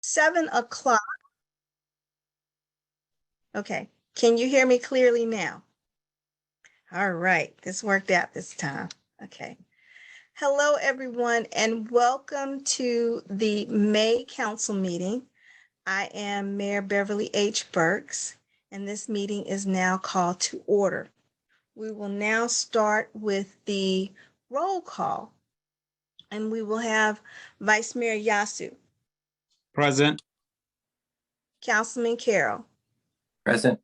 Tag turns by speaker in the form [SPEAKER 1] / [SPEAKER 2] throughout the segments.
[SPEAKER 1] 7 o'clock. Okay, can you hear me clearly now? All right, this worked out this time. Okay. Hello, everyone, and welcome to the May Council meeting. I am Mayor Beverly H. Burks, and this meeting is now called to order. We will now start with the roll call, and we will have Vice Mayor Yasu.
[SPEAKER 2] Present.
[SPEAKER 1] Councilman Carroll.
[SPEAKER 3] Present.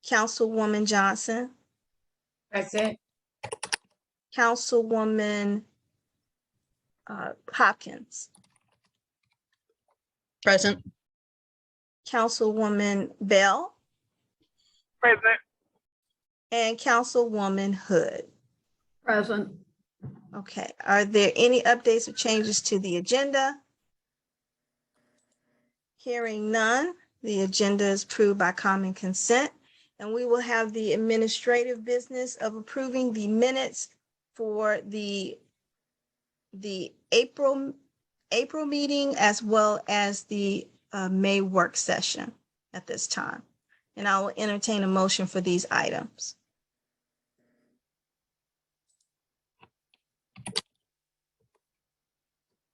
[SPEAKER 1] Councilwoman Johnson.
[SPEAKER 4] Present.
[SPEAKER 1] Councilwoman Hopkins.
[SPEAKER 4] Present.
[SPEAKER 1] Councilwoman Bell.
[SPEAKER 5] Present.
[SPEAKER 1] And Councilwoman Hood.
[SPEAKER 4] Present.
[SPEAKER 1] Okay, are there any updates or changes to the agenda? Hearing none, the agenda is approved by common consent, and we will have the administrative business of approving the minutes for the April meeting as well as the May work session at this time. And I will entertain a motion for these items.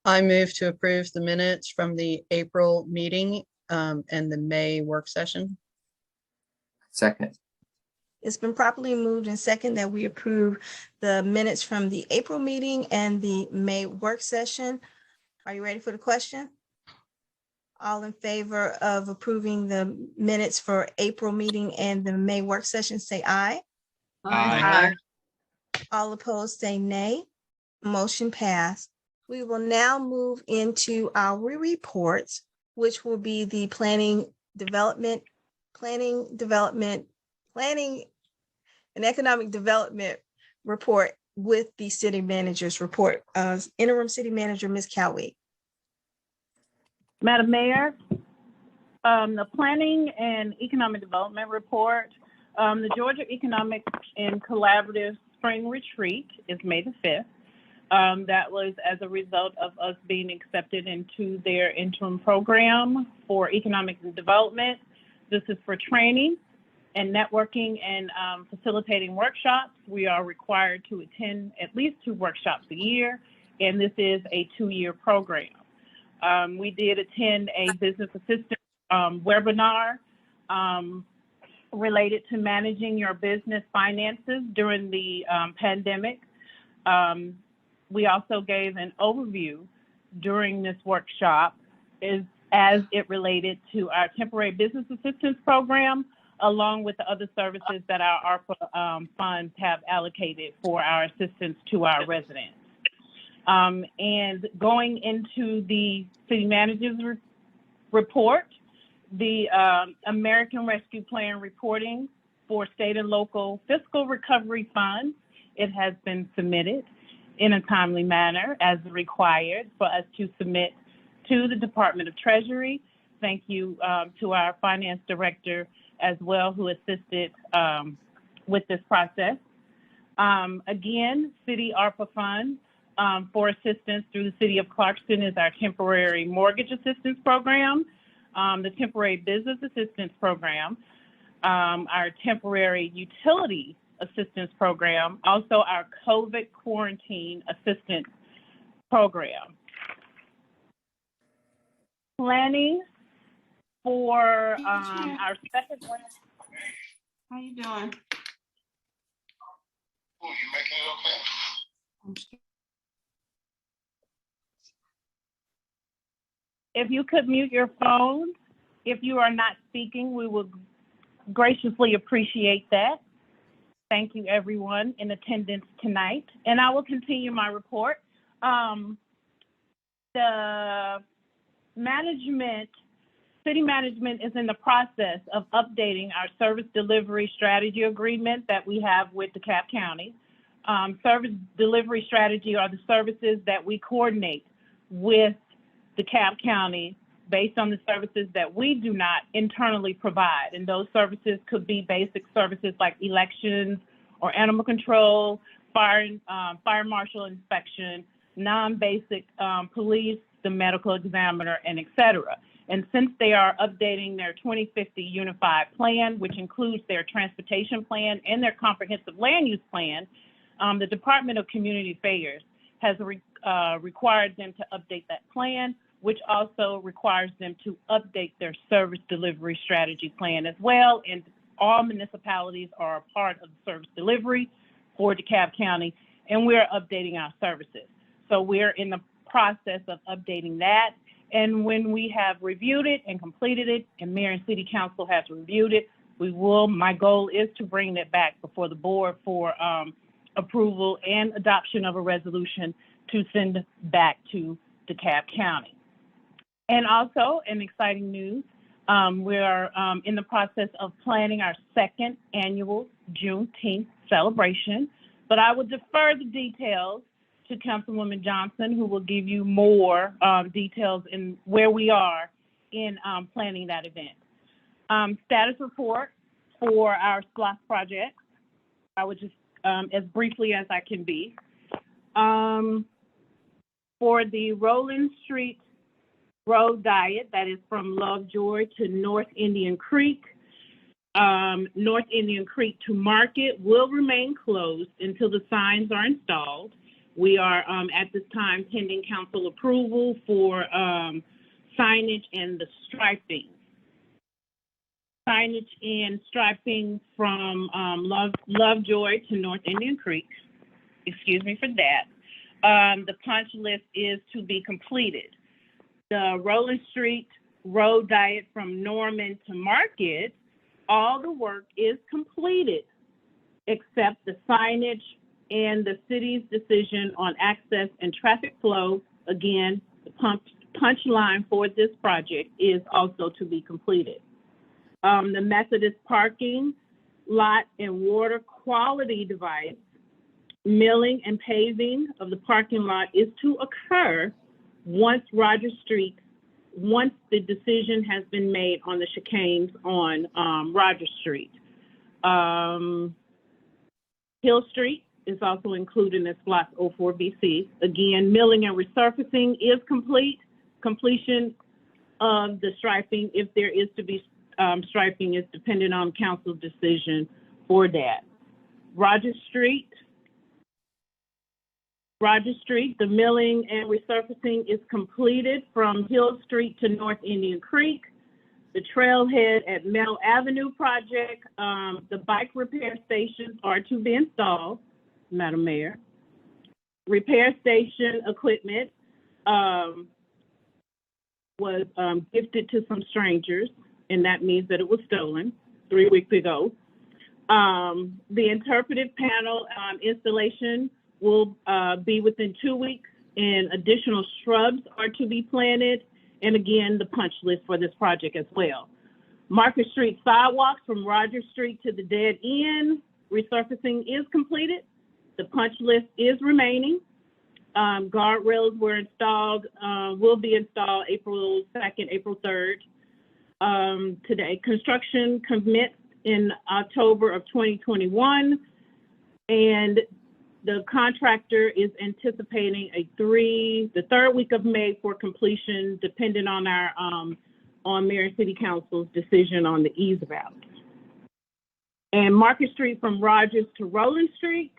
[SPEAKER 4] I move to approve the minutes from the April meeting and the May work session.
[SPEAKER 3] Second.
[SPEAKER 1] It's been properly moved and second that we approve the minutes from the April meeting and the May work session. Are you ready for the question? All in favor of approving the minutes for April meeting and the May work session, say aye.
[SPEAKER 2] Aye.
[SPEAKER 1] All opposed, say nay. Motion passed. We will now move into our reports, which will be the planning and economic development report with the city manager's report. Interim City Manager, Ms. Cowie.
[SPEAKER 5] Madam Mayor, the Planning and Economic Development Report, the Georgia Economic and Collaborative Spring Retreat is May the 5th. That was as a result of us being accepted into their interim program for economic development. This is for training and networking and facilitating workshops. We are required to attend at least 2 workshops a year, and this is a 2-year program. We did attend a business assistant webinar related to managing your business finances during the pandemic. We also gave an overview during this workshop as it related to our temporary business assistance program, along with the other services that our ARPA funds have allocated for our assistance to our residents. And going into the city manager's report, the American Rescue Plan reporting for state and local fiscal recovery funds, it has been submitted in a timely manner as required for us to submit to the Department of Treasury. Thank you to our finance director as well, who assisted with this process. Again, city ARPA funds for assistance through the city of Clarkston is our temporary mortgage assistance program, the temporary business assistance program, our temporary utility assistance program, also our COVID quarantine assistance program. Planning for our second one.
[SPEAKER 6] How you doing?
[SPEAKER 7] Oh, you making it okay?
[SPEAKER 5] If you could mute your phone, if you are not speaking, we will graciously appreciate that. Thank you, everyone in attendance tonight. And I will continue my report. The city management is in the process of updating our service delivery strategy agreement that we have with DeKalb County. Service delivery strategy are the services that we coordinate with DeKalb County based on the services that we do not internally provide. And those services could be basic services like elections or animal control, fire marshal inspection, non-basic police the medical examiner, and et cetera. And since they are updating their 2050 Unified Plan, which includes their transportation plan and their comprehensive land use plan, the Department of Community Affairs has required them to update that plan, which also requires them to update their service delivery strategy plan as well. And all municipalities are a part of the service delivery for DeKalb County, and we're updating our services. So we're in the process of updating that. And when we have reviewed it and completed it, and Mayor and City Council has reviewed it, my goal is to bring it back before the board for approval and adoption of a resolution to send back to DeKalb County. And also, an exciting news, we are in the process of planning our second annual Juneteenth celebration, but I will defer the details to Councilwoman Johnson, who will give you more details in where we are in planning that event. Status report for our SPLOST project. I would just, as briefly as I can be. For the Roland Street Road Diet, that is from Lovejoy to North Indian Creek, North Indian Creek to Market will remain closed until the signs are installed. We are at this time pending council approval for signage and the striping. Signage and striping from Lovejoy to North Indian Creek. Excuse me for that. The punch list is to be completed. The Roland Street Road Diet from Norman to Market, all the work is completed except the signage and the city's decision on access and traffic flow. Again, the punch line for this project is also to be completed. The Methodist parking lot and water quality device, milling and paving of the parking lot is to occur once the decision has been made on the chicanes on Roger Street. Hill Street is also included in SPLOST 04BC. Again, milling and resurfacing is complete. Completion of the striping, if there is to be striping, is dependent on council's decision for that. Roger Street, the milling and resurfacing is completed from Hill Street to North Indian Creek. The trailhead at Meadow Avenue project, the bike repair stations are to be installed, Madam Mayor. Repair station equipment was gifted to some strangers, and that means that it was stolen 3 weeks ago. The interpretive panel installation will be within 2 weeks, and additional shrubs are to be planted. And again, the punch list for this project as well. Market Street sidewalks from Roger Street to the dead end, resurfacing is completed. The punch list is remaining. Guardrails were installed, will be installed April 2nd, April 3rd. Today, construction commenced in October of 2021, and the contractor is anticipating the third week of May for completion, depending on our on Mayor and City Council's decision on the ease of out. And Market Street from Rogers to Roland Street,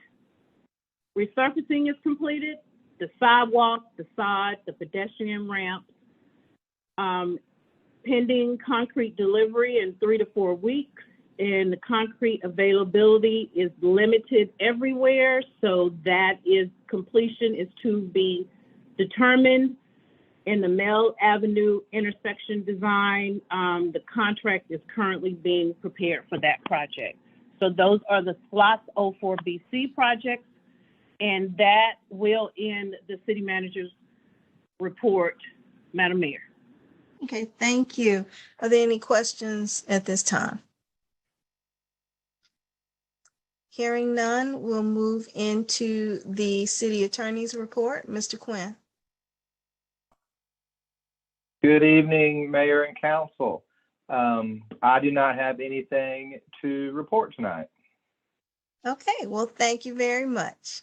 [SPEAKER 5] resurfacing is completed. The sidewalk, the sod, the pedestrian ramp, pending concrete delivery in 3 to 4 weeks. And the concrete availability is limited everywhere, so that completion is to be determined. In the Mel Avenue intersection design, the contract is currently being prepared for that project. So those are the SPLOST 04BC projects, and that will end the city manager's report, Madam Mayor.
[SPEAKER 1] Okay, thank you. Are there any questions at this time? Hearing none, we'll move into the city attorney's report. Mr. Quinn.
[SPEAKER 8] Good evening, Mayor and Council. I do not have anything to report tonight.
[SPEAKER 1] Okay, well, thank you very much.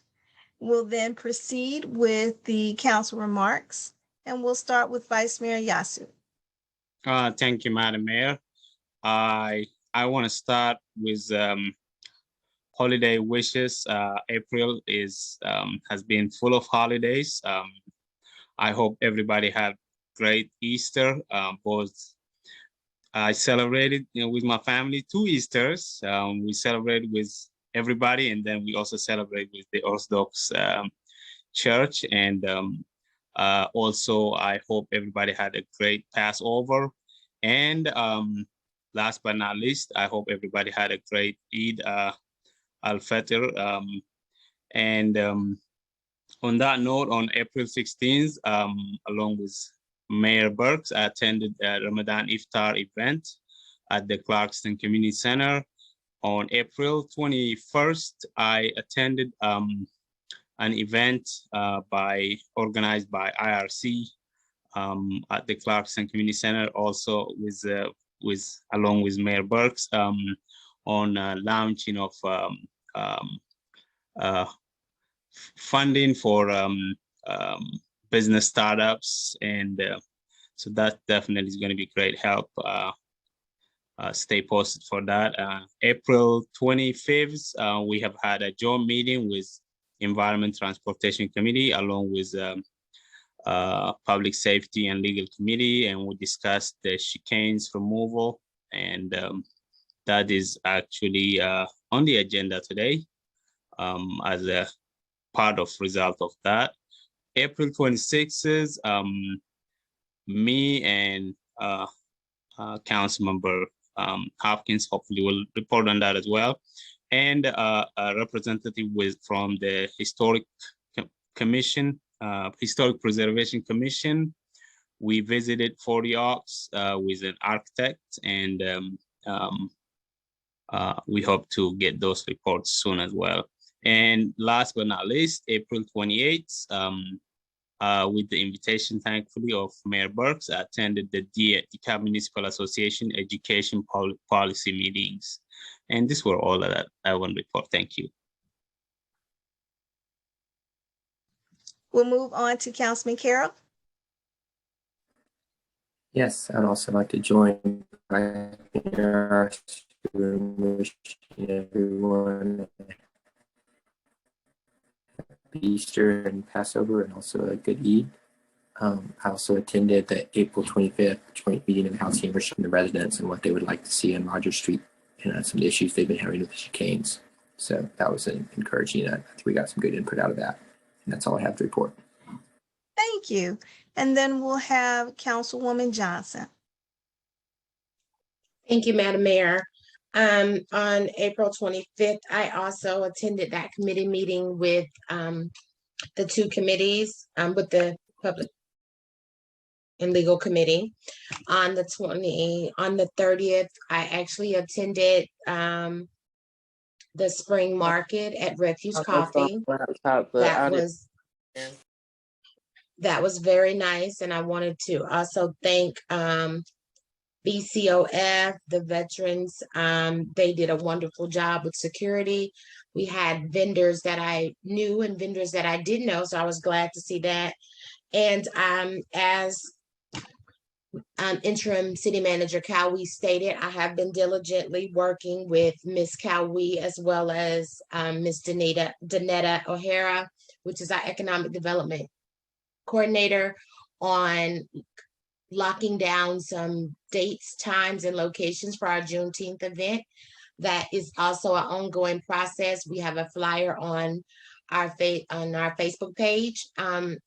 [SPEAKER 1] We'll then proceed with the council remarks. And we'll start with Vice Mayor Yasu.
[SPEAKER 2] Thank you, Madam Mayor. I want to start with holiday wishes. April has been full of holidays. I hope everybody had great Easter. Both I celebrated, with my family 2 Easters. We celebrated with everybody, and then we also celebrate with the Orthodox Church. And also, I hope everybody had a great Passover. And last but not least, I hope everybody had a great Eid al-Fitr. On that note, on April 16th, along with Mayor Burks, I attended a Ramadan Iftar event at the Clarkston Community Center. On April 21st, I attended an event organized by IRC at the Clarkston Community Center, also along with Mayor Burks, on launching of funding for business startups, and so that definitely is going to be great help. Stay posted for that. April 25th, we have had a joint meeting with Environment Transportation Committee along with Public Safety and Legal Committee, and we discussed the chicanes removal, and that is actually on the agenda today as a part of result of that. April 26th, me and Councilmember Hopkins hopefully will report on that as well, and a representative from the Historic Commission, Historic Preservation Commission. We visited 40 Oaks with an architect, and we hope to get those reports soon as well. And last but not least, April 28th, with the invitation, thankfully, of Mayor Burks, I attended the DeKalb Municipal Association Education Policy meetings. And these were all that I want to report. Thank you.
[SPEAKER 1] We'll move on to Councilman Carroll.
[SPEAKER 3] Yes, I'd also like to join my wishing everyone Easter and Passover, and also a good Eid. I also attended the April 25th joint meeting of the House Chambers from the residents and what they would like to see on Rogers Street, and some of the issues they've been having with the chicanes. So that was encouraging. I think we got some good input out of that. And that's all I have to report.
[SPEAKER 1] Thank you. And then we'll have Councilwoman Johnson.
[SPEAKER 9] Thank you, Madam Mayor. On April 25th, I also attended that committee meeting with the 2 committees, with the Public and Legal Committee. On the 30th, I actually attended the spring market at Refuge Coffee. That was very nice, and I wanted to also thank BCOF, the veterans. They did a wonderful job with security. We had vendors that I knew and vendors that I didn't know, so I was glad to see that. And as interim city manager Cowie stated, I have been diligently working with Ms. Cowie as well as Ms. Danetta O'Hara, which is our economic development coordinator, on locking down some dates, times, and locations for our Juneteenth event. That is also an ongoing process. We have a flyer on our Facebook page.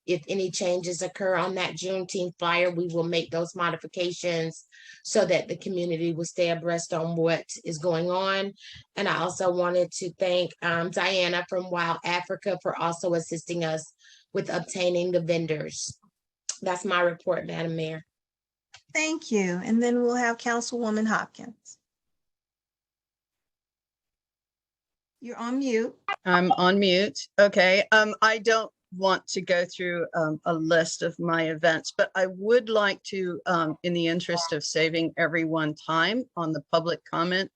[SPEAKER 9] If any changes occur on that Juneteenth flyer, we will make those modifications so that the community will stay abreast on what is going on. And I also wanted to thank Diana from Wild Africa for also assisting us with obtaining the vendors. That's my report, Madam Mayor.
[SPEAKER 1] Thank you. And then we'll have Councilwoman Hopkins. You're on mute.
[SPEAKER 4] I'm on mute. Okay. I don't want to go through a list of my events, but I would like to, in the interest of saving everyone time on the public comment,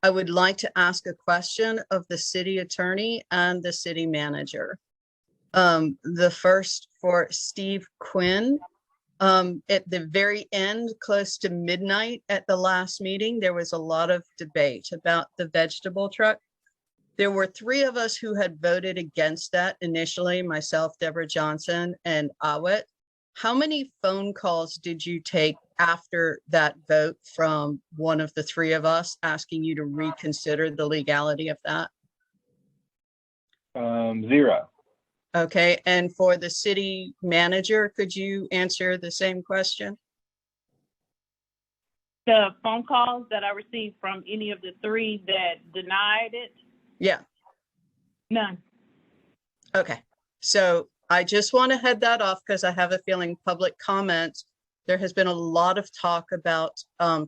[SPEAKER 4] I would like to ask a question of the city attorney and the city manager. The first for Steve Quinn. At the very end, close to midnight at the last meeting, there was a lot of debate about the vegetable truck. There were 3 of us who had voted against that initially, myself, Deborah Johnson, and Awet. How many phone calls did you take after that vote from one of the 3 of us asking you to reconsider the legality of that?
[SPEAKER 8] 0.
[SPEAKER 4] Okay, and for the city manager, could you answer the same question?
[SPEAKER 5] The phone calls that I received from any of the 3 that denied it,
[SPEAKER 4] Yeah.
[SPEAKER 5] none.
[SPEAKER 4] Okay, so I just want to head that off because I have a feeling public comment, there has been a lot of talk about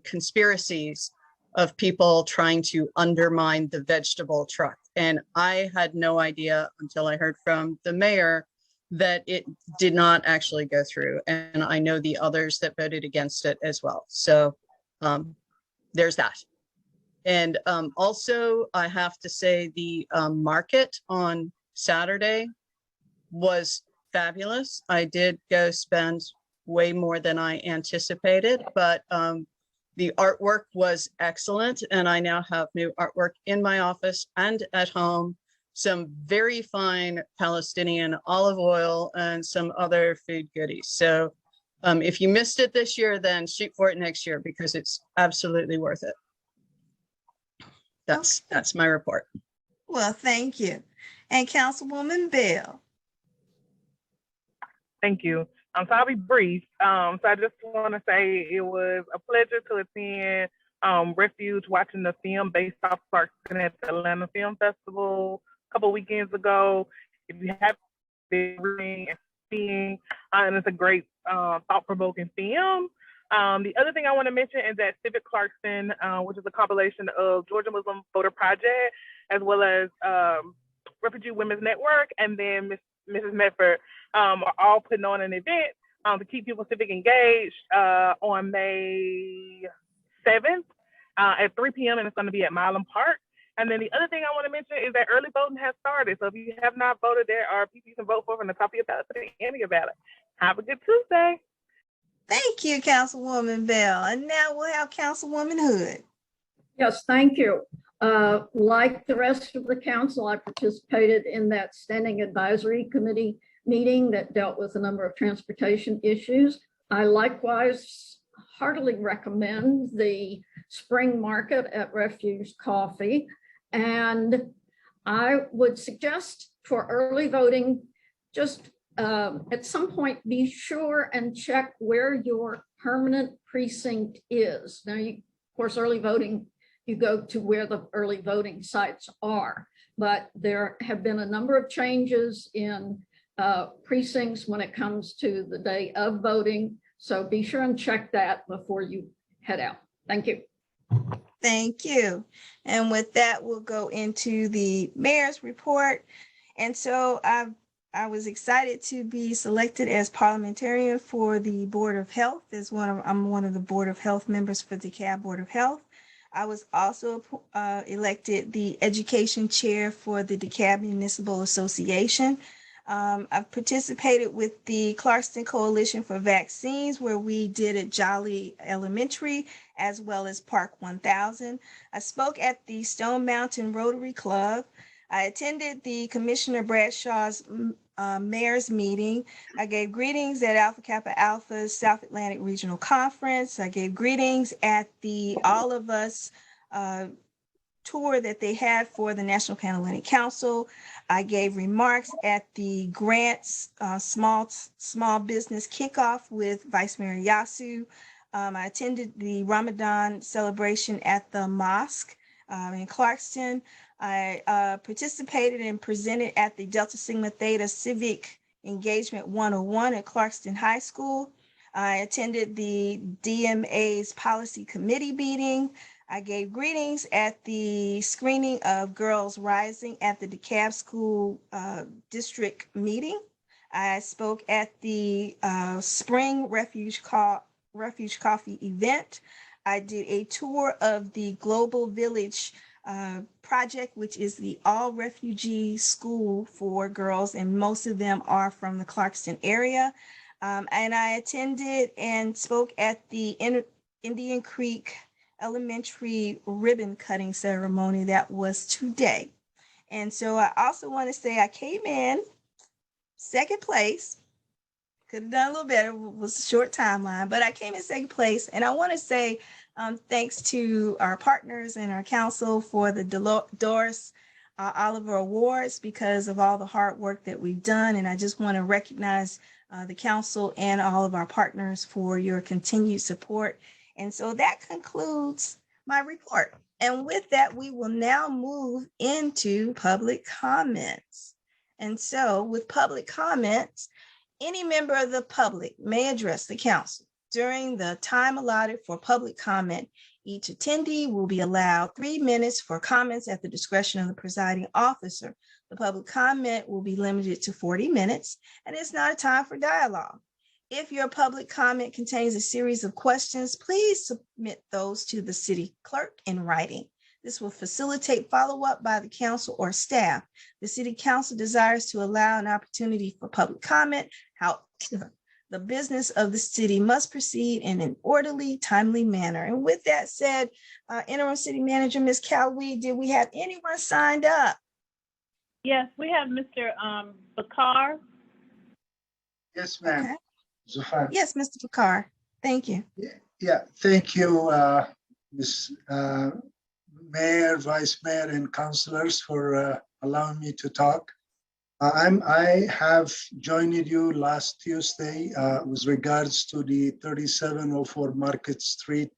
[SPEAKER 4] conspiracies of people trying to undermine the vegetable truck. And I had no idea until I heard from the mayor that it did not actually go through. And I know the others that voted against it as well. So there's that. And also, I have to say the market on Saturday was fabulous. I did go spend way more than I anticipated, but the artwork was excellent. And I now have new artwork in my office and at home, some very fine Palestinian olive oil and some other food goodies. So if you missed it this year, then shoot for it next year because it's absolutely worth it. That's my report.
[SPEAKER 1] Well, thank you. And Councilwoman Bell.
[SPEAKER 10] Thank you. So I'll be brief. So I just want to say it was a pleasure to attend Refuge, watching the film based off Clarkston at the Atlanta Film Festival a couple weekends ago. If you have been reading and seeing, and it's a great thought-provoking film. The other thing I want to mention is that Civic Clarkston, which is a compilation of Georgia Muslim Voter Project, as well as Refugee Women's Network, and then Mrs. Medford, are all putting on an event to keep people civic engaged on May 7th at 3 p.m. and it's going to be at Milam Park. And then the other thing I want to mention is that early voting has started. So if you have not voted, there are people you can vote for from the top of your ballot to the end of your ballot. Have a good Tuesday.
[SPEAKER 1] Thank you, Councilwoman Bell. And now we'll have Councilwoman Hood.
[SPEAKER 11] Yes, thank you. Like the rest of the council, I participated in that standing advisory committee meeting that dealt with a number of transportation issues. I likewise heartily recommend the spring market at Refuge Coffee. And I would suggest for early voting, just at some point, be sure and check where your permanent precinct is. Now, of course, early voting, you go to where the early voting sites are, but there have been a number of changes in precincts when it comes to the day of voting. So be sure and check that before you head out. Thank you.
[SPEAKER 1] Thank you. And with that, we'll go into the mayor's report. And so I was excited to be selected as parliamentarian for the Board of Health. I'm one of the Board of Health members for the DeKalb Board of Health. I was also elected the education chair for the DeKalb Municipal Association. I've participated with the Clarkston Coalition for Vaccines, where we did at Jolly Elementary, as well as Park 1000. I spoke at the Stone Mountain Rotary Club. I attended the Commissioner Bradshaw's mayor's meeting. I gave greetings at Alpha Kappa Alpha's South Atlantic Regional Conference. I gave greetings at the All of Us tour that they had for the National Pan-Atlantic Council. I gave remarks at the Grants small business kickoff with Vice Mayor Yasu. I attended the Ramadan celebration at the mosque in Clarkston. I participated and presented at the Delta Sigma Theta Civic Engagement 101 at Clarkston High School. I attended the DMA's Policy Committee meeting. I gave greetings at the screening of Girls Rising at the DeKalb School District meeting. I spoke at the Spring Refuge Coffee event. I did a tour of the Global Village project, which is the all refugee school for girls, and most of them are from the Clarkston area. And I attended and spoke at the Indian Creek Elementary ribbon cutting ceremony that was today. And so I also want to say I came in second place. Could have done a little better. It was a short timeline, but I came in second place. And I want to say thanks to our partners and our council for the Doris Oliver Awards because of all the hard work that we've done. And I just want to recognize the council and all of our partners for your continued support. And so that concludes my report. And with that, we will now move into public comments. And so with public comments, any member of the public may address the council. During the time allotted for public comment, each attendee will be allowed 3 minutes for comments at the discretion of the presiding officer. The public comment will be limited to 40 minutes, and it's not a time for dialogue. If your public comment contains a series of questions, please submit those to the city clerk in writing. This will facilitate follow-up by the council or staff. The city council desires to allow an opportunity for public comment. However, the business of the city must proceed in an orderly, timely manner. And with that said, Interim City Manager, Ms. Calwee, did we have anyone signed up?
[SPEAKER 5] Yes, we have Mr. Bakar.
[SPEAKER 7] Yes, ma'am.
[SPEAKER 1] Okay.
[SPEAKER 7] Zufar.
[SPEAKER 1] Yes, Mr. Bakar. Thank you.
[SPEAKER 7] Yeah, thank you, Ms. Mayor, Vice Mayor, and councilors for allowing me to talk. I have joined you last Tuesday with regards to the 3704 Market Street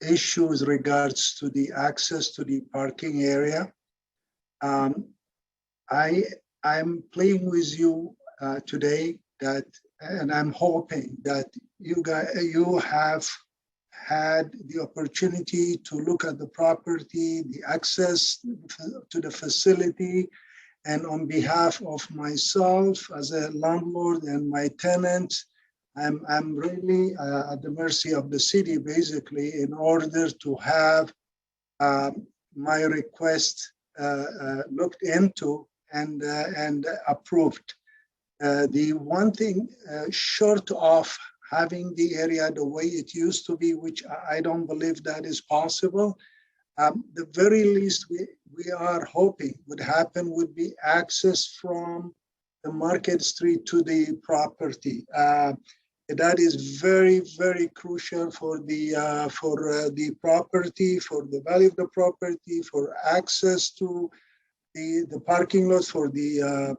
[SPEAKER 7] issue with regards to the access to the parking area. I'm playing with you today that, and I'm hoping that you have had the opportunity to look at the property, the access to the facility, and on behalf of myself as a landlord and my tenant, I'm really at the mercy of the city, basically, in order to have my request looked into and approved. The one thing short of having the area the way it used to be, which I don't believe that is possible, the very least we are hoping would happen would be access from the Market Street to the property. That is very, very crucial for the property, for the value of the property, for access to the parking lots, for the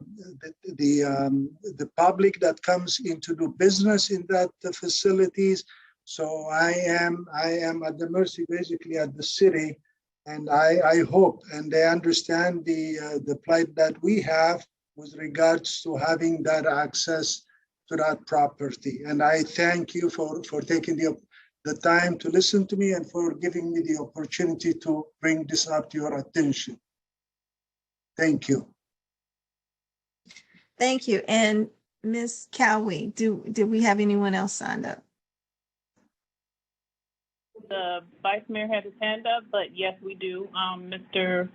[SPEAKER 7] public that comes in to do business in that facilities. So I am at the mercy, basically, at the city, and I hope and they understand the plight that we have with regards to having that access to that property. And I thank you for taking the time to listen to me and for giving me the opportunity to bring this up to your attention. Thank you.
[SPEAKER 1] Thank you. And Ms. Calwee, did we have anyone else signed up?
[SPEAKER 5] The Vice Mayor had his hand up, but yes, we do. Mr.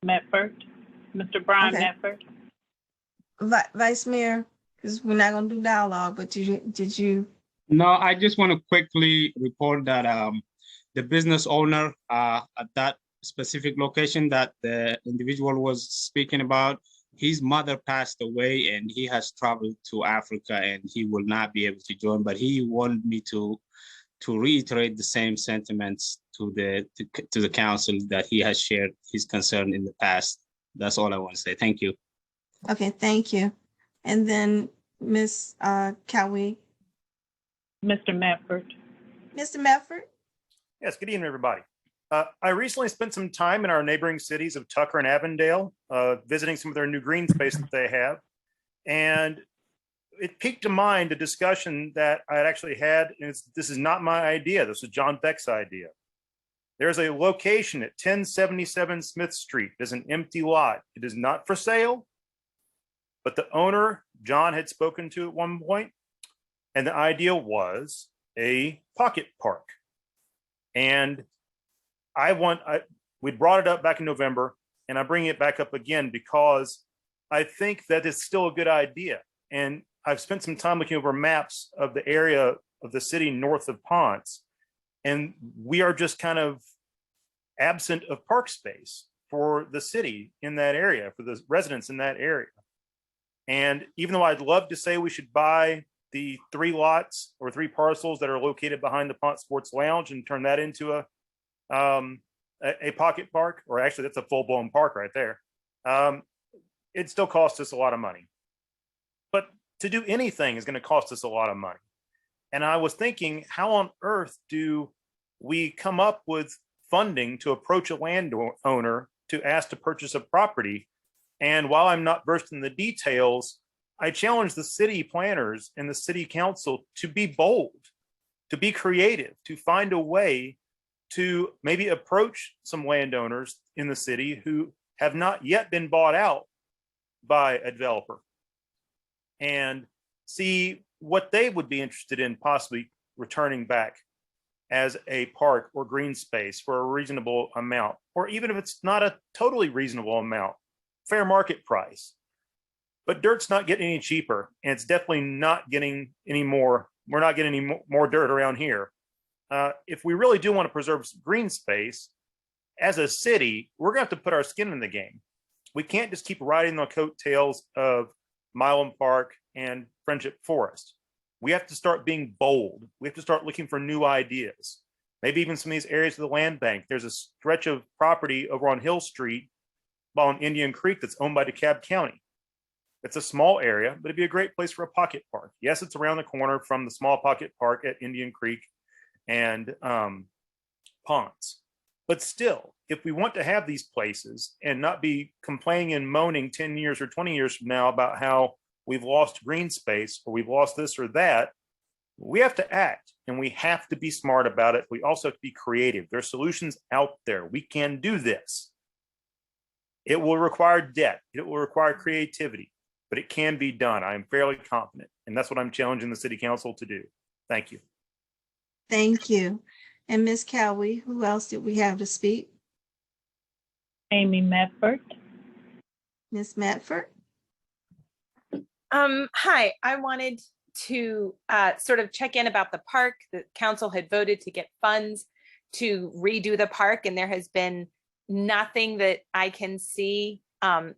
[SPEAKER 5] Medford, Mr. Brian
[SPEAKER 1] Okay.
[SPEAKER 5] Medford.
[SPEAKER 1] Vice Mayor, because we're not going to do dialogue, but did you?
[SPEAKER 2] No, I just want to quickly report that the business owner at that specific location that the individual was speaking about, his mother passed away and he has traveled to Africa and he will not be able to join, but he wanted me to reiterate the same sentiments to the council that he has shared his concern in the past. That's all I want to say. Thank you.
[SPEAKER 1] Okay, thank you. And then Ms. Calwee.
[SPEAKER 5] Mr. Medford.
[SPEAKER 1] Mr. Medford.
[SPEAKER 12] Yes, good evening, everybody. I recently spent some time in our neighboring cities of Tucker and Avondale, visiting some of their new green space that they have. And it piqued to mind a discussion that I had actually had, and this is not my idea, this is John Beck's idea. There's a location at 1077 Smith Street. There's an empty lot. It is not for sale, but the owner, John, had spoken to at one point, and the idea was a pocket park. And we brought it up back in November, and I'm bringing it back up again because I think that it's still a good idea. And I've spent some time looking over maps of the area of the city north of Ponce, and we are just kind of absent of park space for the city in that area, for the residents in that area. And even though I'd love to say we should buy the 3 lots or 3 parcels that are located behind the Ponce Sports Lounge and turn that into a pocket park, or actually that's a full-blown park right there, it still costs us a lot of money. But to do anything is going to cost us a lot of money. And I was thinking, how on earth do we come up with funding to approach a landowner to ask to purchase a property? And while I'm not versed in the details, I challenge the city planners and the city council to be bold, to be creative, to find a way to maybe approach some landowners in the city who have not yet been bought out by a developer, and see what they would be interested in possibly returning back as a park or green space for a reasonable amount, or even if it's not a totally reasonable amount, fair market price. But dirt's not getting any cheaper, and it's definitely not getting any more. We're not getting any more dirt around here. If we really do want to preserve green space, as a city, we're going to have to put our skin in the game. We can't just keep riding the coattails of Milam Park and Friendship Forest. We have to start being bold. We have to start looking for new ideas. Maybe even some of these areas of the land bank. There's a stretch of property over on Hill Street on Indian Creek that's owned by DeKalb County. It's a small area, but it'd be a great place for a pocket park. Yes, it's around the corner from the small pocket park at Indian Creek and Ponce. But still, if we want to have these places and not be complaining and moaning 10 years or 20 years from now about how we've lost green space or we've lost this or that, we have to act, and we have to be smart about it. We also have to be creative. There are solutions out there. We can do this. It will require debt. It will require creativity, but it can be done. I am fairly confident, and that's what I'm challenging the city council to do. Thank you.
[SPEAKER 1] Thank you. And Ms. Cowie, who else did we have to speak?
[SPEAKER 5] Amy Medford.
[SPEAKER 1] Ms. Medford?
[SPEAKER 13] Hi, I wanted to sort of check in about the park. The council had voted to get funds to redo the park, and there has been nothing that I can see,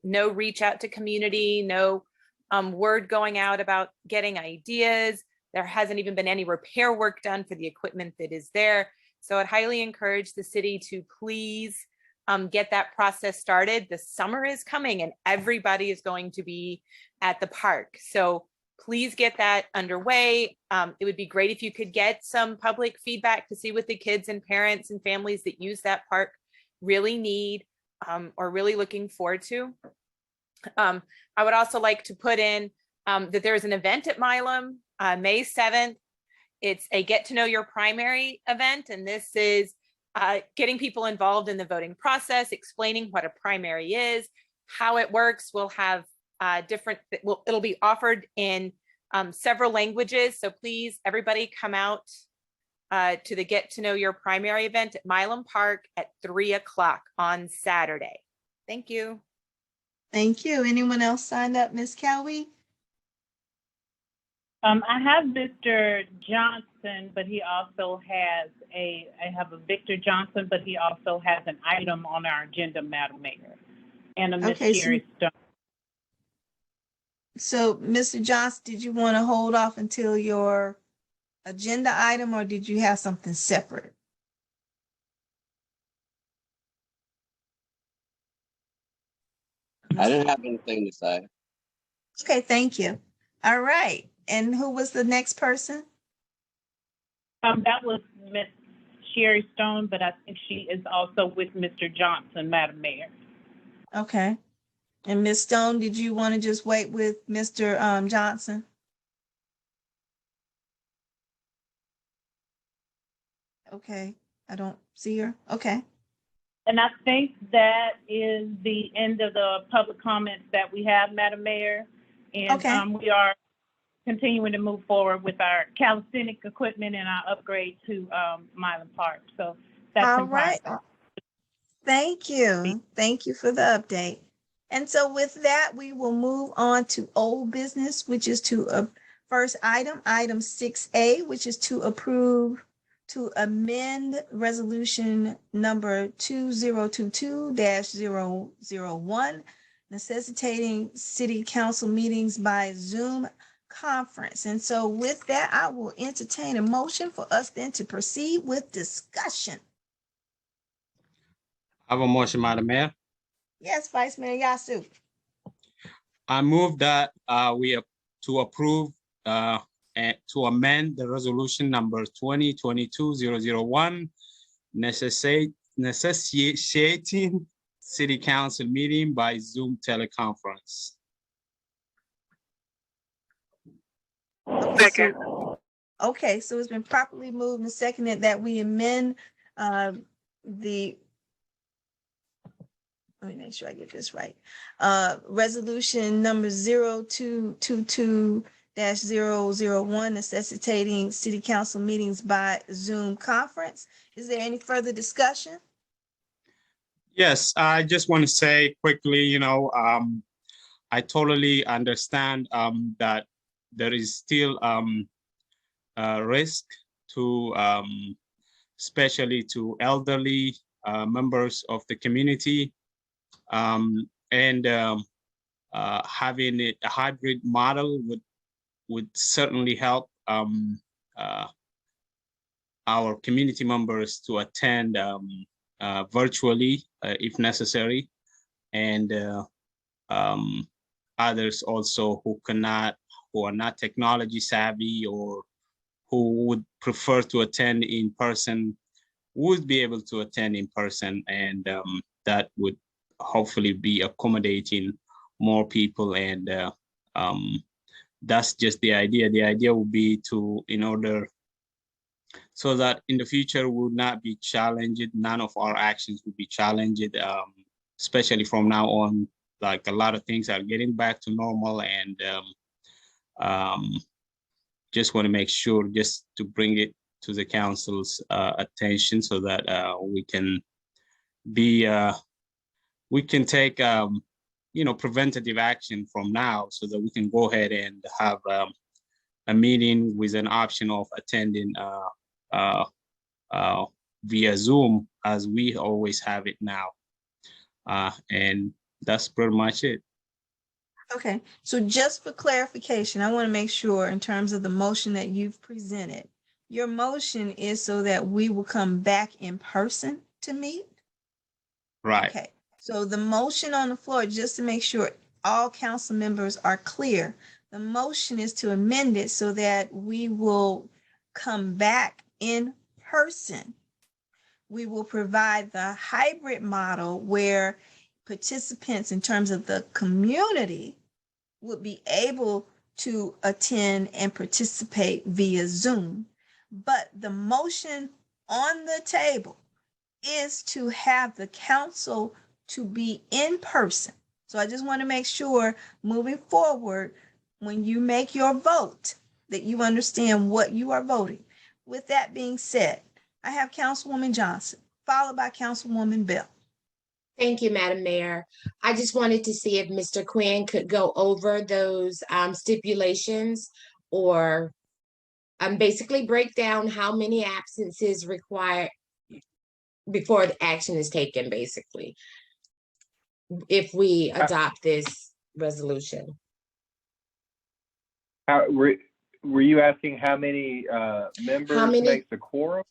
[SPEAKER 13] no reach out to community, no word going out about getting ideas. There hasn't even been any repair work done for the equipment that is there. So I'd highly encourage the city to please get that process started. The summer is coming and everybody is going to be at the park. So please get that underway. It would be great if you could get some public feedback to see what the kids and parents and families that use that park really need or really looking forward to. I would also like to put in that there's an event at Milam, May 7th. It's a get to know your primary event. And this is getting people involved in the voting process, explaining what a primary is, how it works. We'll have it'll be offered in several languages. So please, everybody come out to the Get to Know Your Primary event at Milam Park at 3 o'clock on Saturday. Thank you.
[SPEAKER 1] Thank you. Anyone else signed up, Ms. Cowie?
[SPEAKER 5] I have Mr. Johnson, but he also has I have a Victor Johnson, but he also has an item on our agenda, Madam Mayor, and a Ms. Sherry Stone.
[SPEAKER 1] So, Mr. Johnson, did you want to hold off until your agenda item, or did you have something separate?
[SPEAKER 14] I didn't have anything to say.
[SPEAKER 1] Okay, thank you. All right. And who was the next person?
[SPEAKER 5] That was Ms. Sherry Stone, but I think she is also with Mr. Johnson, Madam Mayor.
[SPEAKER 1] Okay. And Ms. Stone, did you want to just wait with Mr. Johnson? Okay, I don't see her. Okay.
[SPEAKER 5] And I think that is the end of the public comments that we have, Madam Mayor. And
[SPEAKER 1] okay.
[SPEAKER 5] We are continuing to move forward with our calisthenic equipment and our upgrade to Milam Park. So that's
[SPEAKER 1] all right. Thank you. Thank you for the update. And so with that, we will move on to old business, which is to first item 6A, which is to amend resolution number 2022-001, necessitating city council meetings by Zoom conference. And so with that, I will entertain a motion for us then to proceed with discussion.
[SPEAKER 2] I have a motion, Madam Mayor.
[SPEAKER 1] Yes, Vice Mayor Yasu.
[SPEAKER 2] I move that to approve and to amend the resolution number 2022-001, necessitating city council meeting by Zoom teleconference.
[SPEAKER 10] Second.
[SPEAKER 1] Okay, so it's been properly moved and seconded that we amend let me make sure I get this right. Resolution number 0222-001, necessitating city council meetings by Zoom conference. Is there any further discussion?
[SPEAKER 2] Yes, I just want to say quickly, I totally understand that there is still risk to, especially to elderly members of the community. Having a hybrid model would certainly help our community members to attend virtually if necessary, and others also who are not technology savvy or who would prefer to attend in person would be able to attend in person, and that would hopefully be accommodating more people. And that's just the idea. The idea would be in order so that in the future would not be challenged. None of our actions would be challenged, especially from now on. Like a lot of things are getting back to normal, and just want to make sure just to bring it to the council's attention so that we can take preventative action from now, so that we can go ahead and have a meeting with an option of attending via Zoom, as we always have it now. And that's pretty much it.
[SPEAKER 1] Okay, so just for clarification, I want to make sure in terms of the motion that you've presented, your motion is so that we will come back in person to meet?
[SPEAKER 2] Right.
[SPEAKER 1] Okay, so the motion on the floor, just to make sure all council members are clear, the motion is to amend it so that we will come back in person. We will provide the hybrid model where participants in terms of the community would be able to attend and participate via Zoom. But the motion on the table is to have the council to be in person. So I just want to make sure moving forward, when you make your vote, that you understand what you are voting. With that being said, I have Councilwoman Johnson, followed by Councilwoman Bell.
[SPEAKER 9] Thank you, Madam Mayor. I just wanted to see if Mr. Quinn could go over those stipulations, or basically break down how many absences required before the action is taken, basically, if we adopt this resolution.
[SPEAKER 8] Were you asking how many members makes a quorum?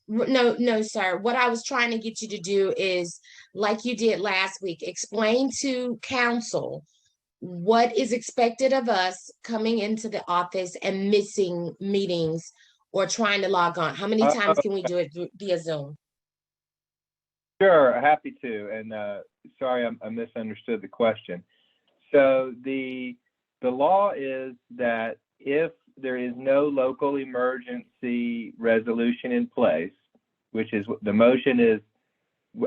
[SPEAKER 9] No, sir. What I was trying to get you to do is, like you did last week, explain to council what is expected of us coming into the office and missing meetings or trying to log on. How many times can we do it via Zoom?
[SPEAKER 8] Sure, happy to. And sorry, I misunderstood the question. So the law is that if there is no local emergency resolution in place, which is the motion is,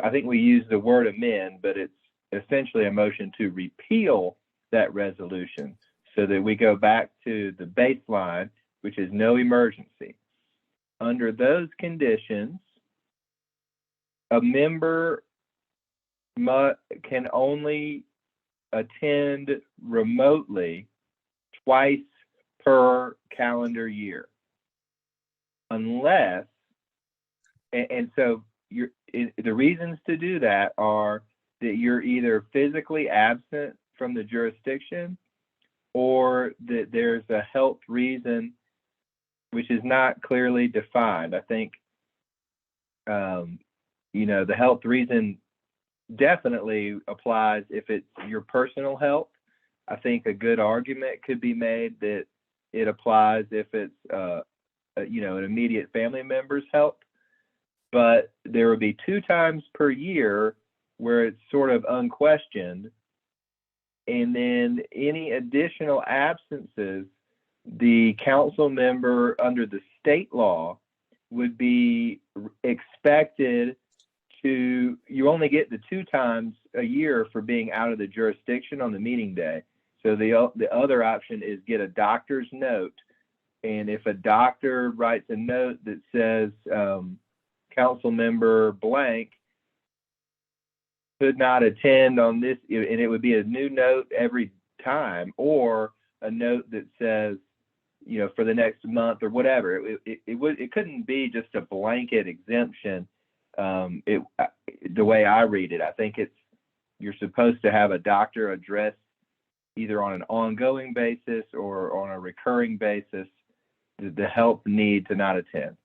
[SPEAKER 8] I think we use the word amend, but it's essentially a motion to repeal that resolution so that we go back to the baseline, which is no emergency. Under those conditions, a member can only attend remotely twice per calendar year. Unless, and so the reasons to do that are that you're either physically absent from the jurisdiction or that there's a health reason which is not clearly defined. I think, the health reason definitely applies if it's your personal health. I think a good argument could be made that it applies if it's, an immediate family member's health. But there would be 2 times per year where it's sort of unquestioned. And then any additional absences, the council member under the state law would be expected to, you only get the 2 times a year for being out of the jurisdiction on the meeting day. So the other option is get a doctor's note. And if a doctor writes a note that says council member blank could not attend on this, and it would be a new note every time, or a note that says, for the next month or whatever. It couldn't be just a blanket exemption. The way I read it, I think you're supposed to have a doctor address either on an ongoing basis or on a recurring basis the health need to not attend.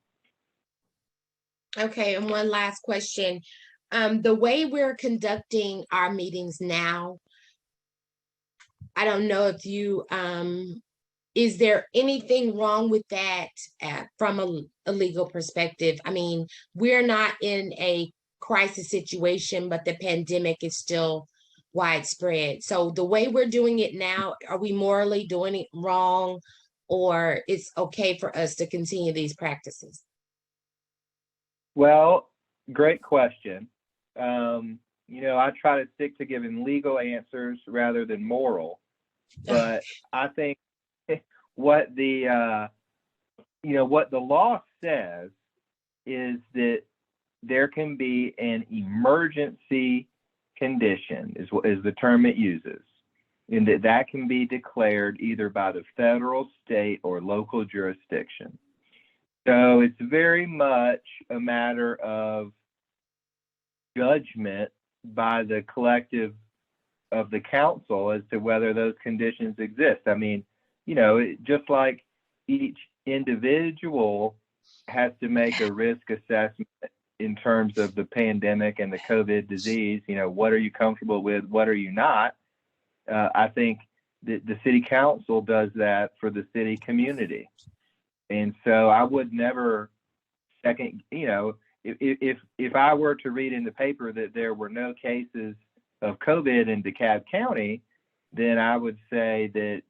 [SPEAKER 9] Okay, and one last question. The way we're conducting our meetings now, I don't know if you, is there anything wrong with that from a legal perspective? I mean, we're not in a crisis situation, but the pandemic is still widespread. So the way we're doing it now, are we morally doing it wrong, or it's okay for us to continue these practices?
[SPEAKER 8] Well, great question. I try to stick to giving legal answers rather than moral, but I think what the law says is that there can be an emergency condition is the term it uses, and that can be declared either by the federal, state, or local jurisdiction. So it's very much a matter of judgment by the collective of the council as to whether those conditions exist. I mean, just like each individual has to make a risk assessment in terms of the pandemic and the COVID disease, what are you comfortable with, what are you not? I think that the city council does that for the city community. And so I would never second, if I were to read in the paper that there were no cases of COVID in DeKalb County, then I would say that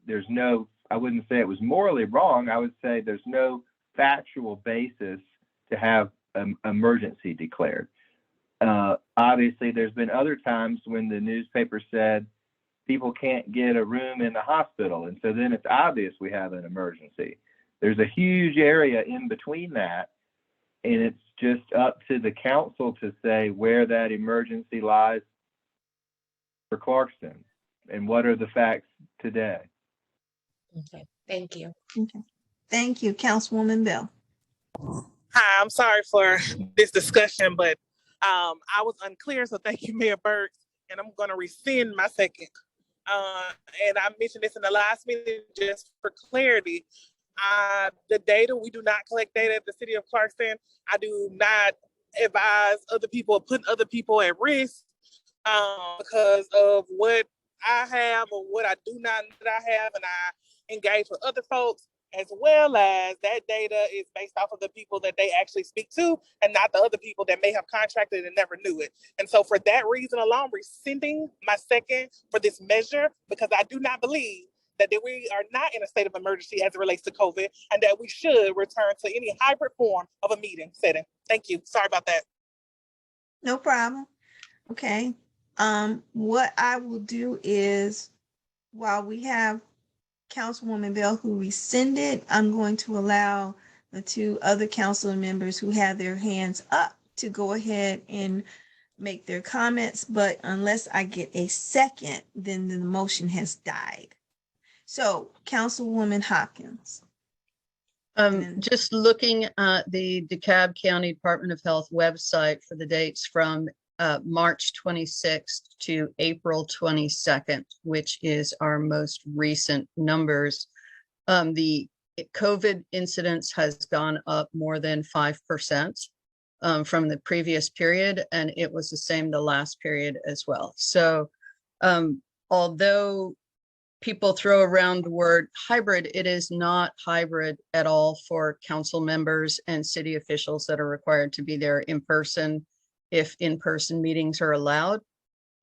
[SPEAKER 8] I wouldn't say it was morally wrong. I would say there's no factual basis to have an emergency declared. Obviously, there's been other times when the newspaper said people can't get a room in the hospital, and so then it's obvious we have an emergency. There's a huge area in between that, and it's just up to the council to say where that emergency lies for Clarkston and what are the facts today.
[SPEAKER 9] Okay, thank you.
[SPEAKER 1] Okay. Thank you, Councilwoman Bell.
[SPEAKER 10] Hi, I'm sorry for this discussion, but I was unclear, so thank you, Mayor Burks, and I'm going to rescind my second. And I mentioned this in the last meeting just for clarity. The data, we do not collect data at the City of Clarkston. I do not advise other people, putting other people at risk because of what I have or what I do not that I have, and I engage with other folks, as well as that data is based off of the people that they actually speak to and not the other people that may have contracted and never knew it. And so for that reason alone, rescinding my second for this measure, because I do not believe that we are not in a state of emergency as it relates to COVID, and that we should return to any hybrid form of a meeting setting. Thank you. Sorry about that.
[SPEAKER 1] No problem. Okay. What I will do is, while we have Councilwoman Bell who rescinded, I'm going to allow the 2 other council members who have their hands up to go ahead and make their comments. But unless I get a second, then the motion has died. So Councilwoman Hopkins. then-
[SPEAKER 4] Just looking at the DeKalb County Department of Health website for the dates from March 26th to April 22nd, which is our most recent numbers. The COVID incidence has gone up more than 5% from the previous period, and it was the same the last period as well. So although people throw around the word hybrid, it is not hybrid at all for council members and city officials that are required to be there in person if in-person meetings are allowed.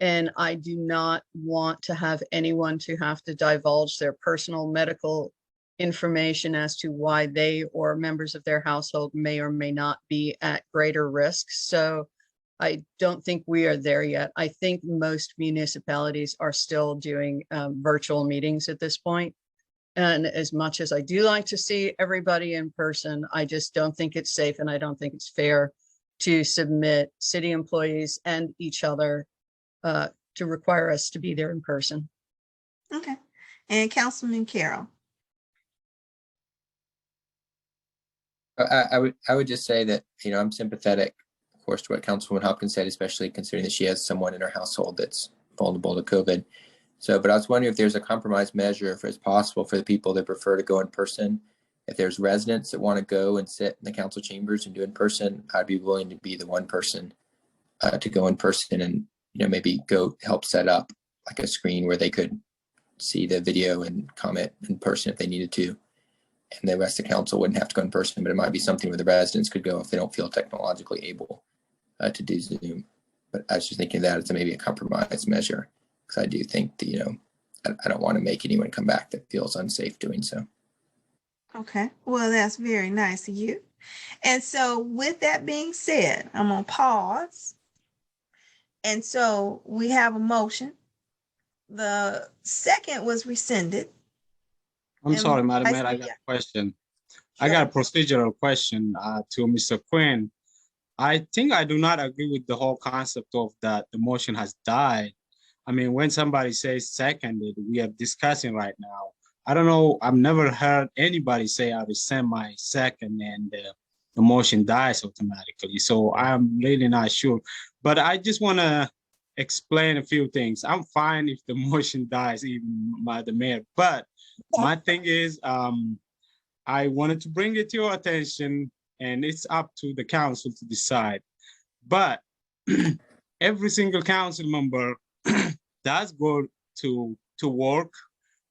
[SPEAKER 4] And I do not want to have anyone to have to divulge their personal medical information as to why they or members of their household may or may not be at greater risk. So I don't think we are there yet. I think most municipalities are still doing virtual meetings at this point. And as much as I do like to see everybody in person, I just don't think it's safe and I don't think it's fair to submit city employees and each other to require us to be there in person.
[SPEAKER 1] Okay. And Councilman Carroll.
[SPEAKER 3] I would just say that, you know, I'm sympathetic, of course, to what Councilwoman Hopkins said, especially considering that she has someone in her household that's vulnerable to COVID. So, but I was wondering if there's a compromise measure, if it's possible for the people that prefer to go in person. If there's residents that want to go and sit in the council chambers and do in person, I'd be willing to be the one person to go in person and, you know, maybe go help set up like a screen where they could see the video and comment in person if they needed to. And the rest of the council wouldn't have to go in person, but it might be something where the residents could go if they don't feel technologically able to do Zoom. But I was just thinking that it's maybe a compromise measure, because I do think that, you know, I don't want to make anyone come back that feels unsafe doing so.
[SPEAKER 1] Okay, well, that's very nice of you. And so with that being said, I'm gonna pause. And so we have a motion. The second was rescinded.
[SPEAKER 2] I'm
[SPEAKER 1] And
[SPEAKER 2] sorry, Madam
[SPEAKER 1] Vice
[SPEAKER 2] Mayor, I
[SPEAKER 1] Mayor,
[SPEAKER 2] got
[SPEAKER 1] yeah.
[SPEAKER 2] a question. I got a procedural question to Mr. Quinn. I think I do not agree with the whole concept of that the motion has died. I mean, when somebody says seconded, we are discussing right now. I don't know, I've never heard anybody say I rescind my second and the motion dies automatically. So I'm really not sure. But I just want to explain a few things. I'm fine if the motion dies, even by the mayor. But my thing is, I wanted to bring it to your attention, and it's up to the council to decide. But every single council member does go to work.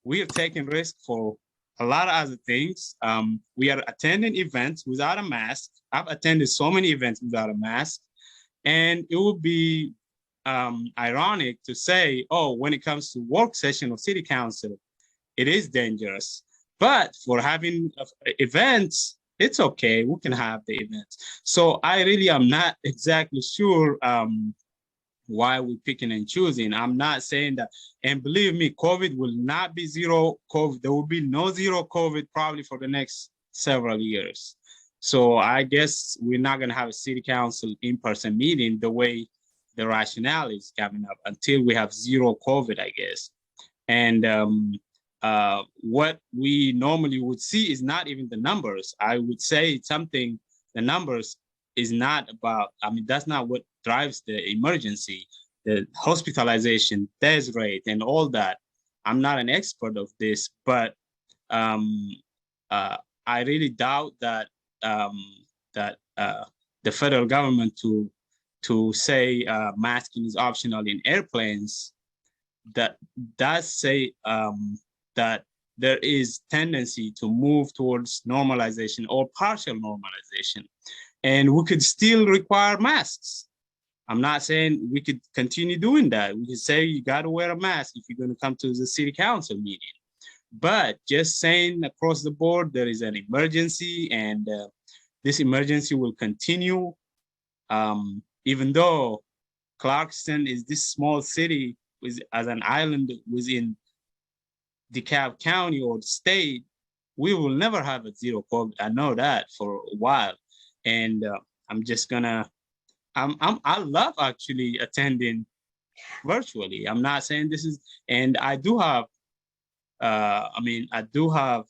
[SPEAKER 2] We are taking risk for a lot of other things. We are attending events without a mask. I've attended so many events without a mask. And it would be ironic to say, oh, when it comes to work session of city council, it is dangerous. But for having events, it's okay. We can have the events. So I really am not exactly sure why we're picking and choosing. I'm not saying that. And believe me, COVID will not be zero COVID. There will be no zero COVID probably for the next several years. So I guess we're not going to have a city council in-person meeting the way the rationale is coming up until we have zero COVID, I guess. And what we normally would see is not even the numbers. I would say something, the numbers is not about, I mean, that's not what drives the emergency, the hospitalization, death rate, and all that. I'm not an expert of this, but I really doubt that the federal government to say masking is optional in airplanes, that does say that there is tendency to move towards normalization or partial normalization, and we could still require masks. I'm not saying we could continue doing that. We could say you got to wear a mask if you're going to come to the city council meeting. But just saying across the board there is an emergency and this emergency will continue, even though Clarkston is this small city as an island within DeKalb County or the state, we will never have a zero COVID. I know that for a while. And I'm just gonna, I love actually attending virtually. I'm not saying this is, and I do have I mean, I do have,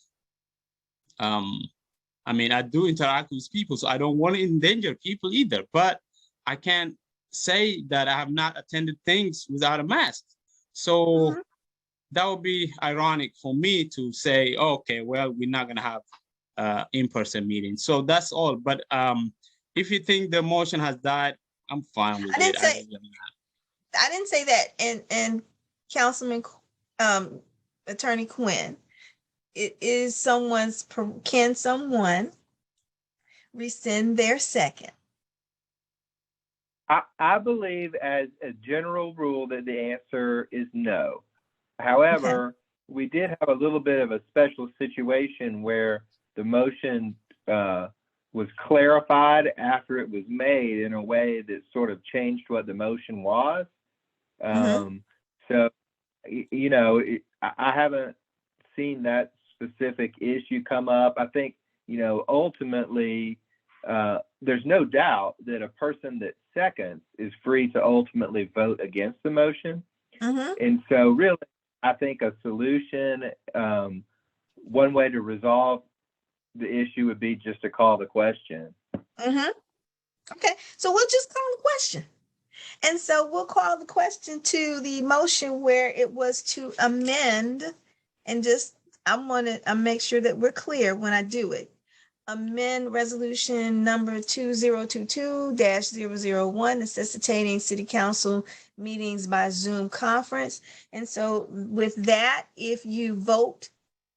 [SPEAKER 2] I do interact with people, so I don't want to endanger people either. But I can't say that I have not attended things without a mask. So that would be ironic for me to say, oh, okay, well, we're not gonna have in-person meetings. So that's all. But if you think the motion has died, I'm fine with it.
[SPEAKER 1] I didn't say that. And Councilman, Attorney Quinn, it is can someone rescind their second?
[SPEAKER 8] I believe as a general rule that the answer is no. However, we did have a little bit of a special situation where the motion was clarified after it was made in a way that sort of changed what the motion was. So, you know, I haven't seen that specific issue come up. I think, you know, ultimately, there's no doubt that a person that seconds is free to ultimately vote against the motion. And so really, I think a solution, one way to resolve the issue would be just to call the question.
[SPEAKER 1] Okay, so we'll just call the question. And so we'll call the question to the motion where it was to amend, and just, I want to make sure that we're clear when I do it. Amend resolution number 2022-001, necessitating city council meetings by Zoom conference. And so with that, if you vote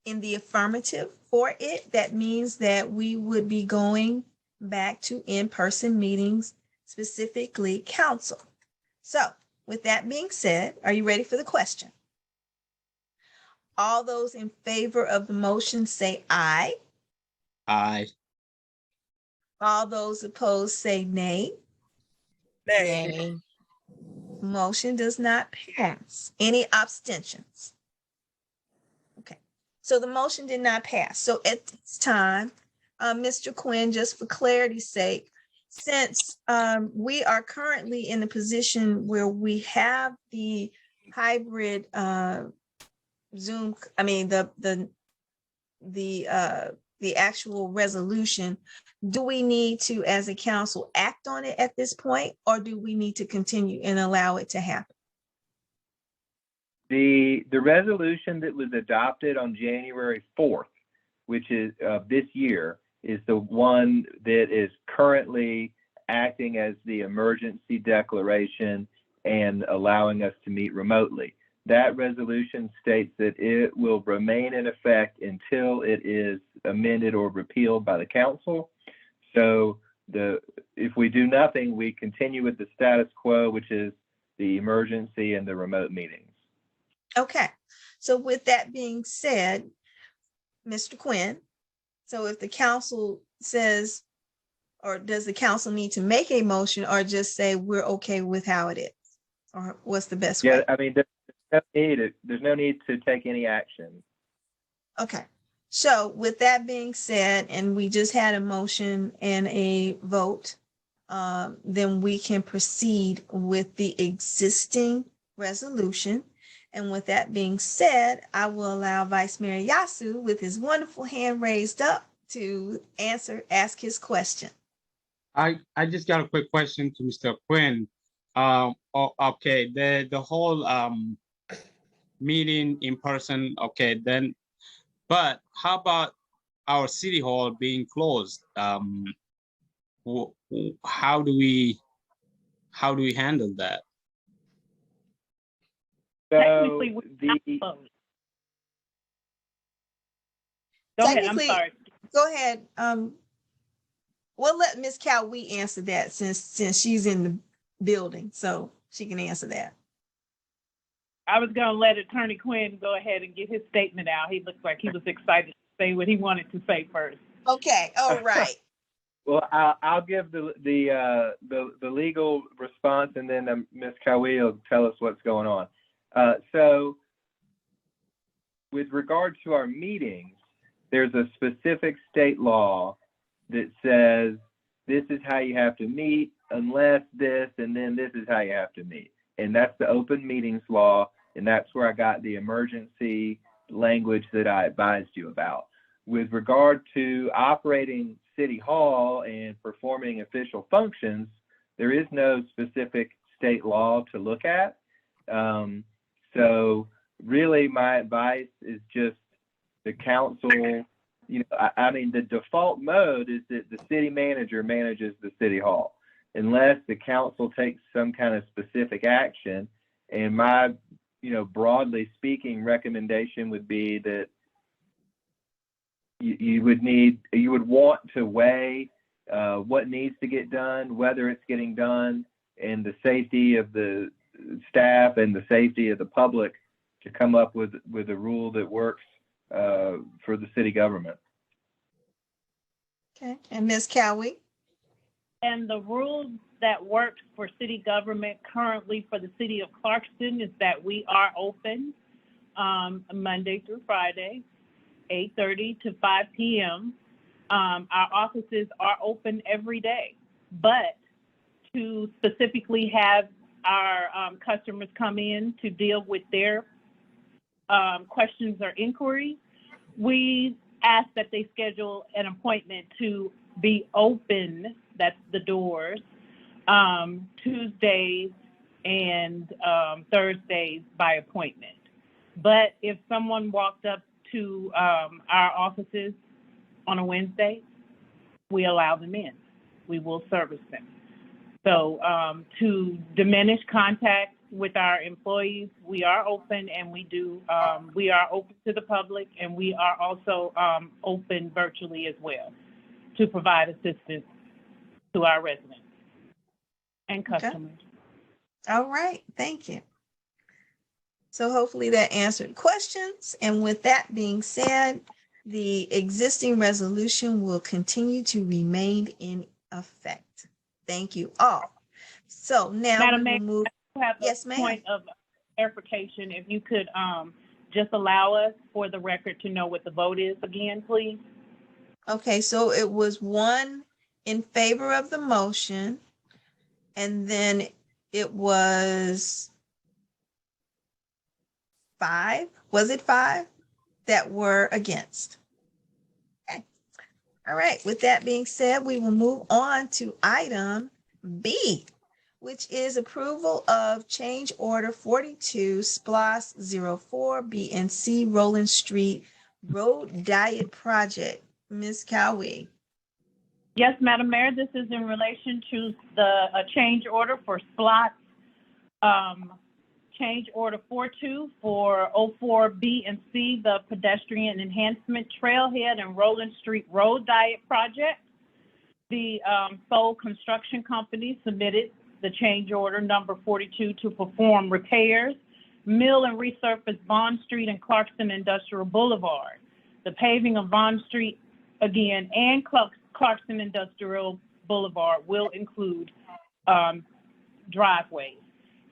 [SPEAKER 1] in the affirmative for it, that means that we would be going back to in-person meetings, specifically council. So with that being said, are you ready for the question? All those in favor of the motion say aye.
[SPEAKER 2] Aye.
[SPEAKER 1] All those opposed say nay.
[SPEAKER 9] Nay.
[SPEAKER 1] Motion does not pass. Any abstentions? Okay, so the motion did not pass. So at this time, Mr. Quinn, just for clarity's sake, since we are currently in a position where we have the hybrid Zoom, I mean the actual resolution, do we need to, as a council, act on it at this point, or do we need to continue and allow it to happen?
[SPEAKER 8] The resolution that was adopted on January 4th, which is this year, is the one that is currently acting as the emergency declaration and allowing us to meet remotely. That resolution states that it will remain in effect until it is amended or repealed by the council. So if we do nothing, we continue with the status quo, which is the emergency and the remote meetings.
[SPEAKER 1] Okay, so with that being said, Mr. Quinn, so if the council says, or does the council need to make a motion, or just say we're okay with how it is? Or what's the best way?
[SPEAKER 8] Yeah, I mean, there's no need to take any action.
[SPEAKER 1] Okay, so with that being said, and we just had a motion and a vote, then we can proceed with the existing resolution. And with that being said, I will allow Vice Mayor Yasu, with his wonderful hand raised up, to ask his question.
[SPEAKER 2] I just got a quick question to Mr. Quinn. Okay, the whole meeting in person, okay, then, but how about our city hall being closed? How do we handle that?
[SPEAKER 8] So
[SPEAKER 5] Technically, we're not closed. Go ahead, I'm sorry.
[SPEAKER 1] Go ahead. We'll let Ms. Cowie answer that since she's in the building, so she can answer that.
[SPEAKER 5] I was going to let Attorney Quinn go ahead and get his statement out. He looks like he was excited to say what he wanted to say first.
[SPEAKER 1] Okay, all right.
[SPEAKER 8] Well, I'll give the legal response, and then Ms. Cowie will tell us what's going on. So with regard to our meetings, there's a specific state law that says this is how you have to meet unless this, and then this is how you have to meet. And that's the open meetings law. And that's where I got the emergency language that I advised you about. With regard to operating City Hall and performing official functions, there is no specific state law to look at. So really my advice is just the council, I mean, the default mode is that the city manager manages the City Hall unless the council takes some kind of specific action. And my, broadly speaking recommendation would be that you would want to weigh what needs to get done, whether it's getting done, and the safety of the staff and the safety of the public to come up with a rule that works for the city government.
[SPEAKER 1] Okay, and Ms. Cowie?
[SPEAKER 5] And the rule that works for city government currently for the city of Clarkston is that we are open Monday through Friday, 8:30 to 5 p.m. Our offices are open every day, but to specifically have our customers come in to deal with their questions or inquiries, we ask that they schedule an appointment to be open, that's the doors, Tuesdays and Thursdays by appointment. But if someone walked up to our offices on a Wednesday, we allow them in. We will service them. So to diminish contact with our employees, we are open, and we are open to the public, and we are also open virtually as well to provide assistance to our residents and customers.
[SPEAKER 1] Okay. All right, thank you. So hopefully that answered questions. And with that being said, the existing resolution will continue to remain in effect. Thank you all. So now
[SPEAKER 5] Madam
[SPEAKER 1] we will
[SPEAKER 5] Mayor,
[SPEAKER 1] move.
[SPEAKER 5] I have
[SPEAKER 1] Yes,
[SPEAKER 5] a
[SPEAKER 1] ma'am.
[SPEAKER 5] point of clarification. If you could just allow us for the record to know what the vote is again, please.
[SPEAKER 1] Okay, so it was 1 in favor of the motion, and then it was 5. Was it 5 that were against? Okay. All right. With that being said, we will move on to item B, which is approval of change order 42 SPLOS 04 BNC Roland Street Road Diet Project. Ms. Cowie.
[SPEAKER 5] Yes, Madam Mayor, this is in relation to the change order for SPLOT, change order 42 for 04 B and C, the pedestrian enhancement trailhead and Roland Street Road Diet Project. The Soul Construction Company submitted the change order number 42 to perform repairs, mill and resurface Vaughn Street and Clarkston Industrial Boulevard. The paving of Vaughn Street again and Clarkston Industrial Boulevard will include driveways.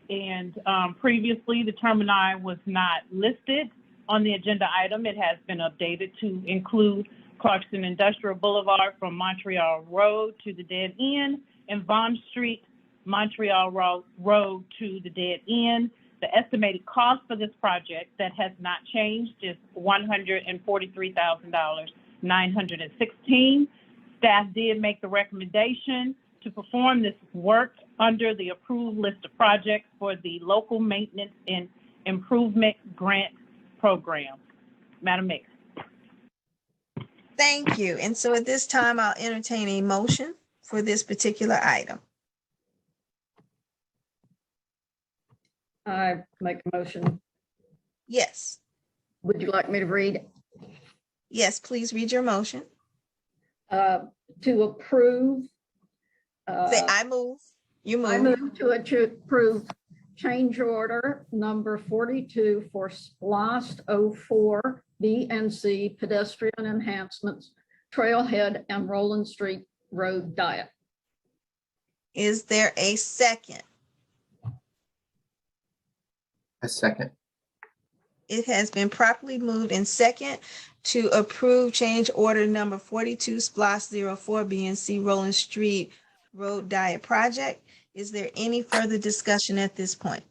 [SPEAKER 5] And previously, the termini was not listed on the agenda item. It has been updated to include Clarkston Industrial Boulevard from Montreal Road to the dead end and Vaughn Street, Montreal Road to the dead end. The estimated cost for this project that has not changed is $143,916. Staff did make the recommendation to perform this work under the approved list of projects for the Local Maintenance and Improvement Grant Program. Madam Mayor.
[SPEAKER 1] Thank you. And so at this time, I'll entertain a motion for this particular item.
[SPEAKER 11] I make a motion.
[SPEAKER 1] Yes.
[SPEAKER 11] Would you like me to read?
[SPEAKER 1] Yes, please read your motion.
[SPEAKER 11] To approve.
[SPEAKER 1] Say, I move. You move.
[SPEAKER 11] I move to approve change order number 42 for SPLOST 04 BNC pedestrian enhancements, trailhead and Roland Street Road Diet.
[SPEAKER 1] Is there a second?
[SPEAKER 3] A second.
[SPEAKER 1] It has been properly moved in second to approve change order number 42 SPLOS 04 BNC Roland Street Road Diet Project. Is there any further discussion at this point?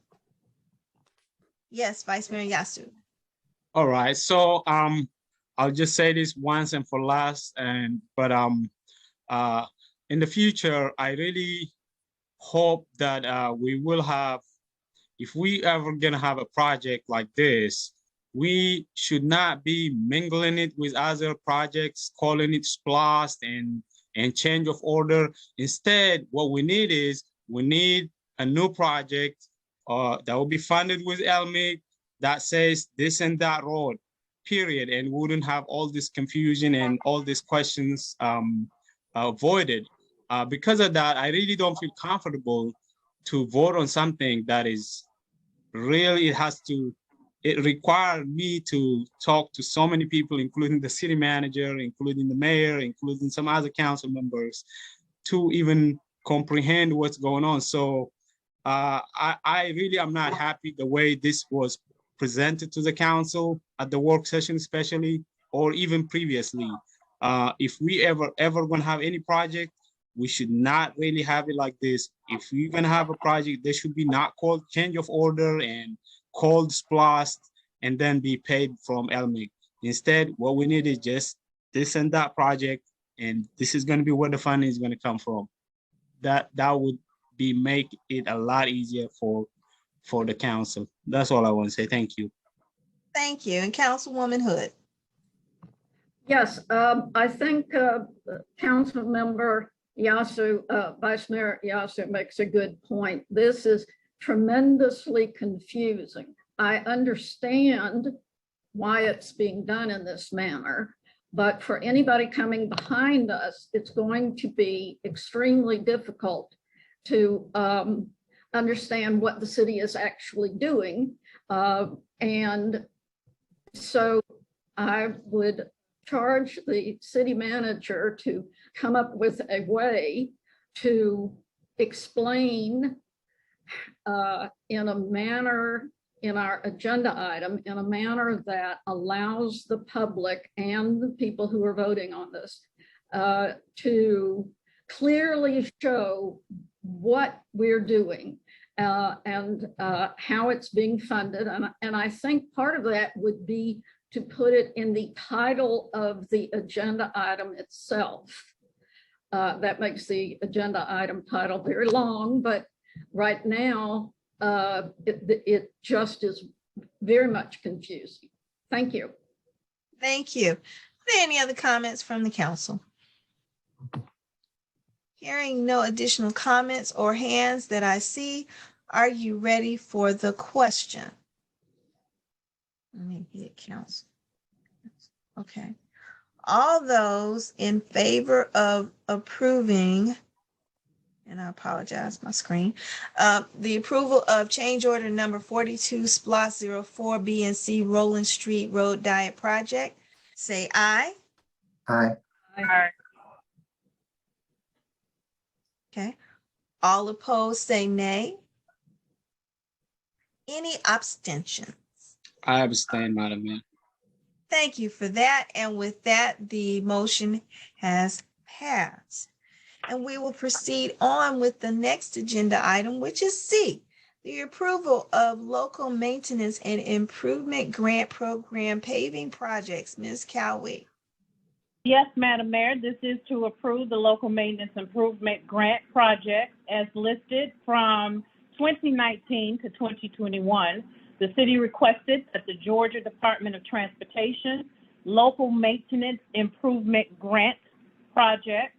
[SPEAKER 1] Yes, Vice Mayor Yasu.
[SPEAKER 2] All right. So I'll just say this once and for last, but in the future, I really hope that we will have, if we ever gonna have a project like this, we should not be mingling it with other projects, calling it SPLOST and change of order. Instead, what we need is we need a new project that will be funded with LMIG that says this and that road, period, and wouldn't have all this confusion and all these questions avoided. Because of that, I really don't feel comfortable to vote on something that is really, it required me to talk to so many people, including the city manager, including the mayor, including some other council members, to even comprehend what's going on. So I really am not happy the way this was presented to the council at the work session, especially, or even previously. If we ever gonna have any project, we should not really have it like this. If we're gonna have a project, there should be not called change of order and called SPLOST and then be paid from LMIG. Instead, what we need is just this and that project, and this is gonna be where the funding is gonna come from. That would make it a lot easier for the council. That's all I want to say. Thank you.
[SPEAKER 1] Thank you. And Councilwoman Hood.
[SPEAKER 11] Yes, I think Council Member Yasu, Vice Mayor Yasu makes a good point. This is tremendously confusing. I understand why it's being done in this manner, but for anybody coming behind us, it's going to be extremely difficult to understand what the city is actually doing. And so I would charge the city manager to come up with a way to explain in a manner, in our agenda item, in a manner that allows the public and the people who are voting on this to clearly show what we're doing and how it's being funded. And I think part of that would be to put it in the title of the agenda item itself. That makes the agenda item title very long, but right now it just is very much confusing. Thank you.
[SPEAKER 1] Thank you. Are there any other comments from the council? Hearing no additional comments or hands that I see, are you ready for the question? Let me hit council. Okay. All those in favor of approving, and I apologize, my screen, the approval of change order number 42 SPLOST 04 B and C Roland Street Road Diet Project, say aye.
[SPEAKER 3] Aye.
[SPEAKER 10] Aye.
[SPEAKER 1] Okay. All opposed, say nay. Any abstentions?
[SPEAKER 2] I abstain, Madam Mayor.
[SPEAKER 1] Thank you for that. And with that, the motion has passed. And we will proceed on with the next agenda item, which is C, the approval of local maintenance and improvement grant program paving projects. Ms. Cowie.
[SPEAKER 5] Yes, Madam Mayor, this is to approve the local maintenance improvement grant project as listed from 2019 to 2021. The city requested that the Georgia Department of Transportation local maintenance improvement grant projects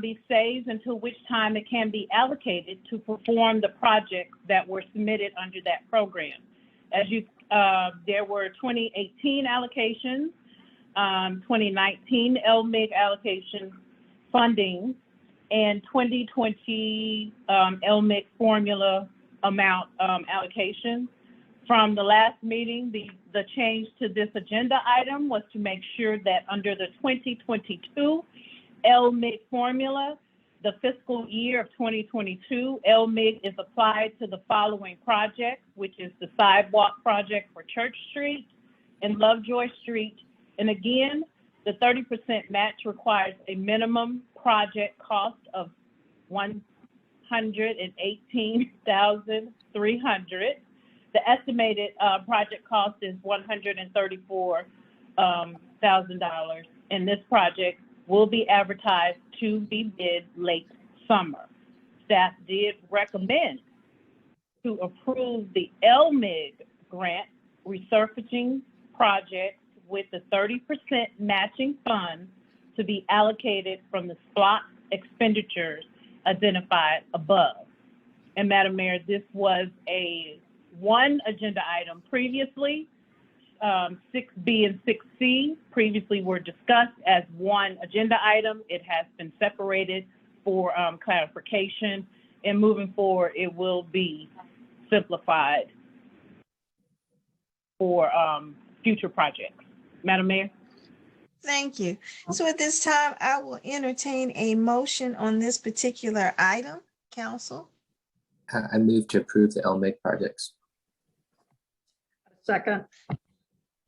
[SPEAKER 5] be saved until which time it can be allocated to perform the projects that were submitted under that program. As you, there were 2018 allocations, 2019 LMIG allocation funding, and 2020 LMIG formula amount allocation. From the last meeting, the change to this agenda item was to make sure that under the 2022 LMIG formula, the fiscal year of 2022, LMIG is applied to the following projects, which is the sidewalk project for Church Street and Lovejoy Street. And again, the 30% match requires a minimum project cost of $118,300. The estimated project cost is $134,000, and this project will be advertised to be bid late summer. Staff did recommend to approve the LMIG grant resurfacing project with the 30% matching fund to be allocated from the SPLOST expenditures identified above. And Madam Mayor, this was one agenda item previously. 6B and 6C previously were discussed as one agenda item. It has been separated for clarification, and moving forward, it will be simplified for future projects. Madam Mayor?
[SPEAKER 1] Thank you. So at this time, I will entertain a motion on this particular item. Council?
[SPEAKER 3] I move to approve the LMIG projects.
[SPEAKER 11] Second.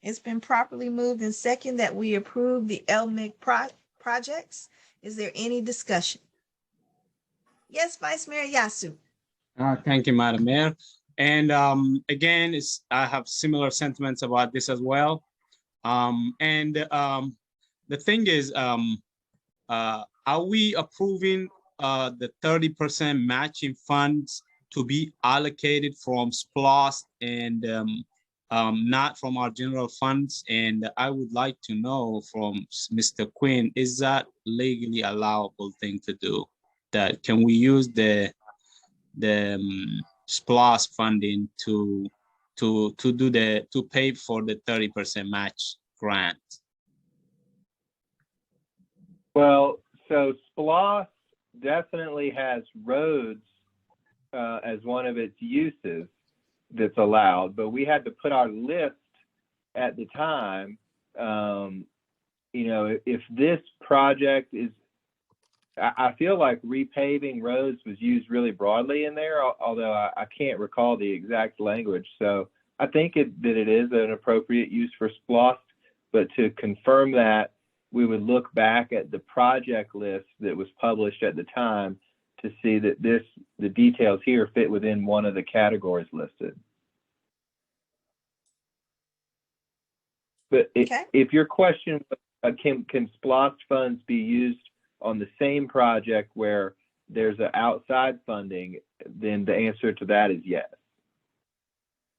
[SPEAKER 1] It's been properly moved and second that we approve the LMIG projects. Is there any discussion? Yes, Vice Mayor Yasu.
[SPEAKER 2] Thank you, Madam Mayor. And again, I have similar sentiments about this as well. The thing is, are we approving the 30% matching funds to be allocated from SPLOST and not from our general funds? And I would like to know from Mr. Quinn, is that legally allowable thing to do? That can we use the SPLOST funding to pay for the 30% match grant?
[SPEAKER 8] Well, so SPLOST definitely has roads as one of its uses that's allowed, but we had to put our list at the time. If this project is, I feel like repaving roads was used really broadly in there, although I can't recall the exact language. So I think that it is an appropriate use for SPLOST, but to confirm that, we would look back at the project list that was published at the time to see that the details here fit within one of the categories listed. But if your question, can SPLOST funds be used on the same project where there's an outside funding, then the answer to that is yes.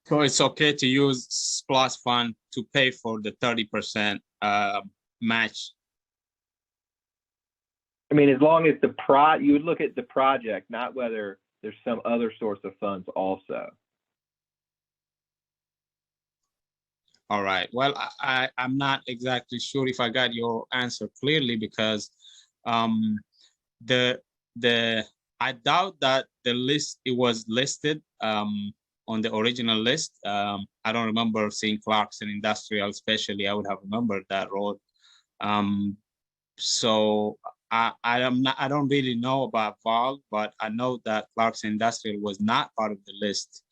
[SPEAKER 2] So it's okay to use SPLOST fund to pay for the 30% match?
[SPEAKER 8] I mean, as long as you would look at the project, not whether there's some other source of funds also.
[SPEAKER 2] All right. Well, I'm not exactly sure if I got your answer clearly, because I doubt that it was listed on the original list. I don't remember seeing Clarkston Industrial, especially. I would have remembered that road. So I don't really know about VOG, but I know that Clarkston Industrial was not part of the list.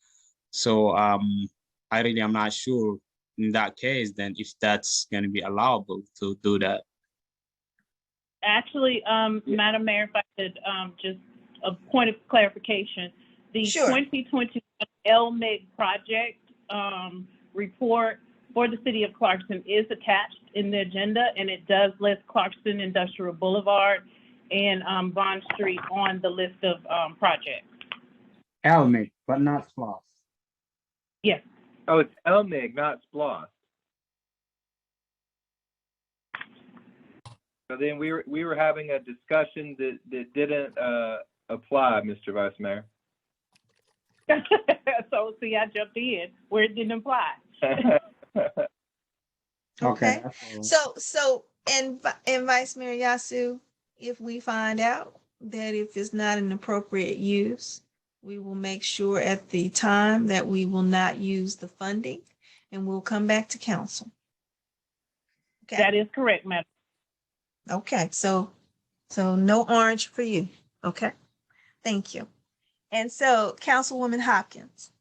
[SPEAKER 2] So I really am not sure in that case then if that's going to be allowable to do that.
[SPEAKER 5] Actually, Madam Mayor, if I could just a point of clarification, the 2021 LMIG project report for the city of Clarkston is attached in the agenda, and it does list Clarkston Industrial Boulevard and Bond Street on the list of projects.
[SPEAKER 2] LMIG, but not SPLOST.
[SPEAKER 5] Yes.
[SPEAKER 8] Oh, it's LMIG, not SPLOST. So then we were having a discussion that didn't apply, Mr. Vice Mayor.
[SPEAKER 5] So see, I jumped in where it didn't apply.
[SPEAKER 1] Okay. So and Vice Mayor Yasu, if we find out that if it's not an appropriate use, we will make sure at the time that we will not use the funding, and we'll come back to council. Okay.
[SPEAKER 5] That is correct, Madam.
[SPEAKER 1] Okay, so no orange for you. Okay, thank you. And so Councilwoman Hopkins.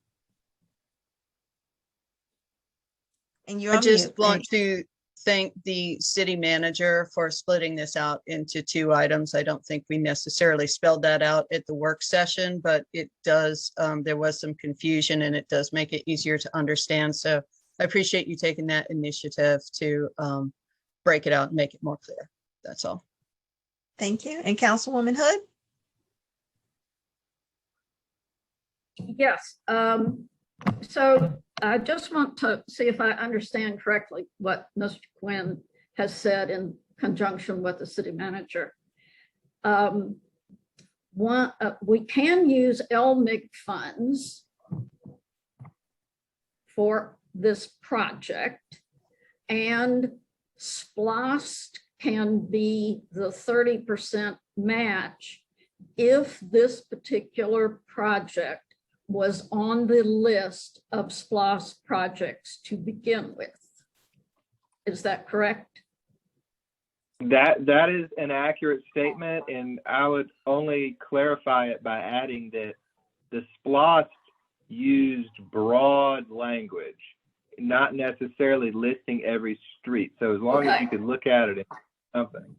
[SPEAKER 1] And you're
[SPEAKER 4] I just want to thank the city manager for splitting this out into 2 items. I don't think we necessarily spelled that out at the work session, but it does, there was some confusion and it does make it easier to understand. So I appreciate you taking that initiative to break it out and make it more clear. That's all.
[SPEAKER 1] Thank you. And Councilwoman Hood?
[SPEAKER 11] Yes. So I just want to see if I understand correctly what Mr. Quinn has said in conjunction with the city manager. We can use LMIG funds for this project, and SPLOST can be the 30% match if this particular project was on the list of SPLOST projects to begin with. Is that correct?
[SPEAKER 8] That is an accurate statement, and I would only clarify it by adding that the SPLOST used broad language, not necessarily listing every street. So as long as you can look at it, it's something.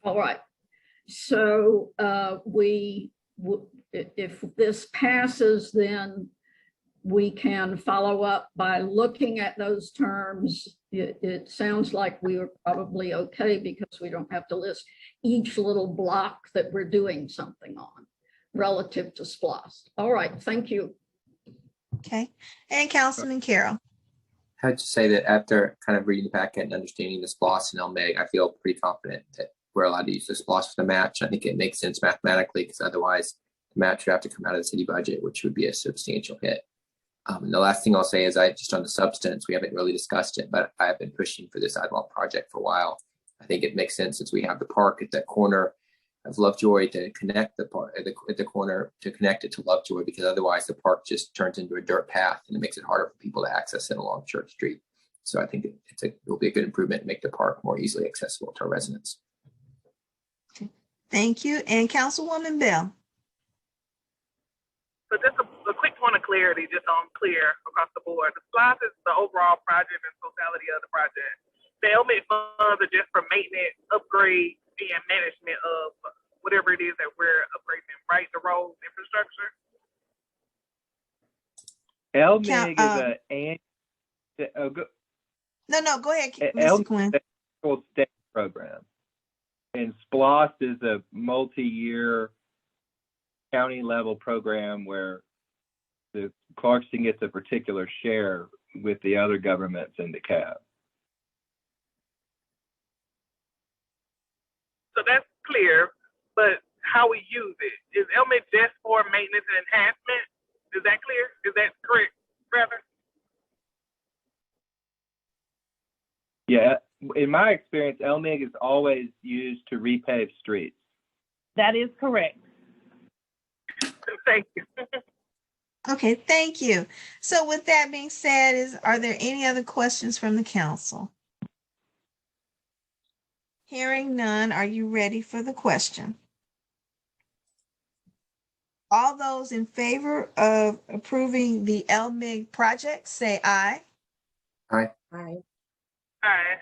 [SPEAKER 11] All right. So if this passes, then we can follow up by looking at those terms. It sounds like we are probably okay because we don't have to list each little block that we're doing something on relative to SPLOST. All right, thank you.
[SPEAKER 1] Okay. And Councilman Carroll?
[SPEAKER 3] I would just say that after kind of reading the packet and understanding the SPLOST and LMIG, I feel pretty confident that we're allowed to use the SPLOST for the match. I think it makes sense mathematically because otherwise the match would have to come out of the city budget, which would be a substantial hit. And the last thing I'll say is just on the substance, we haven't really discussed it, but I have been pushing for this sidewalk project for a while. I think it makes sense since we have the park at that corner of Lovejoy to connect the park at the corner to connect it to Lovejoy, because otherwise the park just turns into a dirt path and it makes it harder for people to access it along Church Street. So I think it will be a good improvement to make the park more easily accessible to our residents.
[SPEAKER 1] Thank you. And Councilwoman Bell?
[SPEAKER 10] So just a quick point of clarity, just on clear across the board. The SPLOST is the overall project and totality of the project. The LMIG funds are just for maintenance, upgrade, and management of whatever it is that we're upgrading, right? The roads, infrastructure.
[SPEAKER 8] LMIG is
[SPEAKER 1] No, go ahead, Mr. Quinn.
[SPEAKER 8] LMIG is a state program, and SPLOST is a multi-year county level program where the Clarkston gets a particular share with the other governments in the CAB.
[SPEAKER 10] So that's clear, but how we use it, is LMIG just for maintenance and enhancement? Is that clear? Is that correct, rather?
[SPEAKER 8] Yeah, in my experience, LMIG is always used to repave streets.
[SPEAKER 5] That is correct.
[SPEAKER 10] Thank you.
[SPEAKER 1] Okay, thank you. So with that being said, are there any other questions from the council? Hearing none, are you ready for the question? All those in favor of approving the LMIG project, say aye.
[SPEAKER 3] Aye.
[SPEAKER 9] Aye.
[SPEAKER 10] Aye.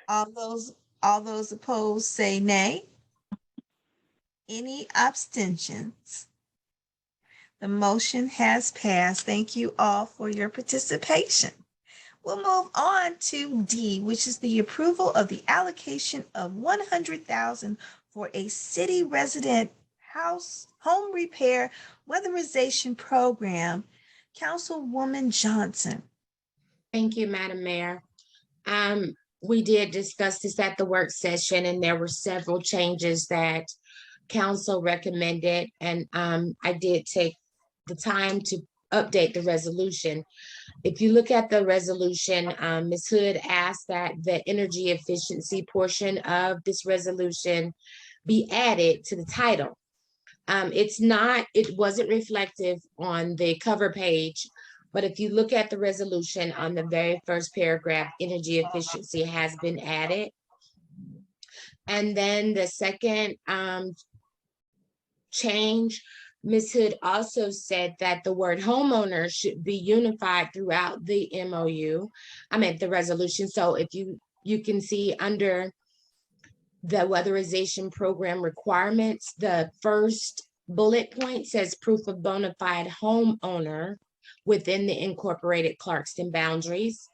[SPEAKER 1] All those opposed, say nay. Any abstentions? The motion has passed. Thank you all for your participation. We'll move on to D, which is the approval of the allocation of $100,000 for a city resident home repair weatherization program. Councilwoman Johnson.
[SPEAKER 9] Thank you, Madam Mayor. We did discuss this at the work session, and there were several changes that council recommended, and I did take the time to update the resolution. If you look at the resolution, Ms. Hood asked that the energy efficiency portion of this resolution be added to the title. It wasn't reflective on the cover page, but if you look at the resolution on the very first paragraph, energy efficiency has been added. And then the second change Ms. Hood also said that the word homeowner should be unified throughout the MOU. I meant the resolution. So if you can see under the weatherization program requirements, the first bullet point says proof of bona fide homeowner within the incorporated Clarkston boundaries.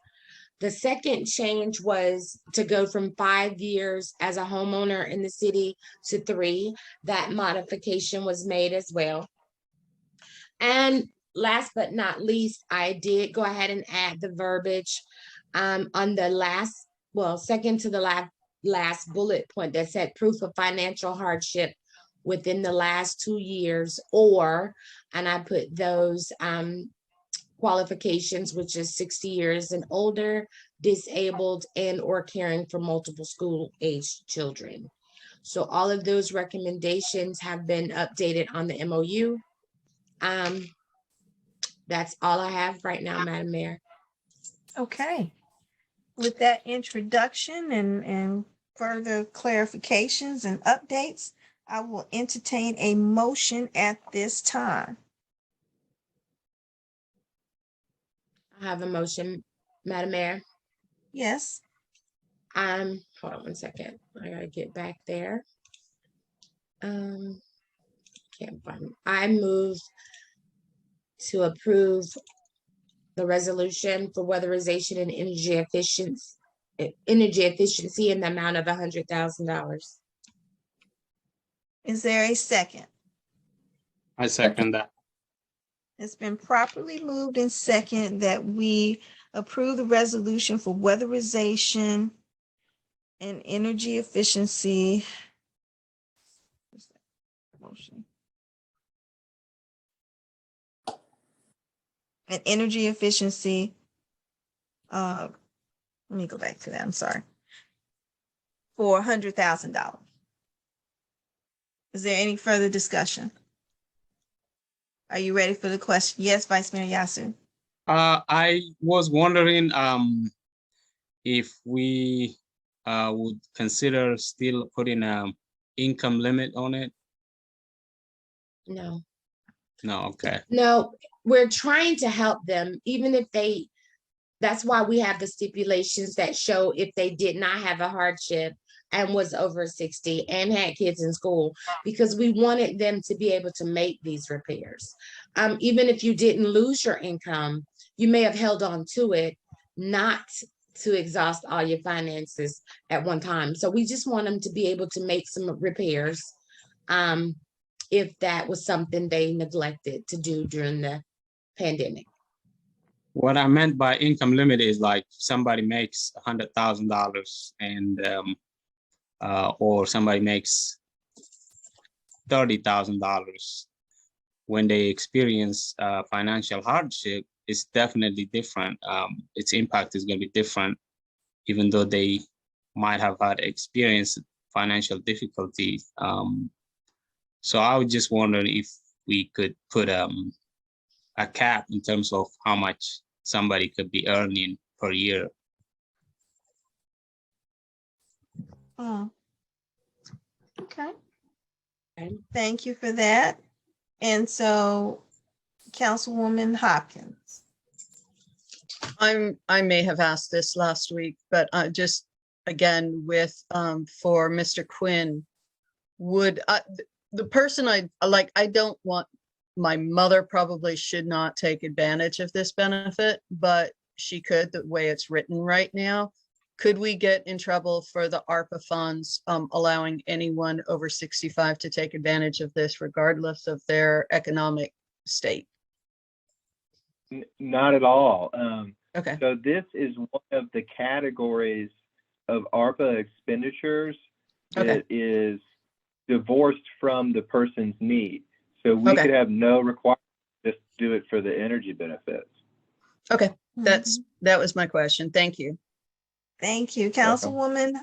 [SPEAKER 9] The second change was to go from 5 years as a homeowner in the city to 3. That modification was made as well. And last but not least, I did go ahead and add the verbiage on the second to the last bullet point that said proof of financial hardship within the last 2 years, and I put those qualifications, which is 60 years and older, disabled, and or caring for multiple school-aged children. So all of those recommendations have been updated on the MOU. That's all I have right now, Madam Mayor.
[SPEAKER 1] Okay. With that introduction and further clarifications and updates, I will entertain a motion at this time.
[SPEAKER 9] I have a motion, Madam Mayor.
[SPEAKER 1] Yes.
[SPEAKER 9] Hold on 1 second. I gotta get back there. Can't find it. I move to approve the resolution for weatherization and energy efficiency in the amount of $100,000.
[SPEAKER 1] Is there a second?
[SPEAKER 2] I second that.
[SPEAKER 1] It's been properly moved and second that we approve the resolution for weatherization and energy efficiency. Motion. And energy efficiency. Let me go back to that. I'm sorry. For $100,000. Is there any further discussion? Are you ready for the question? Yes, Vice Mayor Yasu.
[SPEAKER 2] I was wondering if we would consider still putting an income limit on it.
[SPEAKER 9] No.
[SPEAKER 2] No, okay.
[SPEAKER 9] No, we're trying to help them, even if that's why we have the stipulations that show if they did not have a hardship and was over 60 and had kids in school, because we wanted them to be able to make these repairs. Even if you didn't lose your income, you may have held on to it, not to exhaust all your finances at one time. So we just want them to be able to make some repairs if that was something they neglected to do during the pandemic.
[SPEAKER 2] What I meant by income limit is like somebody makes $100,000 and or somebody makes $30,000. When they experience financial hardship, it's definitely different. Its impact is going to be different, even though they might have had experienced financial difficulties. So I was just wondering if we could put a cap in terms of how much somebody could be earning per year.
[SPEAKER 1] Oh. Okay. Thank you for that. And so, Councilwoman Hopkins.
[SPEAKER 4] I may have asked this last week, but just again with for Mr. Quinn, would the person I don't want, my mother probably should not take advantage of this benefit, but she could, the way it's written right now. Could we get in trouble for the ARPA funds allowing anyone over 65 to take advantage of this regardless of their economic state?
[SPEAKER 8] Not at all.
[SPEAKER 4] Okay.
[SPEAKER 8] So this is one of the categories of ARPA expenditures that is divorced from the person's need. So we could have no requirement, just do it for the energy benefits.
[SPEAKER 4] Okay, that was my question. Thank you.
[SPEAKER 1] Thank you, Councilwoman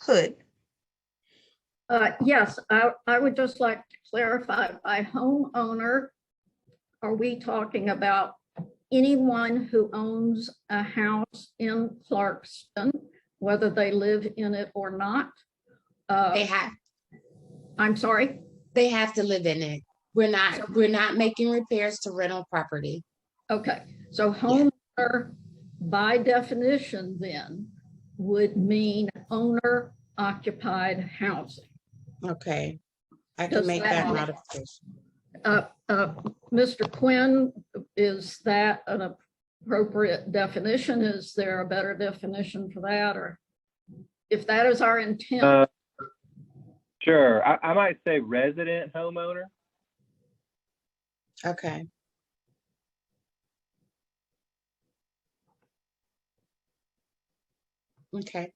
[SPEAKER 1] Hood.
[SPEAKER 11] Yes, I would just like to clarify, by homeowner, are we talking about anyone who owns a house in Clarkston, whether they live in it or not?
[SPEAKER 9] They have.
[SPEAKER 11] I'm sorry?
[SPEAKER 9] They have to live in it. We're not making repairs to rental property.
[SPEAKER 11] Okay, so homeowner by definition then would mean owner occupied housing.
[SPEAKER 9] Okay, I can
[SPEAKER 11] Does
[SPEAKER 9] make
[SPEAKER 11] that
[SPEAKER 9] that
[SPEAKER 11] make-
[SPEAKER 9] modification.
[SPEAKER 11] Mr. Quinn, is that an appropriate definition? Is there a better definition for that? Or if that is our intent?
[SPEAKER 8] Sure. I might say resident homeowner.
[SPEAKER 9] Okay. Okay.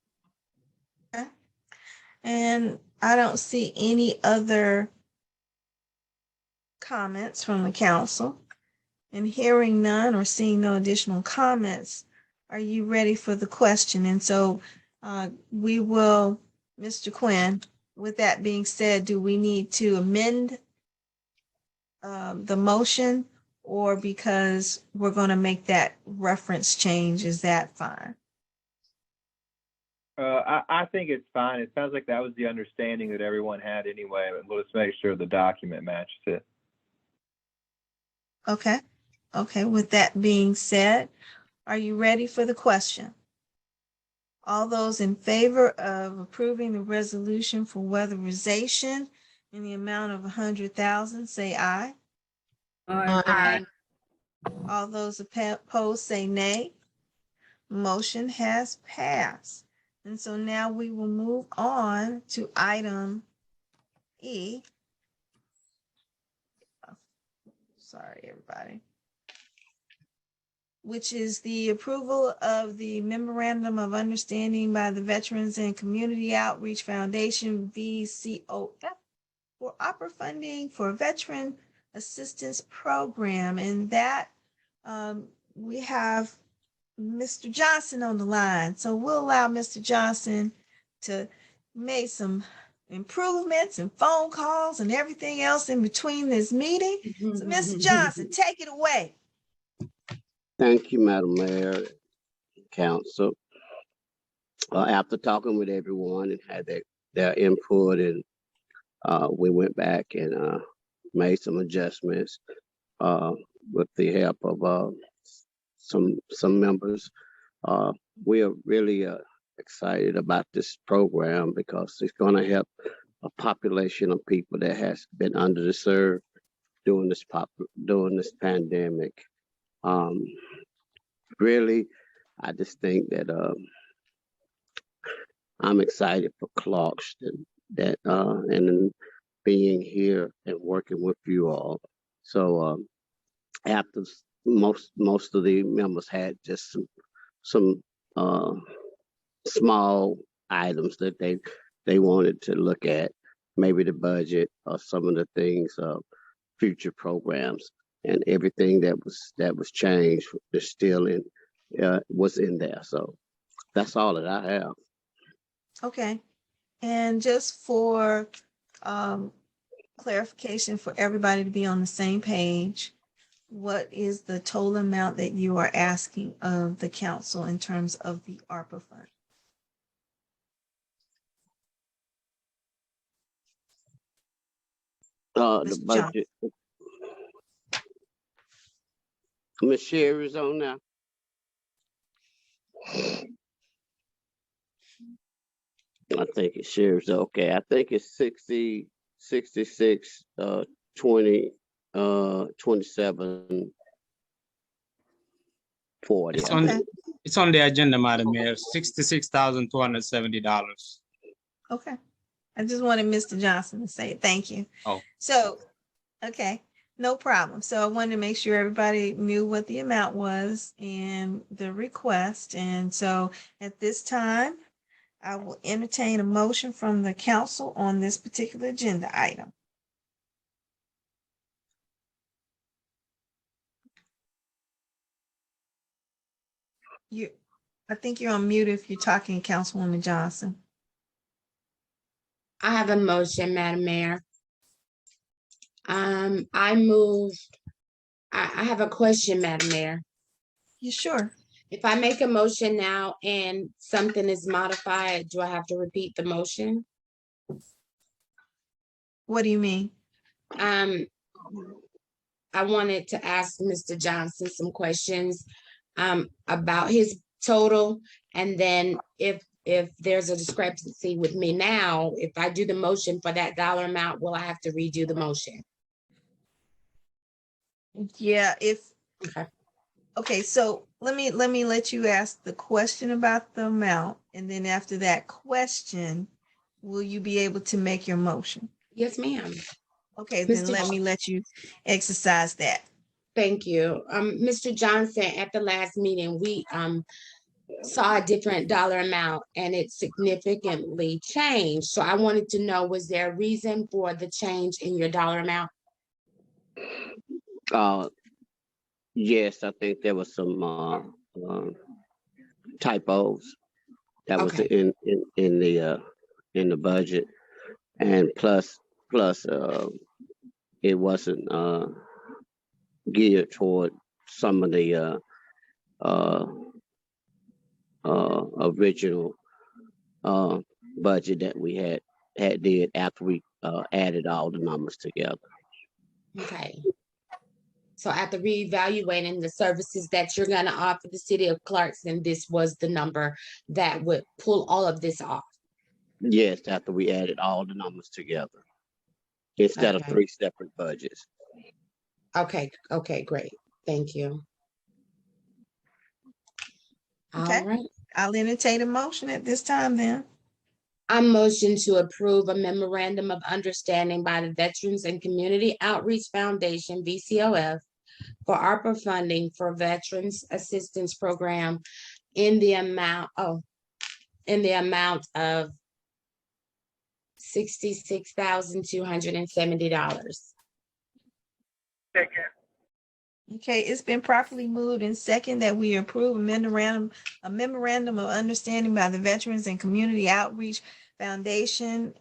[SPEAKER 1] And I don't see any other comments from the council. And hearing none or seeing no additional comments, are you ready for the question? And so we will, Mr. Quinn, with that being said, do we need to amend the motion, or because we're going to make that reference change, is that fine?
[SPEAKER 8] I think it's fine. It sounds like that was the understanding that everyone had anyway, but let's make sure the document matches it.
[SPEAKER 1] Okay. Okay. With that being said, are you ready for the question? All those in favor of approving the resolution for weatherization in the amount of 100,000, say aye.
[SPEAKER 9] Aye.
[SPEAKER 1] All those opposed, say nay. Motion has passed. And so now we will move on to item E. Sorry, everybody. Which is the approval of the Memorandum of Understanding by the Veterans and Community Outreach Foundation, VCOF, for opera funding for Veteran Assistance Program. And that we have Mr. Johnson on the line. So we'll allow Mr. Johnson to make some improvements and phone calls and everything else in between this meeting. So Mr. Johnson, take it away.
[SPEAKER 14] Thank you, Madam Mayor, Council. After talking with everyone and had their input, and we went back and made some adjustments with the help of some members. We are really excited about this program because it's going to help a population of people that has been underserved during this pandemic. Really, I just think that I'm excited for Clarkston and being here and working with you all. So after most of the members had just some small items that they wanted to look at, maybe the budget or some of the things future programs, and everything that was changed is still was in there. So that's all that I have.
[SPEAKER 1] Okay. And just for clarification for everybody to be on the same page, what is the total amount that you are asking of the council in terms of the ARPA fund?
[SPEAKER 14] The budget. Ms. Sherry's on now. I think it shares okay. I think it's 60, 66, 20, 27, 40.
[SPEAKER 2] It's on the agenda, Madam Mayor. $66,270.
[SPEAKER 1] Okay. I just wanted Mr. Johnson to say it. Thank you.
[SPEAKER 2] Oh.
[SPEAKER 1] So, okay, no problem. So I wanted to make sure everybody knew what the amount was and the request. And so at this time, I will entertain a motion from the council on this particular agenda item. I think you're on mute if you're talking, Councilwoman Johnson.
[SPEAKER 9] I have a motion, Madam Mayor. I have a question, Madam Mayor.
[SPEAKER 1] You sure?
[SPEAKER 9] If I make a motion now and something is modified, do I have to repeat the motion?
[SPEAKER 1] What do you mean?
[SPEAKER 9] I wanted to ask Mr. Johnson some questions about his total. And then if there's a discrepancy with me now, if I do the motion for that dollar amount, will I have to redo the motion?
[SPEAKER 1] Yeah,
[SPEAKER 9] Okay.
[SPEAKER 1] okay, so let me let you ask the question about the amount, and then after that question, will you be able to make your motion?
[SPEAKER 9] Yes, ma'am.
[SPEAKER 1] Okay, then let you exercise that.
[SPEAKER 9] Thank you. Mr. Johnson, at the last meeting, we saw a different dollar amount and it significantly changed. So I wanted to know, was there a reason for the change in your dollar amount?
[SPEAKER 14] Yes, I think there was some typos that was
[SPEAKER 9] Okay.
[SPEAKER 14] in the budget, and plus it wasn't geared toward some of the original budget that we had did after we added all the numbers together.
[SPEAKER 9] Okay. So after reevaluating the services that you're going to offer the city of Clarkston, this was the number that would pull all of this off.
[SPEAKER 14] Yes, after we added all the numbers together instead of
[SPEAKER 9] Okay.
[SPEAKER 14] 3 separate budgets.
[SPEAKER 9] Okay. Okay, great. Thank you.
[SPEAKER 1] Okay.
[SPEAKER 9] All right.
[SPEAKER 1] I'll entertain a motion at this time then.
[SPEAKER 9] I motion to approve a memorandum of understanding by the Veterans and Community Outreach Foundation, VCOF, for ARPA funding for Veterans Assistance Program in the amount of $66,270.
[SPEAKER 1] Okay, it's been properly moved and second that we approve a memorandum of understanding by the Veterans and Community Outreach Foundation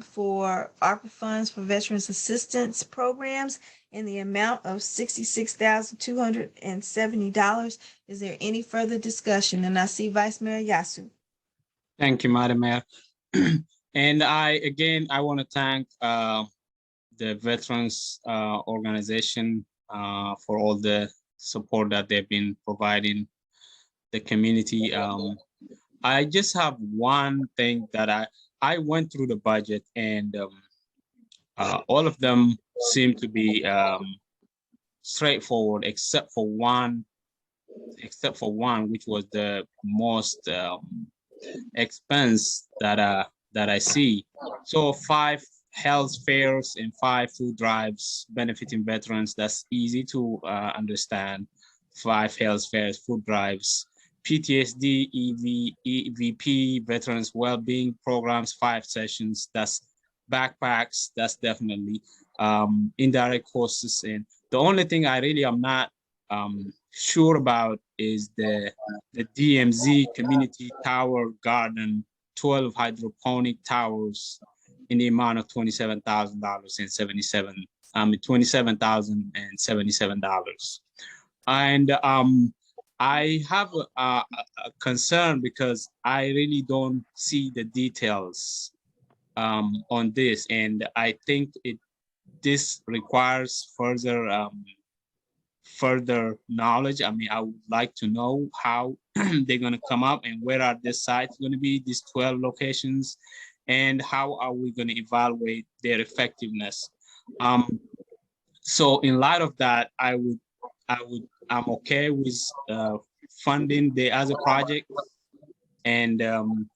[SPEAKER 1] for ARPA funds for Veterans Assistance Programs in the amount of $66,270. Is there any further discussion? And I see Vice Mayor Yasu.
[SPEAKER 2] Thank you, Madam Mayor. And I want to thank the Veterans Organization for all the support that they've been providing the community. I just have one thing that I went through the budget, and all of them seem to be straightforward, except for one, which was the most expense that I see. So 5 health fairs and 5 food drives benefiting veterans. That's easy to understand. 5 health fairs, food drives, PTSD, EVP, veterans well-being programs, 5 sessions. That's backpacks. That's definitely indirect costs. And the only thing I really am not sure about is the DMZ Community Tower Garden, 12 hydroponic towers in the amount of $27,077. And I have a concern because I really don't see the details on this, and I think this requires further knowledge. I mean, I would like to know how they're going to come up and where are the sites going to be, these 12 locations, and how are we going to evaluate their effectiveness. So in light of that, I'm okay with funding the other project and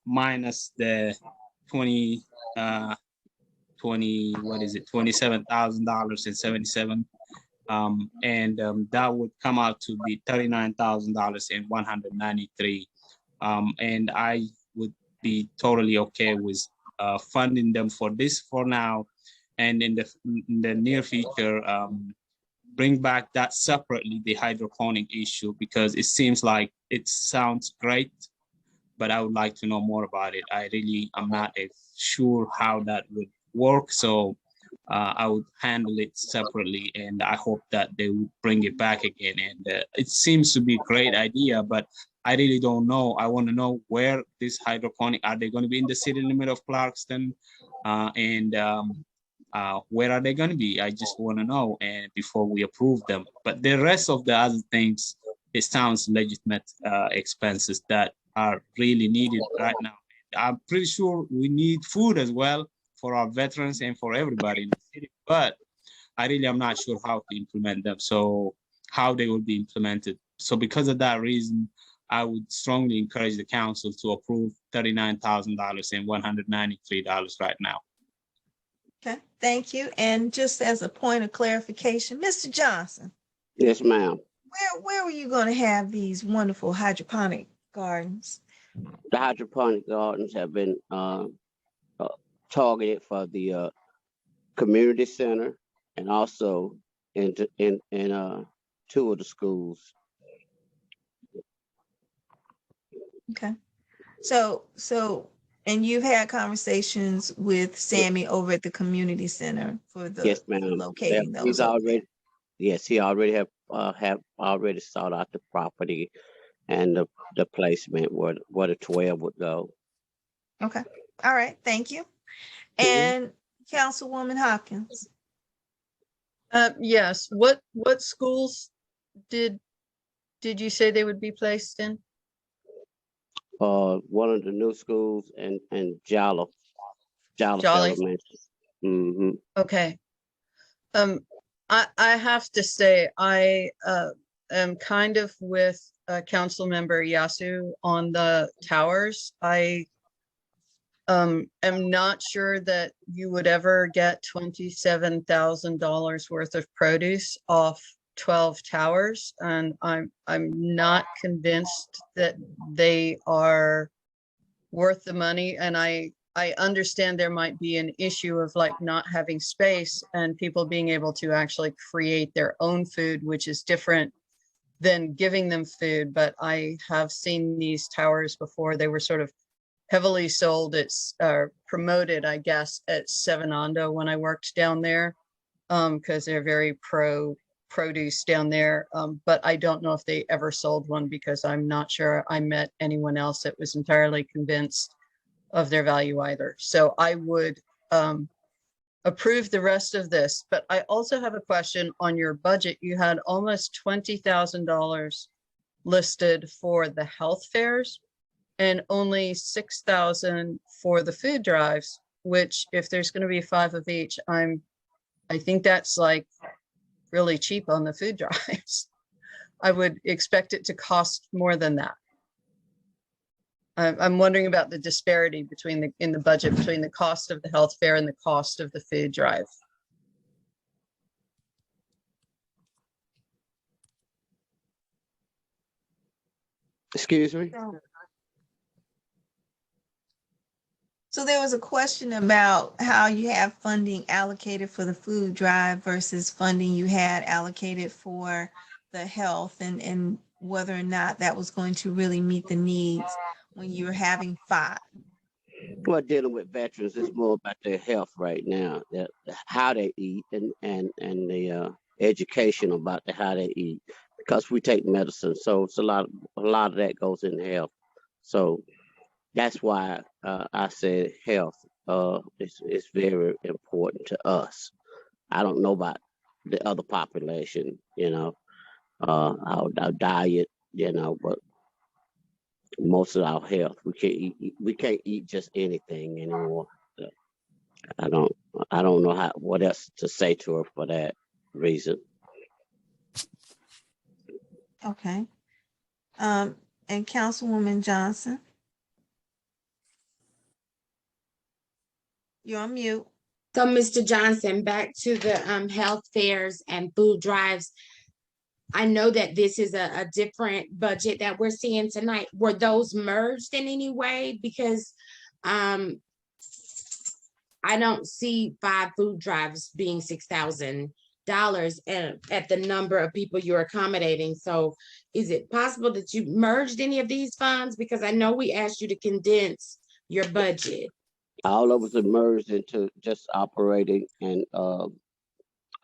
[SPEAKER 2] minus the $27,077. And that would come out to be $39,193. And I would be totally okay with funding them for this for now, and in the near future, bring back that separately, the hydroponic issue, because it seems like it sounds great, but I would like to know more about it. I really am not sure how that would work, so I would handle it separately, and I hope that they would bring it back again. And it seems to be a great idea, but I really don't know. I want to know where this hydroponic, are they going to be in the city limit of Clarkston? And where are they going to be? I just want to know, and before we approve them. But the rest of the other things, it sounds legitimate expenses that are really needed right now. I'm pretty sure we need food as well for our veterans and for everybody in the city, but I really am not sure how to implement them. So how they will be implemented. So because of that reason, I would strongly encourage the council to approve $39,000 and $193 right now.
[SPEAKER 1] Okay, thank you. And just as a point of clarification, Mr. Johnson.
[SPEAKER 14] Yes, ma'am.
[SPEAKER 1] Where were you going to have these wonderful hydroponic gardens?
[SPEAKER 14] The hydroponic gardens have been targeted for the community center and also in 2 of the schools.
[SPEAKER 1] Okay. So, and you've had conversations with Sammy over at the community center for the
[SPEAKER 14] Yes, ma'am.
[SPEAKER 1] locating
[SPEAKER 14] Yeah,
[SPEAKER 1] those.
[SPEAKER 14] he's already, yes, he already have already sought out the property and the placement where the 12 would go.
[SPEAKER 1] Okay. All right. Thank you. And Councilwoman Hopkins.
[SPEAKER 4] Yes, what schools did you say they would be placed in?
[SPEAKER 14] One of the new schools and Jolly Elementary. Mm-hmm.
[SPEAKER 4] Okay. I have to say I am kind of with Council Member Yasu on the towers. I am not sure that you would ever get $27,000 worth of produce off 12 towers, and I'm not convinced that they are worth the money. And I understand there might be an issue of like not having space and people being able to actually create their own food, which is different than giving them food. But I have seen these towers before. They were sort of heavily sold at promoted, I guess, at Seven Ondo when I worked down there, because they're very pro produce down there. But I don't know if they ever sold one, because I'm not sure I met anyone else that was entirely convinced of their value either. So I would approve the rest of this. But I also have a question on your budget. You had almost $20,000 listed for the health fairs and only 6,000 for the food drives, which if there's going to be 5 of each, I think that's like really cheap on the food drives. I would expect it to cost more than that. I'm wondering about the disparity in the budget between the cost of the health fair and the cost of the food drive.
[SPEAKER 14] Excuse me?
[SPEAKER 1] So there was a question about how you have funding allocated for the food drive versus funding you had allocated for the health, and whether or not that was going to really meet the needs when you were having 5.
[SPEAKER 14] Well, dealing with veterans is more about their health right now, how they eat, and the education about how they eat, because we take medicine, so it's a lot of that goes in health. So that's why I said health is very important to us. I don't know about the other population, our diet, but most of our health, we can't eat just anything anymore. So I don't know what else to say to her for that reason.
[SPEAKER 1] Okay. And Councilwoman Johnson. You're on mute.
[SPEAKER 9] So, Mr. Johnson, back to the health fairs and food drives. I know that this is a different budget that we're seeing tonight. Were those merged in any way? Because I don't see 5 food drives being $6,000 at the number of people you're accommodating. So is it possible that you merged any of these funds? Because I know we asked you to condense your budget.
[SPEAKER 14] All of us are merged into just operating and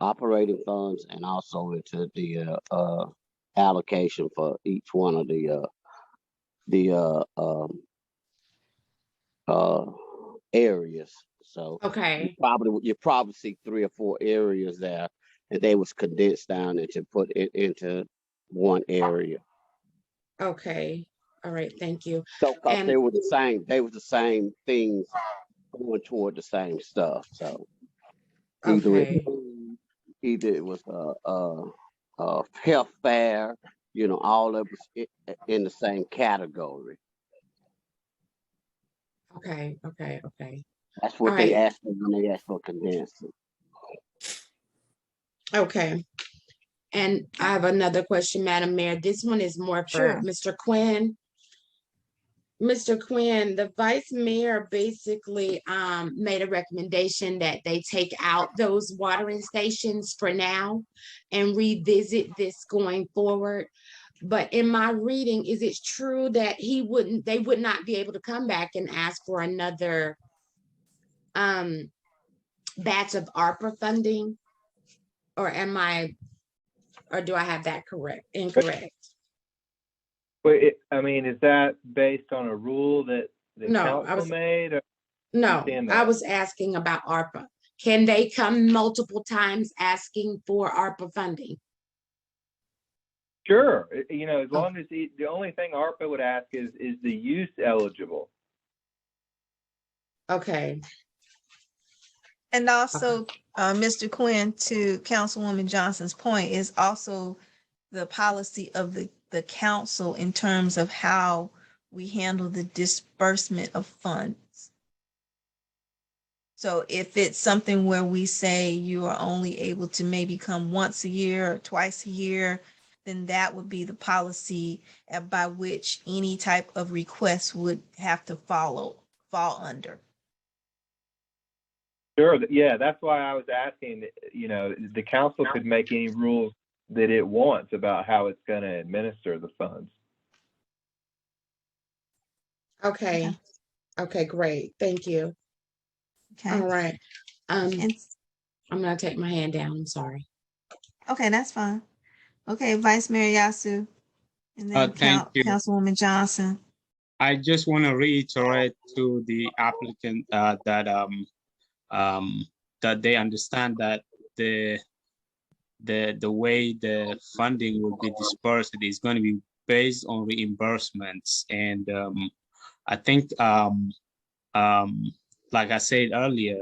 [SPEAKER 14] operating funds, and also into the allocation for each one of the areas. So
[SPEAKER 9] Okay,
[SPEAKER 14] you probably see 3 or 4 areas there, and they was condensed down into put it into one area.
[SPEAKER 9] okay. All right, thank you.
[SPEAKER 14] So, cause
[SPEAKER 9] And
[SPEAKER 14] they were the same things going toward the same stuff. So
[SPEAKER 9] okay,
[SPEAKER 14] either it was a health fair, all of it was in the same category.
[SPEAKER 9] okay.
[SPEAKER 14] That's
[SPEAKER 9] All
[SPEAKER 14] what they
[SPEAKER 9] right,
[SPEAKER 14] asked for when they asked for condensing.
[SPEAKER 9] okay. And I have another question, Madam Mayor. This one is more for
[SPEAKER 1] Sure.
[SPEAKER 9] Mr. Quinn. Mr. Quinn, the vice mayor basically made a recommendation that they take out those watering stations for now and revisit this going forward. But in my reading, is it true that they would not be able to come back and ask for another batch of ARPA funding? Or do I have that incorrect?
[SPEAKER 8] Wait, I mean, is that based on a rule that the
[SPEAKER 9] No,
[SPEAKER 8] council made? Or
[SPEAKER 9] No,
[SPEAKER 8] understand
[SPEAKER 9] I
[SPEAKER 8] that?
[SPEAKER 9] was asking about ARPA. Can they come multiple times asking for ARPA funding?
[SPEAKER 8] Sure. As long as the only thing ARPA would ask is the use eligible?
[SPEAKER 9] Okay.
[SPEAKER 1] And also, Mr. Quinn, to Councilwoman Johnson's point, is also the policy of the council in terms of how we handle the disbursement of funds. So if it's something where we say you are only able to maybe come once a year or twice a year, then that would be the policy by which any type of request would have to fall under.
[SPEAKER 8] Sure. Yeah, that's why I was asking, the council could make any rules that it wants about how it's going to administer the funds.
[SPEAKER 9] Okay. Okay, great. Thank you.
[SPEAKER 1] Okay.
[SPEAKER 9] All right.
[SPEAKER 1] And,
[SPEAKER 9] I'm gonna take my hand down. I'm sorry.
[SPEAKER 1] okay, that's fine. Okay, Vice Mayor Yasu, and then
[SPEAKER 2] Thank you.
[SPEAKER 1] Councilwoman Johnson.
[SPEAKER 2] I just want to reiterate to the applicant that they understand that the way the funding will be dispersed is going to be based on reimbursements, and I think like I said earlier,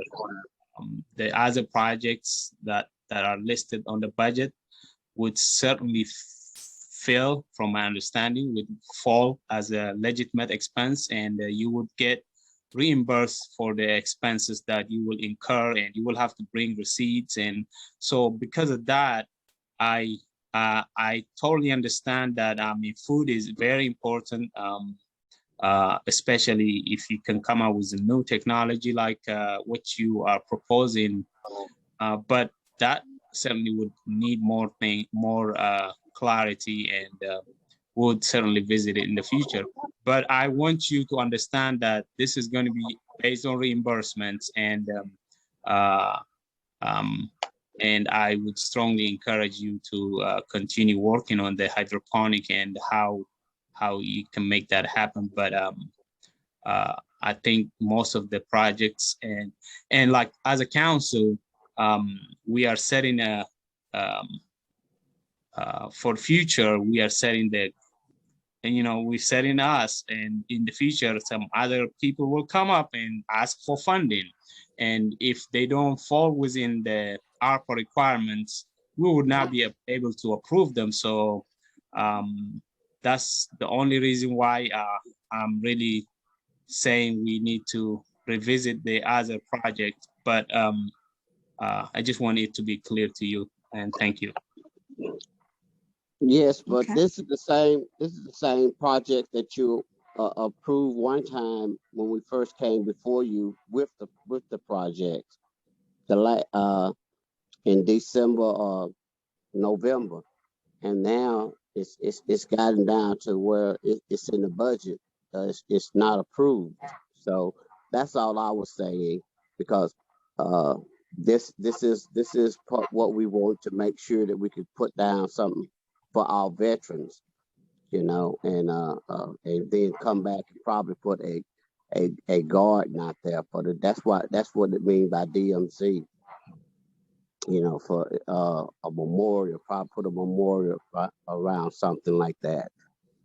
[SPEAKER 2] the other projects that are listed on the budget would certainly fail, from my understanding, would fall as a legitimate expense, and you would get reimbursed for the expenses that you will incur, and you will have to bring receipts. And so because of that, I totally understand that food is very important, especially if you can come up with a new technology like what you are proposing. But that certainly would need more clarity, and would certainly visit it in the future. But I want you to understand that this is going to be based on reimbursements, and I would strongly encourage you to continue working on the hydroponic and how you can make that happen. But I think most of the projects and like as a council, we are setting for future, we are setting we're setting us, and in the future, some other people will come up and ask for funding. And if they don't fall within the ARPA requirements, we would not be able to approve them. So that's the only reason why I'm really saying we need to revisit the other project. But I just want it to be clear to you, and thank you.
[SPEAKER 14] Yes, but this is the same project that you approved one time when we first came before you with the project, in December or November, and now it's gotten down to where it's in the budget. It's not approved. So that's all I was saying, because this is what we want to make sure that we could put down something for our veterans, and then come back and probably put a a garden out there for the. That's what it means by DMC. You know, for a memorial, probably put a memorial around something like that.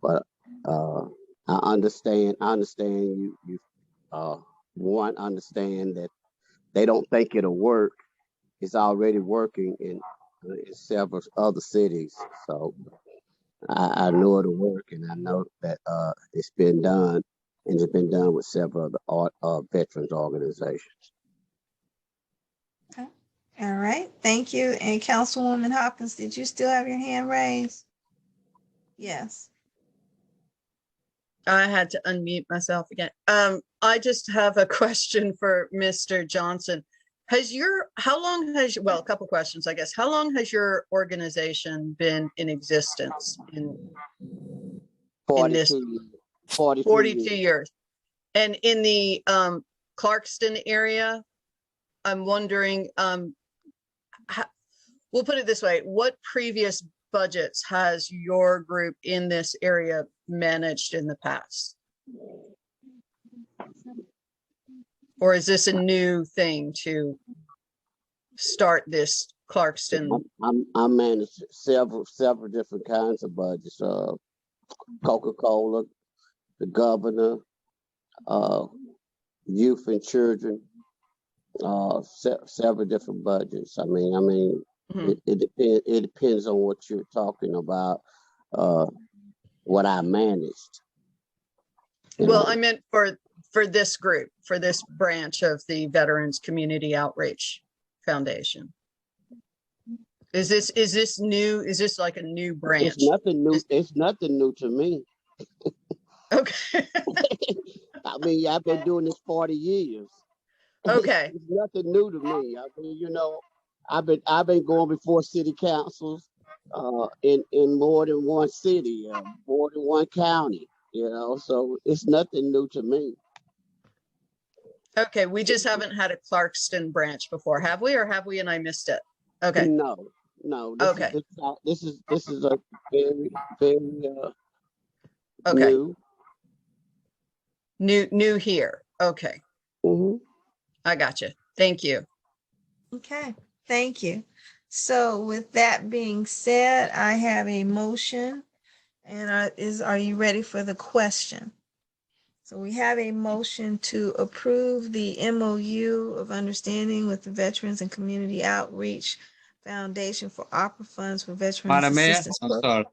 [SPEAKER 14] But I understand you understand that they don't think it'll work. It's already working in several other cities. So I know it'll work, and I know that it's been done, and it's been done with several other veterans organizations.
[SPEAKER 1] Okay. All right. Thank you. And Councilwoman Hopkins, did you still have your hand raised? Yes.
[SPEAKER 4] I had to unmute myself again. I just have a question for Mr. Johnson. A couple questions, I guess. How long has your organization been in existence in this 42 years? And in the Clarkston area, I'm wondering, we'll put it this way, what previous budgets has your group in this area managed in the past? Or is this a new thing to start this Clarkston?
[SPEAKER 14] I manage several different kinds of budgets. Coca-Cola, the governor, youth and children, several different budgets. I mean, it depends on what you're talking about. What I managed.
[SPEAKER 4] Well, I meant for this group, for this branch of the Veterans Community Outreach Foundation. Is this new? Is this like a new branch?
[SPEAKER 14] It's nothing new. It's nothing new to me.
[SPEAKER 4] Okay.
[SPEAKER 14] I mean, I've been doing this 40 years.
[SPEAKER 4] Okay.
[SPEAKER 14] It's nothing new to me. I mean, you know, I've been going before city councils in more than one city, more than one county, you know, so it's nothing new to me.
[SPEAKER 4] Okay, we just haven't had a Clarkston branch before, have we, or have we and I missed it? Okay.
[SPEAKER 14] No.
[SPEAKER 4] Okay.
[SPEAKER 14] This is a very
[SPEAKER 4] okay. New here. Okay. I got you. Thank you.
[SPEAKER 1] Okay. Thank you. So with that being said, I have a motion, and are you ready for the question? So we have a motion to approve the MOU of understanding with the Veterans and Community Outreach Foundation for opera funds for Veterans
[SPEAKER 2] Madam Mayor,
[SPEAKER 1] Assistance
[SPEAKER 2] I'm
[SPEAKER 1] Program.
[SPEAKER 2] sorry.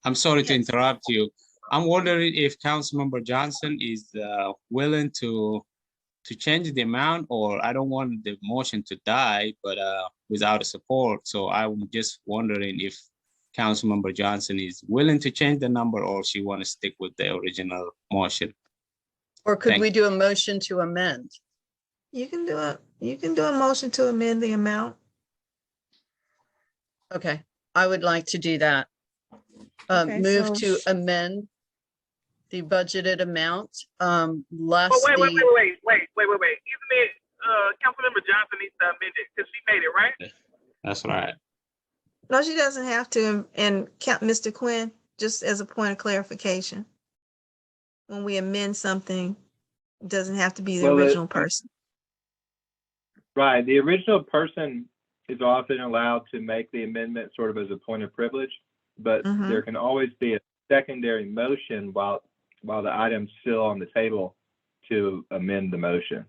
[SPEAKER 2] I'm sorry to
[SPEAKER 1] Yes.
[SPEAKER 2] interrupt you. I'm wondering if Councilmember Johnson is willing to change the amount, or I don't want the motion to die, but without a support. So I'm just wondering if Councilmember Johnson is willing to change the number, or she want to stick with the original motion.
[SPEAKER 4] Or could we do a motion to amend?
[SPEAKER 1] You can do a motion to amend the amount.
[SPEAKER 4] Okay, I would like to do that. Move to amend the budgeted amount, less
[SPEAKER 10] wait.
[SPEAKER 4] the.
[SPEAKER 10] Isn't it Councilmember Johnson needs to amend it because she made it, right?
[SPEAKER 2] That's right.
[SPEAKER 1] No, she doesn't have to. And Mr. Quinn, just as a point of clarification, when we amend something, it doesn't have to be the original person.
[SPEAKER 8] Right. The original person is often allowed to make the amendment sort of as a point of privilege, but there can always be a secondary motion while the item's still on the table to amend the motion.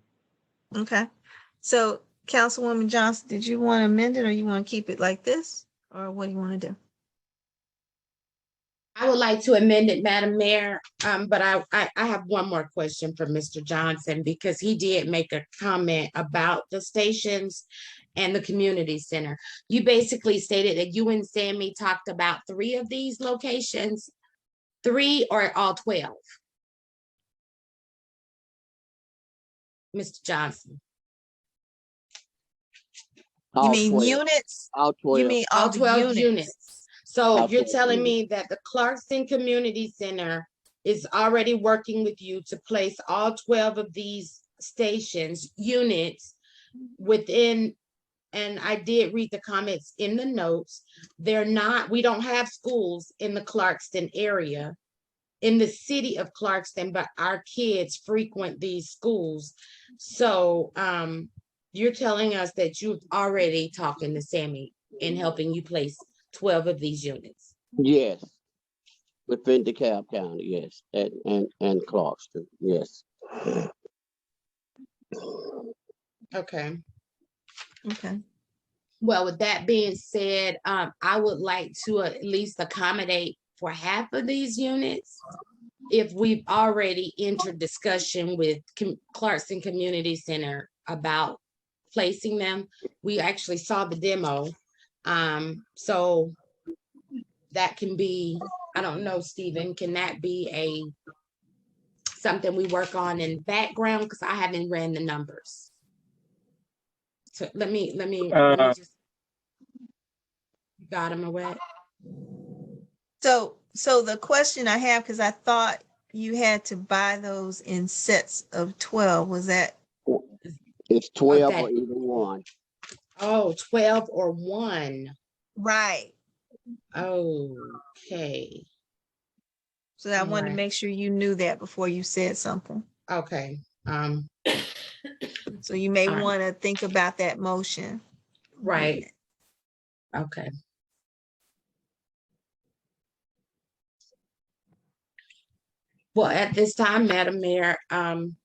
[SPEAKER 1] Okay. So Councilwoman Johnson, did you want to amend it, or you want to keep it like this, or what do you want to do?
[SPEAKER 9] I would like to amend it, Madam Mayor, but I have one more question for Mr. Johnson, because he did make a comment about the stations and the community center. You basically stated that you and Sammy talked about 3 of these locations, 3 or all 12? Mr. Johnson.
[SPEAKER 1] You mean units?
[SPEAKER 14] All 12.
[SPEAKER 1] You mean
[SPEAKER 9] all 12 units? So you're telling me that the Clarkston Community Center is already working with you to place all 12 of these stations, units within, and I did read the comments in the notes. We don't have schools in the Clarkston area. in the city of Clarkston, but our kids frequent these schools. So you're telling us that you've already talking to Sammy and helping you place 12 of these units.
[SPEAKER 14] Yes, within DeKalb County, yes, and Clarkston, yes.
[SPEAKER 9] Okay.
[SPEAKER 1] Okay.
[SPEAKER 9] Well, with that being said, I would like to at least accommodate for half of these units. If we've already entered discussion with Clarkston Community Center about placing them, we actually saw the demo. So that can be, I don't know, Stephen, can that be something we work on in the background? Because I haven't ran the numbers. So let me just got him away.
[SPEAKER 1] So the question I have, because I thought you had to buy those in sets of 12, was that?
[SPEAKER 14] It's 12 or either one.
[SPEAKER 9] Oh, 12 or 1.
[SPEAKER 1] Right.
[SPEAKER 9] Okay.
[SPEAKER 1] So I wanted to make sure you knew that before you said something.
[SPEAKER 9] Okay.
[SPEAKER 1] So you may want to think about that motion.
[SPEAKER 9] Right. Okay. Well, at this time, Madam Mayor, I'm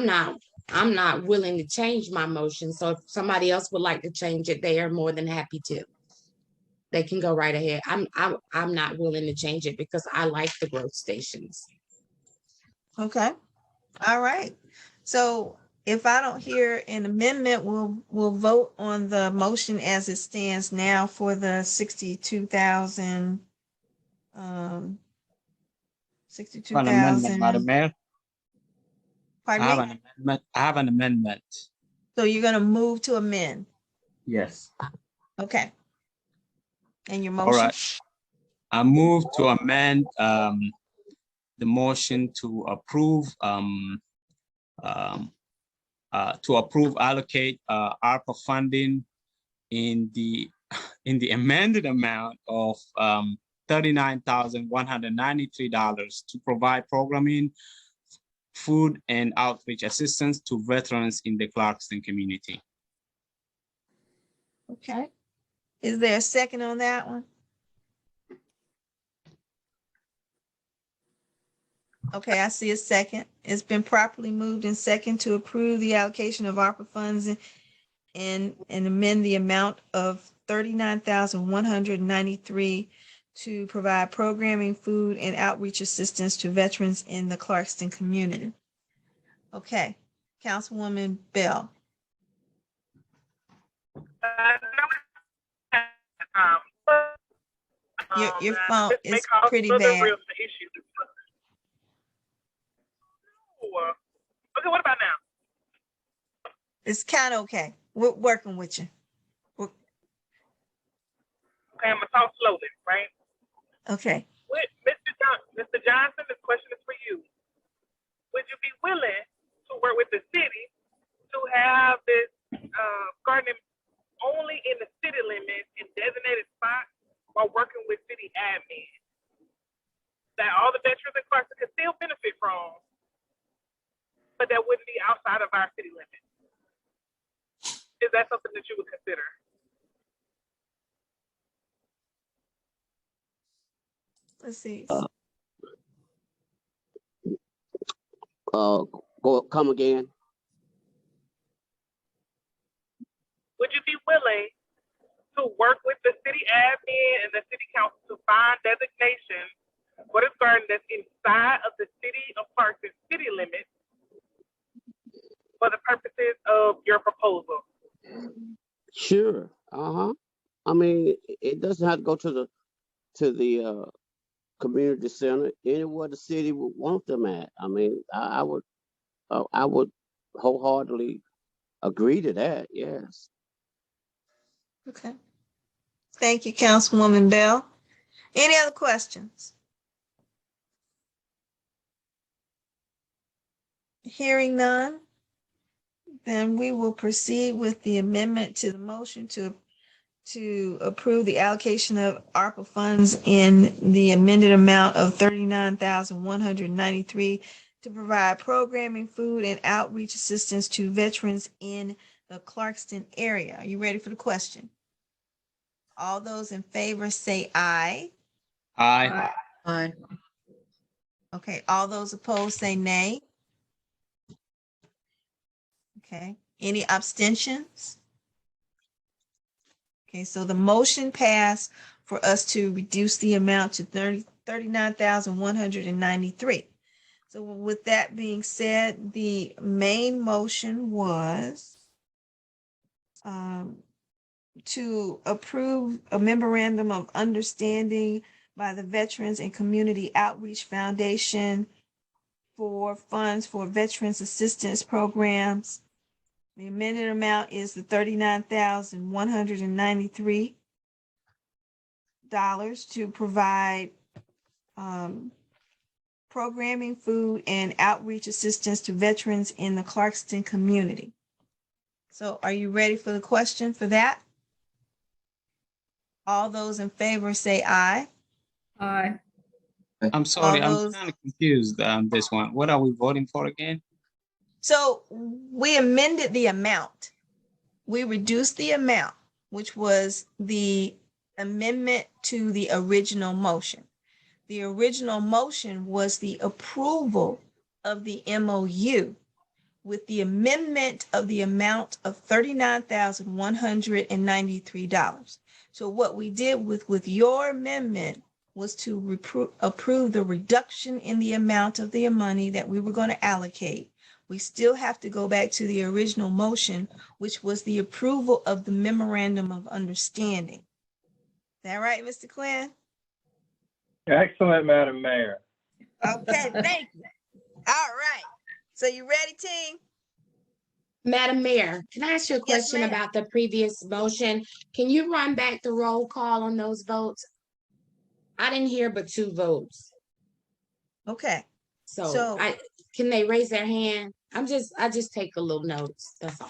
[SPEAKER 9] not willing to change my motion. So if somebody else would like to change it, they are more than happy to. They can go right ahead. I'm not willing to change it because I like the growth stations.
[SPEAKER 1] Okay. All right. So if I don't hear an amendment, we'll vote on the motion as it stands now for the 62,000. 62,000.
[SPEAKER 2] Madam Mayor.
[SPEAKER 1] Pardon me?
[SPEAKER 2] I have an amendment.
[SPEAKER 1] So you're going to move to amend.
[SPEAKER 2] Yes.
[SPEAKER 1] Okay. And your
[SPEAKER 2] All
[SPEAKER 1] motion?
[SPEAKER 2] right. I move to amend the motion to approve allocate ARPA funding in the amended amount of $39,193 to provide programming, food, and outreach assistance to veterans in the Clarkston community.
[SPEAKER 1] Okay. Is there a second on that one? Okay, I see a second. It's been properly moved and second to approve the allocation of ARPA funds and amend the amount of $39,193 to provide programming, food, and outreach assistance to veterans in the Clarkston community. Okay, Councilwoman Bell. Your phone is pretty bad.
[SPEAKER 10] Okay, what about now?
[SPEAKER 1] It's kind of okay. We're working with you.
[SPEAKER 10] Okay, I'm gonna talk slowly, right?
[SPEAKER 1] Okay.
[SPEAKER 10] Mr. Johnson, this question is for you. Would you be willing to work with the city to have this gardening only in the city limits in designated spots while working with city admin that all the veterans in Clarkston can still benefit from, but that wouldn't be outside of our city limits? Is that something that you would consider?
[SPEAKER 1] Let's see.
[SPEAKER 14] Come again.
[SPEAKER 10] Would you be willing to work with the city admin and the city council to find designations for this garden that's inside of the city of Clarkston city limits for the purposes of your proposal?
[SPEAKER 14] Sure. I mean, it doesn't have to go to the community center. Anywhere the city would want them at. I mean, I would wholeheartedly agree to that. Yes.
[SPEAKER 1] Okay. Thank you, Councilwoman Bell. Any other questions? Hearing none, then we will proceed with the amendment to the motion to approve the allocation of ARPA funds in the amended amount of $39,193 to provide programming, food, and outreach assistance to veterans in the Clarkston area. Are you ready for the question? All those in favor say aye.
[SPEAKER 2] Aye.
[SPEAKER 4] Aye.
[SPEAKER 1] Okay, all those opposed say nay. Okay, any abstentions? Okay, so the motion passed for us to reduce the amount to $39,193. So with that being said, the main motion was to approve a memorandum of understanding by the Veterans and Community Outreach Foundation for funds for veterans assistance programs. The amended amount is the $39,193 to provide programming, food, and outreach assistance to veterans in the Clarkston community. So are you ready for the question for that? All those in favor say aye.
[SPEAKER 11] Aye.
[SPEAKER 2] I'm sorry,
[SPEAKER 1] All
[SPEAKER 2] I'm
[SPEAKER 1] those-
[SPEAKER 2] kind of confused on this one. What are we voting for again?
[SPEAKER 1] So we amended the amount. We reduced the amount, which was the amendment to the original motion. The original motion was the approval of the MOU with the amendment of the amount of $39,193. So what we did with your amendment was to approve the reduction in the amount of the money that we were going to allocate. We still have to go back to the original motion, which was the approval of the memorandum of understanding. Is that right, Mr. Quinn?
[SPEAKER 8] Excellent, Madam Mayor.
[SPEAKER 1] Okay, thank you. All right. So you ready, team?
[SPEAKER 9] Madam Mayor, can I ask you a question
[SPEAKER 1] ma'am.
[SPEAKER 9] about the previous motion? Can you run back the roll call on those votes? I didn't hear but 2 votes.
[SPEAKER 1] Okay.
[SPEAKER 9] So can they raise their hand? I just take a little notes. That's all.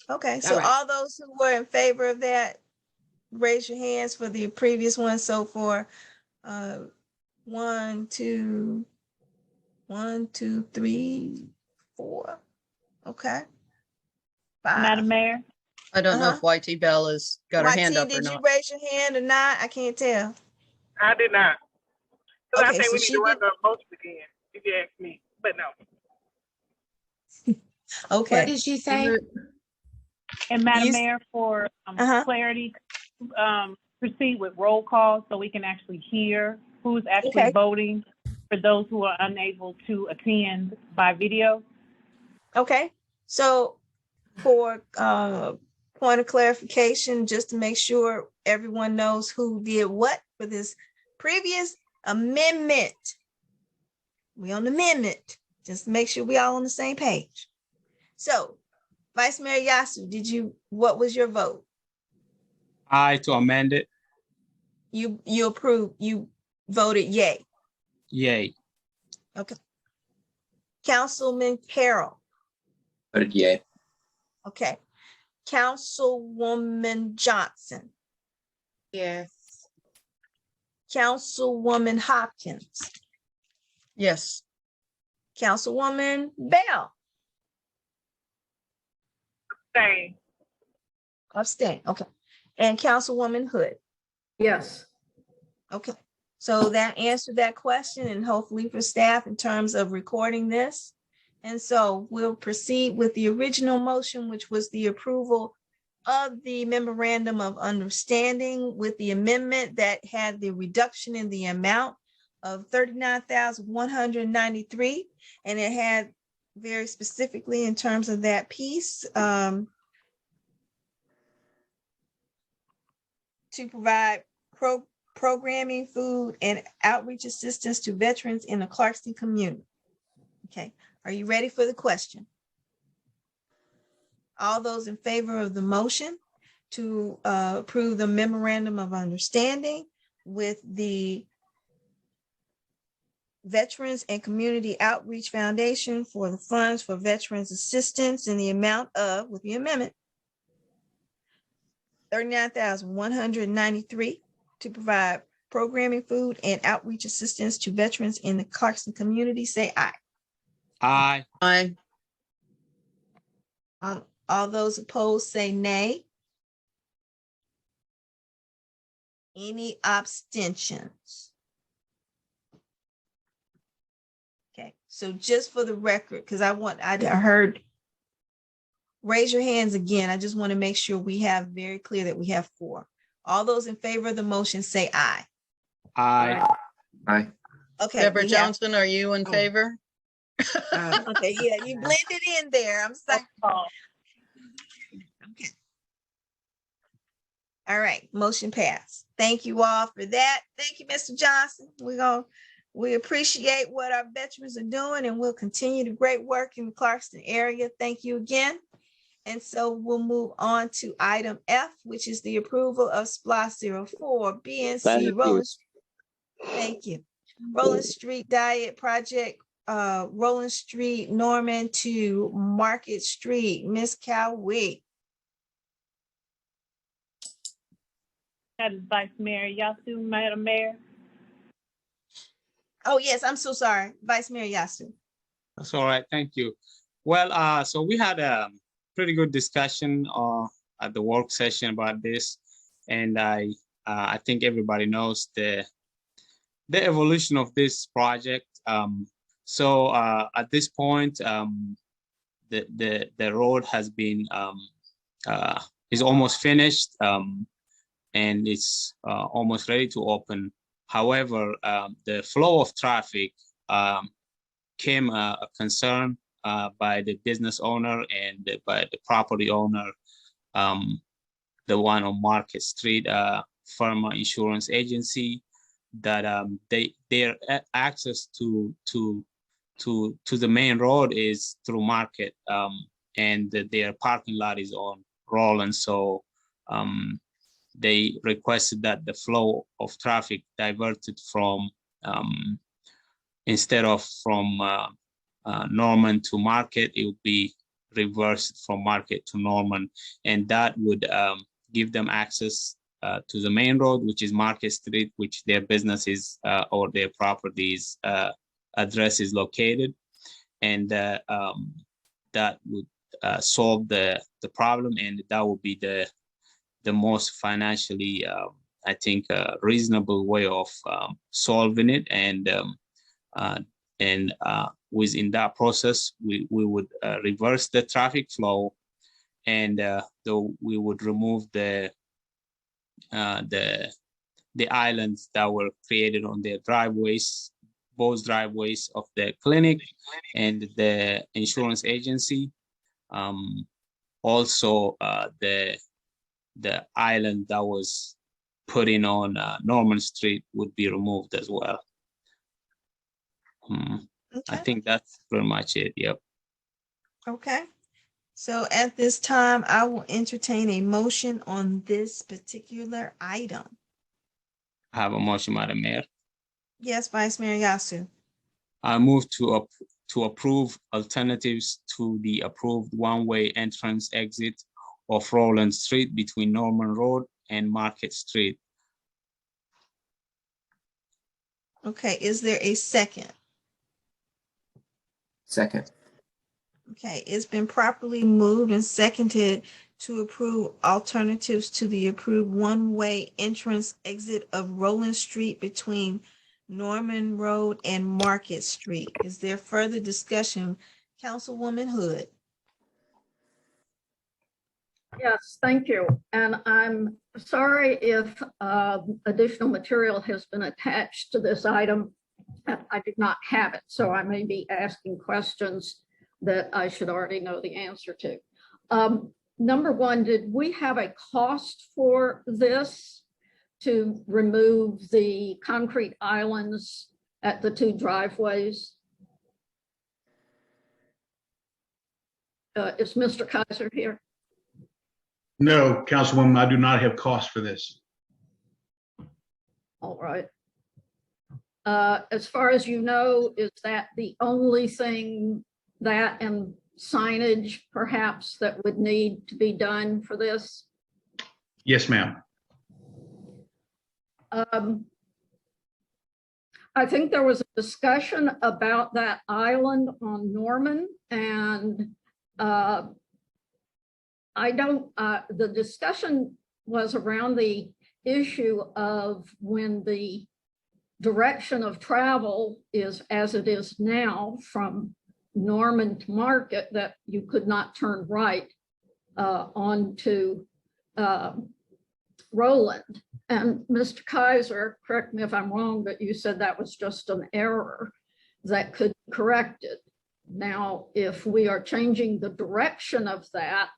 [SPEAKER 1] Okay, so
[SPEAKER 9] All right.
[SPEAKER 1] all those who were in favor of that, raise your hands for the previous one. So for 1, 2, 3, 4. Okay. 5.
[SPEAKER 5] Madam Mayor,
[SPEAKER 4] I don't know if YT Bell has got her hand
[SPEAKER 1] YT,
[SPEAKER 4] up or
[SPEAKER 1] did you
[SPEAKER 4] not.
[SPEAKER 1] raise your hand or not? I can't tell.
[SPEAKER 10] I did not. Because I
[SPEAKER 1] Okay,
[SPEAKER 10] think
[SPEAKER 1] so
[SPEAKER 10] we need
[SPEAKER 1] she
[SPEAKER 10] to run
[SPEAKER 1] did.
[SPEAKER 10] the motion again, if you ask me. But no.
[SPEAKER 1] Okay.
[SPEAKER 9] What did she say?
[SPEAKER 5] and Madam
[SPEAKER 1] You-
[SPEAKER 5] Mayor, for
[SPEAKER 1] Uh-huh.
[SPEAKER 5] clarity, proceed with roll call so we can actually hear who's actually
[SPEAKER 1] Okay.
[SPEAKER 5] voting for those who are unable to attend by video.
[SPEAKER 1] Okay, so for point of clarification, just to make sure everyone knows who did what for this previous amendment. We on the amendment, just to make sure we all on the same page. So Vice Mayor Yasu, what was your vote?
[SPEAKER 2] Aye to amend it.
[SPEAKER 1] You approved, you voted yay.
[SPEAKER 2] Yay.
[SPEAKER 1] Okay. Councilman Carroll.
[SPEAKER 3] Voted yay.
[SPEAKER 1] Okay. Councilwoman Johnson.
[SPEAKER 9] Yes.
[SPEAKER 1] Councilwoman Hopkins.
[SPEAKER 4] Yes.
[SPEAKER 1] Councilwoman Bell.
[SPEAKER 10] Same.
[SPEAKER 1] Abstain. Okay. And Councilwoman Hood.
[SPEAKER 11] Yes.
[SPEAKER 1] Okay. So that answered that question, and hopefully for staff in terms of recording this. And so we'll proceed with the original motion, which was the approval of the memorandum of understanding with the amendment that had the reduction in the amount of $39,193. And it had very specifically in terms of that piece, to provide programming, food, and outreach assistance to veterans in the Clarkston community. Okay, are you ready for the question? All those in favor of the motion to approve the memorandum of understanding with the Veterans and Community Outreach Foundation for the funds for veterans assistance in the amount of, with the amendment, $39,193 to provide programming, food, and outreach assistance to veterans in the Clarkston community. Say aye.
[SPEAKER 2] Aye.
[SPEAKER 4] Aye.
[SPEAKER 1] All those opposed say nay. Any abstentions? Okay, so just for the record, because I heard, raise your hands again. I just want to make sure we have very clear that we have 4. All those in favor of the motion say aye.
[SPEAKER 2] Aye.
[SPEAKER 3] Aye.
[SPEAKER 1] Okay.
[SPEAKER 4] Deborah
[SPEAKER 1] we have-
[SPEAKER 4] Johnson, are you in favor?
[SPEAKER 1] Okay, yeah, you blended in there. I'm sorry. Okay. All right, motion passed. Thank you all for that. Thank you, Mr. Johnson. We appreciate what our veterans are doing, and we'll continue the great work in the Clarkston area. Thank you again. And so we'll move on to item F, which is the approval of SPLOST 04 BNC
[SPEAKER 14] Thank you.
[SPEAKER 1] Roland. Thank you. Roland Street Diet Project, Roland Street, Norman to Market Street. Ms. Cowie.
[SPEAKER 5] That is Vice Mayor Yasu, Madam Mayor.
[SPEAKER 1] Oh, yes, I'm so sorry. Vice Mayor Yasu.
[SPEAKER 2] That's all right. Thank you. Well, so we had a pretty good discussion at the work session about this, and I think everybody knows the evolution of this project. So at this point, the road has been is almost finished, and it's almost ready to open. However, the flow of traffic came a concern by the business owner and by the property owner, the one on Market Street, Firma Insurance Agency, that their access to the main road is through Market, and their parking lot is on Roland. So they requested that the flow of traffic diverted from instead of from Norman to Market, it would be reversed from Market to Norman, and that would give them access to the main road, which is Market Street, which their businesses or their properties address is located, and that would solve the problem, and that would be the most financially, I think, reasonable way of solving it, and within that process, we would reverse the traffic flow, and though we would remove the islands that were created on their driveways, both driveways of the clinic and the insurance agency. Also, the island that was put in on Norman Street would be removed as well. I think that's pretty much it. Yep.
[SPEAKER 1] Okay. So at this time, I will entertain a motion on this particular item.
[SPEAKER 2] I have a motion, Madam Mayor.
[SPEAKER 1] Yes, Vice Mayor Yasu.
[SPEAKER 2] I move to approve alternatives to the approved one-way entrance exit of Roland Street between Norman Road and Market Street.
[SPEAKER 1] Okay, is there a second?
[SPEAKER 3] Second.
[SPEAKER 1] Okay, it's been properly moved and seconded to approve alternatives to the approved one-way entrance exit of Roland Street between Norman Road and Market Street. Is there further discussion? Councilwoman Hood.
[SPEAKER 11] Yes, thank you. And I'm sorry if additional material has been attached to this item. I did not have it, so I may be asking questions that I should already know the answer to. Number one, did we have a cost for this to remove the concrete islands at the 2 driveways? Is Mr. Kaiser here?
[SPEAKER 15] No, Councilwoman, I do not have cost for this.
[SPEAKER 11] All right. As far as you know, is that the only thing, that and signage perhaps, that would need to be done for this?
[SPEAKER 15] Yes, ma'am.
[SPEAKER 11] I think there was a discussion about that island on Norman, and the discussion was around the issue of when the direction of travel is as it is now from Norman to Market, that you could not turn right onto Roland. And Mr. Kaiser, correct me if I'm wrong, but you said that was just an error that could be corrected. Now, if we are changing the direction of that,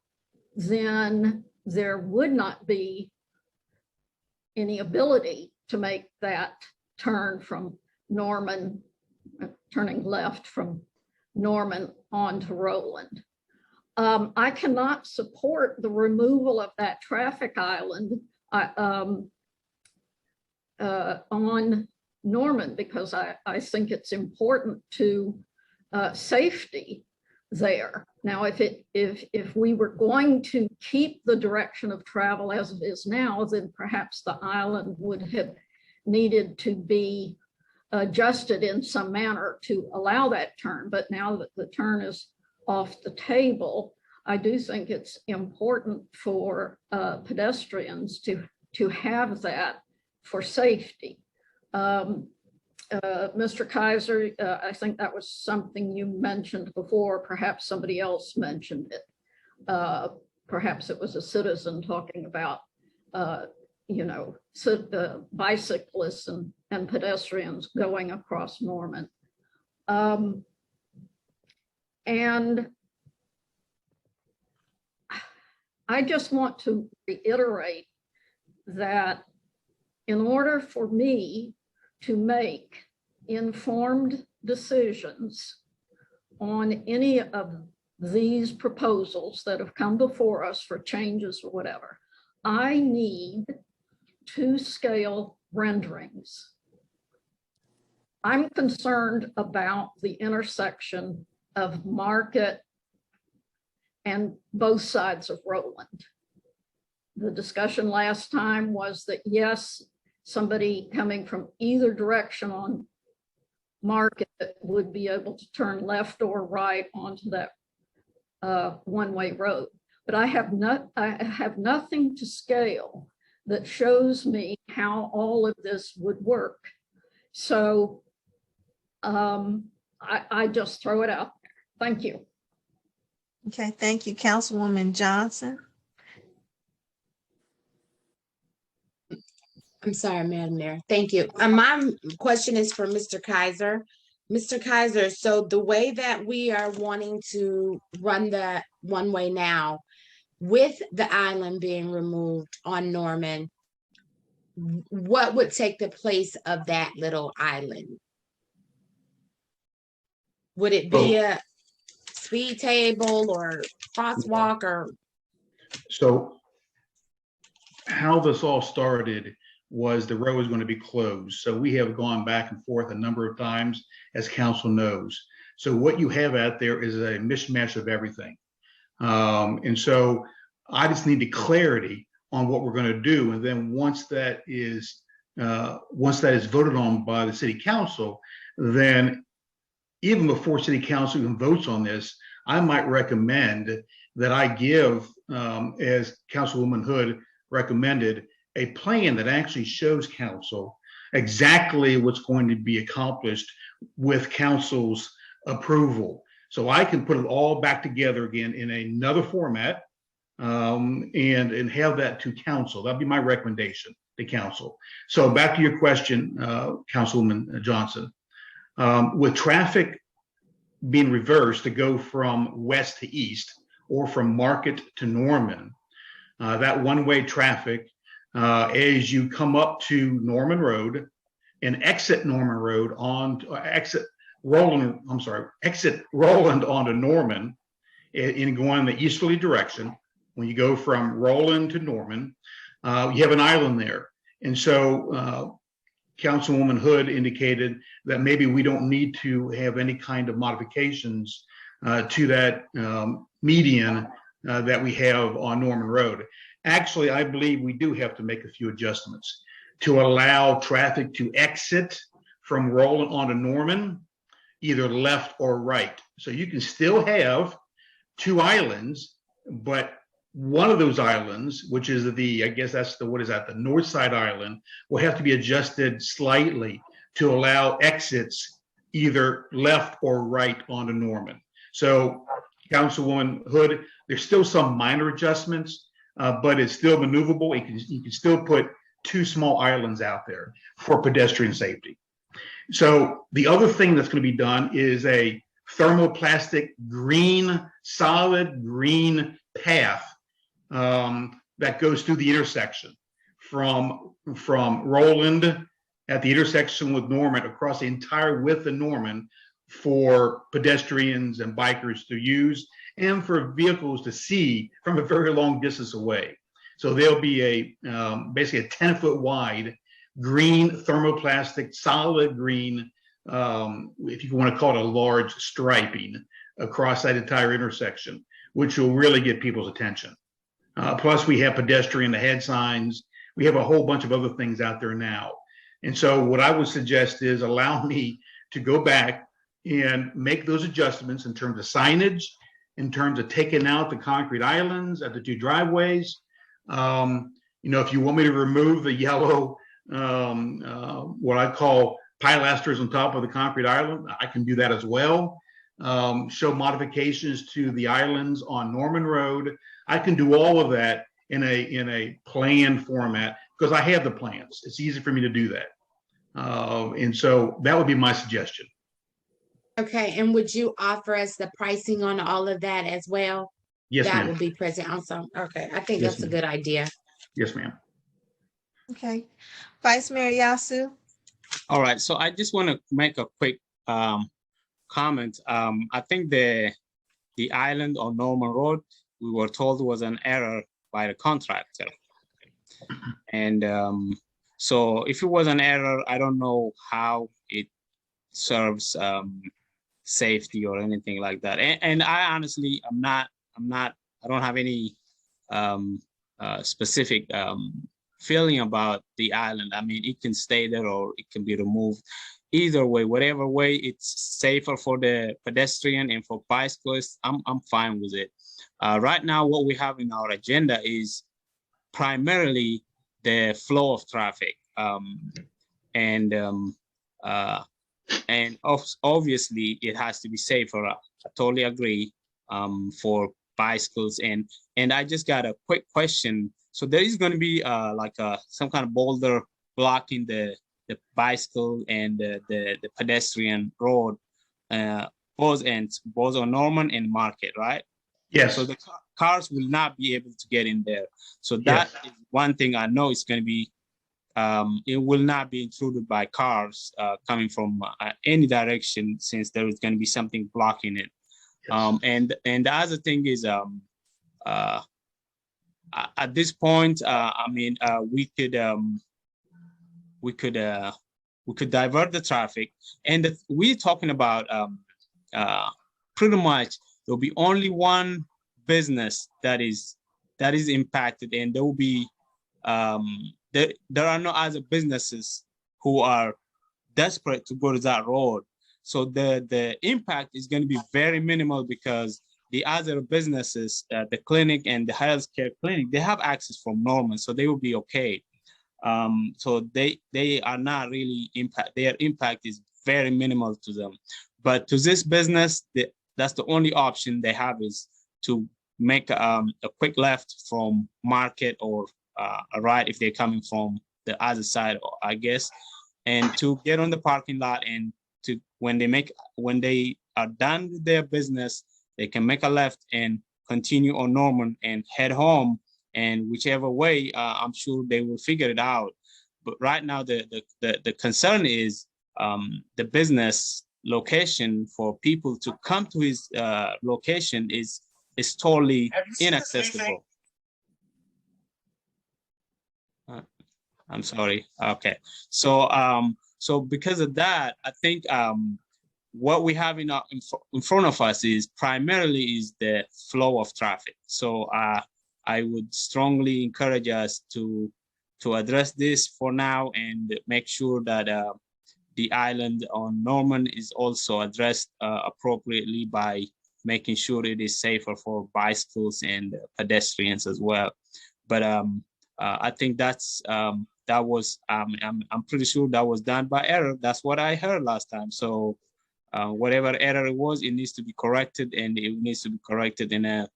[SPEAKER 11] then there would not be any ability to make that turn from Norman, turning left from Norman onto Roland. I cannot support the removal of that traffic island on Norman, because I think it's important to safety there. Now, if we were going to keep the direction of travel as it is now, then perhaps the island would have needed to be adjusted in some manner to allow that turn. But now that the turn is off the table, I do think it's important for pedestrians to have that for safety. Mr. Kaiser, I think that was something you mentioned before. Perhaps somebody else mentioned it. Perhaps it was a citizen talking about, bicyclists and pedestrians going across Norman. And I just want to reiterate that in order for me to make informed decisions on any of these proposals that have come before us for changes or whatever, I need 2-scale renderings. I'm concerned about the intersection of Market and both sides of Roland. The discussion last time was that, yes, somebody coming from either direction on Market would be able to turn left or right onto that one-way road. But I have nothing to scale that shows me how all of this would work. So I just throw it out there. Thank you.
[SPEAKER 1] Okay, thank you, Councilwoman Johnson.
[SPEAKER 9] I'm sorry, Madam Mayor. Thank you. My question is for Mr. Kaiser. Mr. Kaiser, so the way that we are wanting to run that one way now, with the island being removed on Norman, what would take the place of that little island? Would it be a speed table or crosswalk or?
[SPEAKER 15] So how this all started was the road was going to be closed. So we have gone back and forth a number of times, as council knows. So what you have out there is a mishmash of everything. And so I just needed clarity on what we're going to do. And then once that is voted on by the city council, then even before city council even votes on this, I might recommend that I give, as Councilwoman Hood recommended, a plan that actually shows council exactly what's going to be accomplished with council's approval. So I can put it all back together again in another format and have that to council. That'd be my recommendation to council. So back to your question, Councilwoman Johnson. With traffic being reversed to go from west to east or from Market to Norman, that one-way traffic, as you come up to Norman Road and exit Norman Road exit Roland onto Norman and go in the easterly direction. When you go from Roland to Norman, you have an island there. And so Councilwoman Hood indicated that maybe we don't need to have any kind of modifications to that median that we have on Norman Road. Actually, I believe we do have to make a few adjustments to allow traffic to exit from Roland onto Norman, either left or right. So you can still have two islands, but one of those islands, which is the, I guess that's the, what is that, the north side island, will have to be adjusted slightly to allow exits either left or right onto Norman. So Councilwoman Hood, there's still some minor adjustments, but it's still maneuverable. You can still put two small islands out there for pedestrian safety. So the other thing that's going to be done is a thermoplastic green, solid green path that goes through the intersection from Roland at the intersection with Norman across the entire width of Norman for pedestrians and bikers to use and for vehicles to see from a very long distance away. So there'll be a basically a 10-foot wide green thermoplastic solid green, if you want to call it a large striping across that entire intersection, which will really get people's attention. Plus we have pedestrian ahead signs. We have a whole bunch of other things out there now. And so what I would suggest is allow me to go back and make those adjustments in terms of signage, in terms of taking out the concrete islands at the two driveways. You know, if you want me to remove the yellow, what I call pilasters on top of the concrete island, I can do that as well. Show modifications to the islands on Norman Road. I can do all of that in a plan format because I have the plans. It's easy for me to do that. And so that would be my suggestion.
[SPEAKER 9] Okay, and would you offer us the pricing on all of that as well?
[SPEAKER 15] Yes,
[SPEAKER 9] That
[SPEAKER 15] ma'am.
[SPEAKER 9] will be present also. Okay, I think
[SPEAKER 15] Yes,
[SPEAKER 9] that's a
[SPEAKER 15] ma'am.
[SPEAKER 9] good idea.
[SPEAKER 15] Yes, ma'am.
[SPEAKER 1] Okay. Vice Mayor Yasu?
[SPEAKER 2] All right, so I just want to make a quick comment. I think the island on Norman Road, we were told was an error by the contractor. And so if it was an error, I don't know how it serves safety or anything like that. And I honestly, I don't have any specific feeling about the island. I mean, it can stay there or it can be removed. Either way, whatever way it's safer for the pedestrian and for bicyclists, I'm fine with it. Right now, what we have in our agenda is primarily the flow of traffic, and obviously it has to be safer. I totally agree for bicycles. And I just got a quick question. So there is going to be like some kind of boulder blocking the bicycle and the pedestrian road, both ends, both on Norman and Market, right?
[SPEAKER 15] Yes.
[SPEAKER 2] So the cars will not be able to get in there. So that is one thing I know it's going to be, it will not be intruded by cars coming from any direction, since there is going to be something blocking it. Yes. And the other thing is, at this point, I mean, we could divert the traffic, and we're talking about pretty much there'll be only one business that is impacted, and there will be there are no other businesses who are desperate to go to that road. So the impact is going to be very minimal, because the other businesses, the clinic and the healthcare clinic, they have access from Norman, so they will be okay. So they are not really impact. Their impact is very minimal to them. But to this business, that's the only option they have, is to make a quick left from Market, or a right if they're coming from the other side, I guess, and to get on the parking lot, and to when they are done with their business, they can make a left and continue on Norman and head home. And whichever way, I'm sure they will figure it out. But right now, the concern is the business location for people to come to his location is totally inaccessible. I'm sorry. Okay. So so because of that, I think what we have in front of us is primarily is the flow of traffic. So I would strongly encourage us to address this for now and make sure that the island on Norman is also addressed appropriately by making sure it is safer for bicycles and pedestrians as well. But I think that was I'm pretty sure that was done by error. That's what I heard last time. So whatever error it was, it needs to be corrected, and it needs to be corrected in a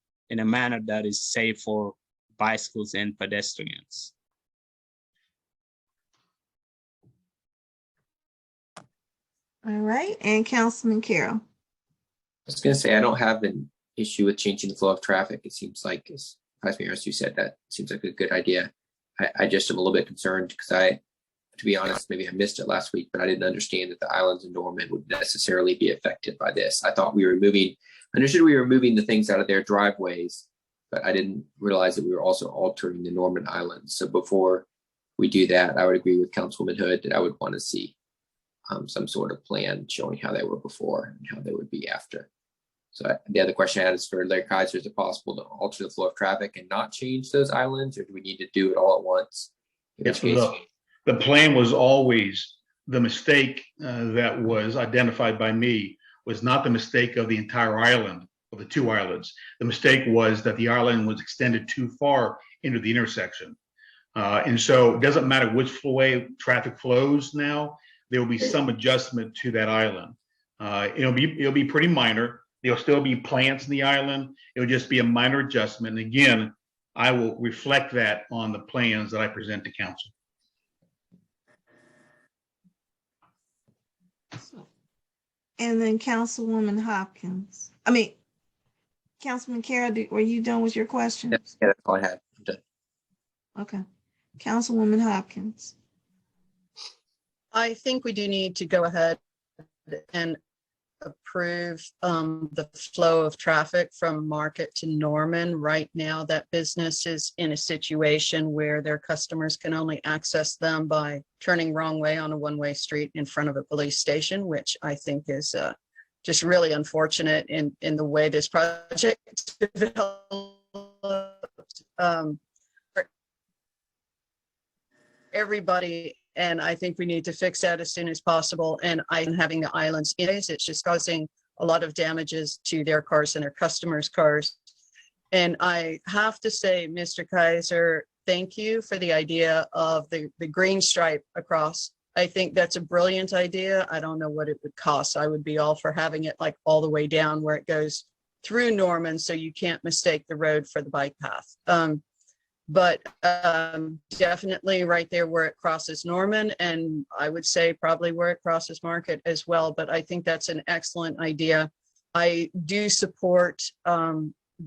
[SPEAKER 2] manner that is safe for bicycles and pedestrians.
[SPEAKER 1] All right, and Councilman Carroll.
[SPEAKER 3] I was going to say, I don't have an issue with changing the flow of traffic. It seems like, as Vice Mayor, as you said, that seems like a good idea. I just am a little bit concerned because to be honest, maybe I missed it last week, but I didn't understand that the islands in Norman would necessarily be affected by this. I thought understood we were moving the things out of their driveways, but I didn't realize that we were also altering the Norman Islands. So before we do that, I would agree with Councilwoman Hood that I would want to see some sort of plan showing how they were before and how they would be after. So the other question I had is for Larry Kaiser, is it possible to alter the flow of traffic and not change those islands, or do we need to do it all at once? In which case,
[SPEAKER 15] the plan was always the mistake that was identified by me was not the mistake of the entire island, of the two islands. The mistake was that the island was extended too far into the intersection. And so it doesn't matter which way traffic flows now, there will be some adjustment to that island. It'll be pretty minor. There'll still be plants in the island. It'll just be a minor adjustment. And again, I will reflect that on the plans that I present to council.
[SPEAKER 1] And then Councilman Carroll, were you done with your questions?
[SPEAKER 3] Yeah, that's all I had. I'm done.
[SPEAKER 1] Okay. Councilwoman Hopkins.
[SPEAKER 4] I think we do need to go ahead and approve the flow of traffic from Market to Norman. Right now, that business is in a situation where their customers can only access them by turning wrong way on a one-way street in front of a police station, which I think is just really unfortunate in the way this project developed. For everybody, and I think we need to fix that as soon as possible. And I'm having the islands in it, it's just causing a lot of damages to their cars and their customers' cars. And I have to say, Mr. Kaiser, thank you for the idea of the green stripe across. I think that's a brilliant idea. I don't know what it would cost. I would be all for having it like all the way down where it goes through Norman, so you can't mistake the road for the bike path. But definitely right there where it crosses Norman, and I would say probably where it crosses Market as well. But I think that's an excellent idea. I do support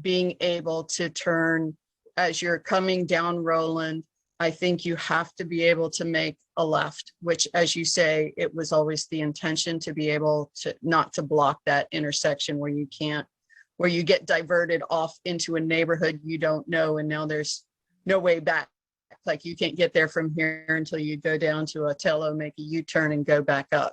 [SPEAKER 4] being able to turn as you're coming down Roland. I think you have to be able to make a left, which, as you say, it was always the intention to be able to not to block that intersection where you can't, where you get diverted off into a neighborhood you don't know, and now there's no way back. Like you can't get there from here until you go down to Otello, make a U-turn and go back up.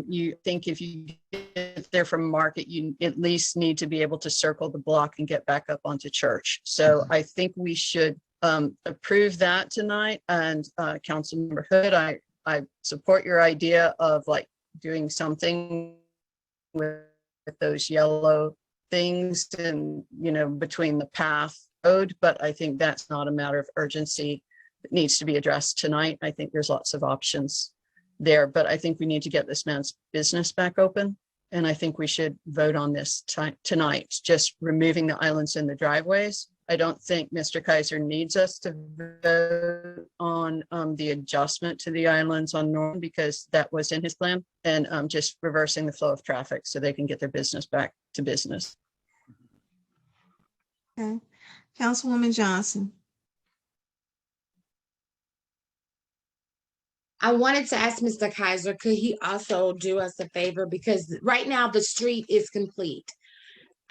[SPEAKER 4] You think if you get there from Market, you at least need to be able to circle the block and get back up onto Church. So I think we should approve that tonight. And Councilmember Hood, I support your idea of like doing something with those yellow things and, you know, between the path road, but I think that's not a matter of urgency that needs to be addressed tonight. I think there's lots of options there, but I think we need to get this man's business back open. And I think we should vote on this tonight, just removing the islands in the driveways. I don't think Mr. Kaiser needs us to vote on the adjustment to the islands on Norman, because that was in his plan, and just reversing the flow of traffic so they can get their business back to business.
[SPEAKER 1] Okay. Councilwoman Johnson.
[SPEAKER 9] I wanted to ask Mr. Kaiser, could he also do us a favor? Because right now the street is complete.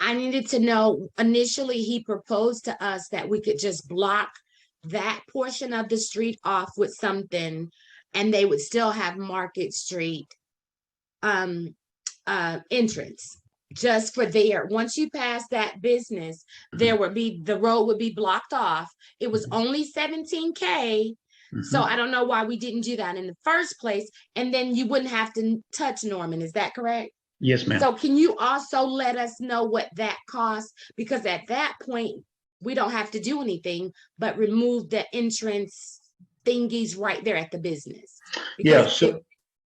[SPEAKER 9] I needed to know, initially he proposed to us that we could just block that portion of the street off with something and they would still have Market Street entrance. Just for there. Once you pass that business, the road would be blocked off. It was only 17K. So I don't know why we didn't do that in the first place. And then you wouldn't have to touch Norman. Is that correct?
[SPEAKER 15] Yes, ma'am.
[SPEAKER 9] So can you also let us know what that costs? Because at that point, we don't have to do anything but remove the entrance thingies right there at the business.
[SPEAKER 15] Yeah, so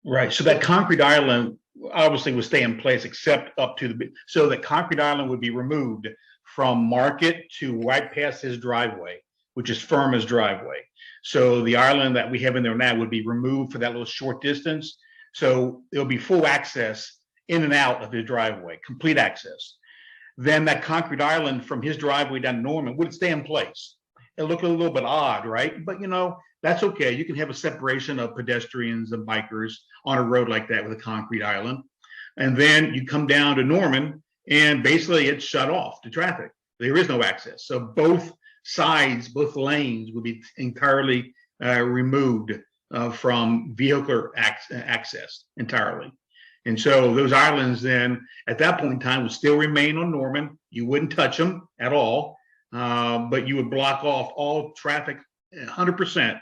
[SPEAKER 15] right. So that concrete island obviously would stay in place except up to the, so that concrete island would be removed from Market to right past his driveway, which is Firma's driveway. So the island that we have in there now would be removed for that little short distance. So there'll be full access in and out of his driveway, complete access. Then that concrete island from his driveway down to Norman would stay in place. It'll look a little bit odd, right? But you know, that's okay. You can have a separation of pedestrians and bikers on a road like that with a concrete island. And then you come down to Norman and basically it's shut off to traffic. There is no access. So both sides, both lanes will be entirely removed from vehicular access entirely. And so those islands then at that point in time would still remain on Norman. You wouldn't touch them at all, but you would block off all traffic 100%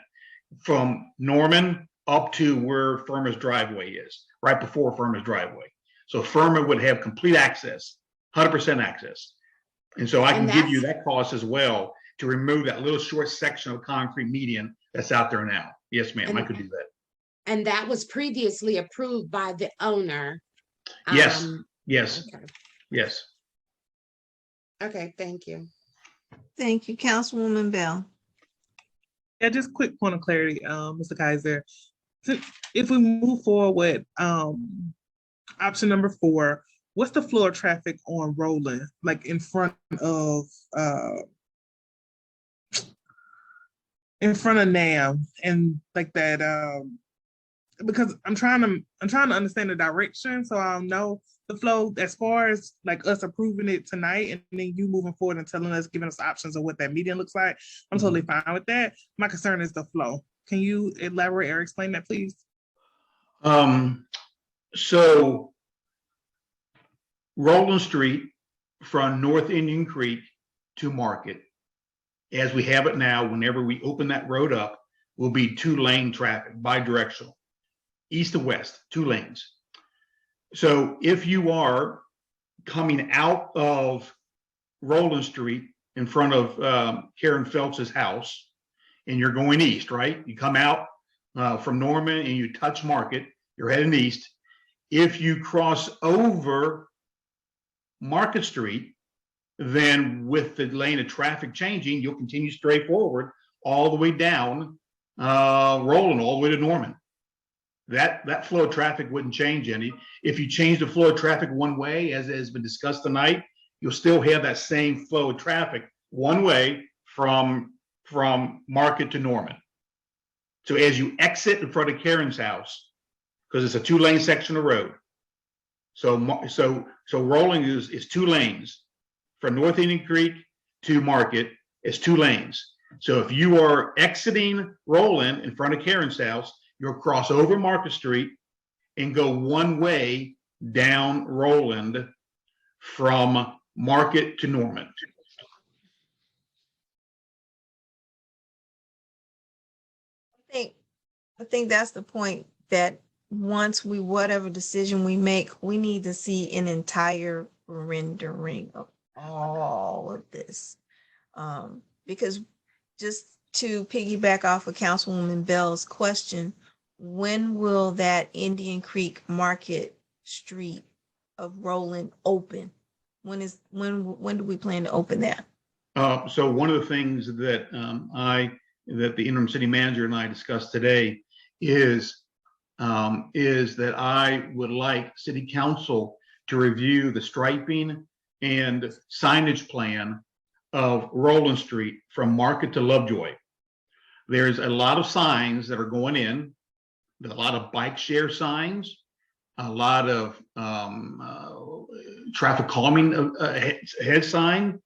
[SPEAKER 15] from Norman up to where Firma's driveway is, right before Firma's driveway. So Firma would have complete access, 100% access. And so I can give you that cost as well to remove that little short section of concrete median that's out there now. Yes, ma'am, I could do that.
[SPEAKER 9] And that was previously approved by the owner.
[SPEAKER 15] Yes, yes,
[SPEAKER 9] okay.
[SPEAKER 15] Yes.
[SPEAKER 9] Okay, thank you.
[SPEAKER 1] Thank you, Councilwoman Bell.
[SPEAKER 10] Yeah, just quick point of clarity, Mr. Kaiser. If we move forward with option number 4, what's the flow of traffic on Roland, like in front of NAM and like that? Because I'm trying to understand the direction, so I'll know the flow as far as like us approving it tonight, and then you moving forward and telling us, giving us options of what that median looks like. I'm totally fine with that. My concern is the flow. Can you elaborate or explain that, please?
[SPEAKER 15] So Roland Street from North Indian Creek to Market, as we have it now, whenever we open that road up, will be 2-lane traffic, bi-directional, east to west, 2 lanes. So if you are coming out of Roland Street in front of Karen Phelps's house and you're going east, right? You come out from Norman and you touch Market, you're heading east. If you cross over Market Street, then with the lane of traffic changing, you'll continue straight forward all the way down Roland, all the way to Norman. That flow of traffic wouldn't change any. If you change the flow of traffic one way, as has been discussed tonight, you'll still have that same flow of traffic one way from Market to Norman. So as you exit in front of Karen's house, because it's a 2-lane section of road. So Roland is 2 lanes from North Indian Creek to Market. It's 2 lanes. So if you are exiting Roland in front of Karen's house, you'll cross over Market Street and go one way down Roland from Market to Norman.
[SPEAKER 1] I think that's the point, that once we, whatever decision we make, we need to see an entire rendering of all of this. Because just to piggyback off of Councilwoman Bell's question, when will that Indian Creek Market Street of Roland open? When do we plan to open that?
[SPEAKER 15] So one of the things that that the interim city manager and I discussed today is that I would like city council to review the striping and signage plan of Roland Street from Market to Lovejoy. There's a lot of signs that are going in. There's a lot of bike share signs, a lot of traffic calming head sign.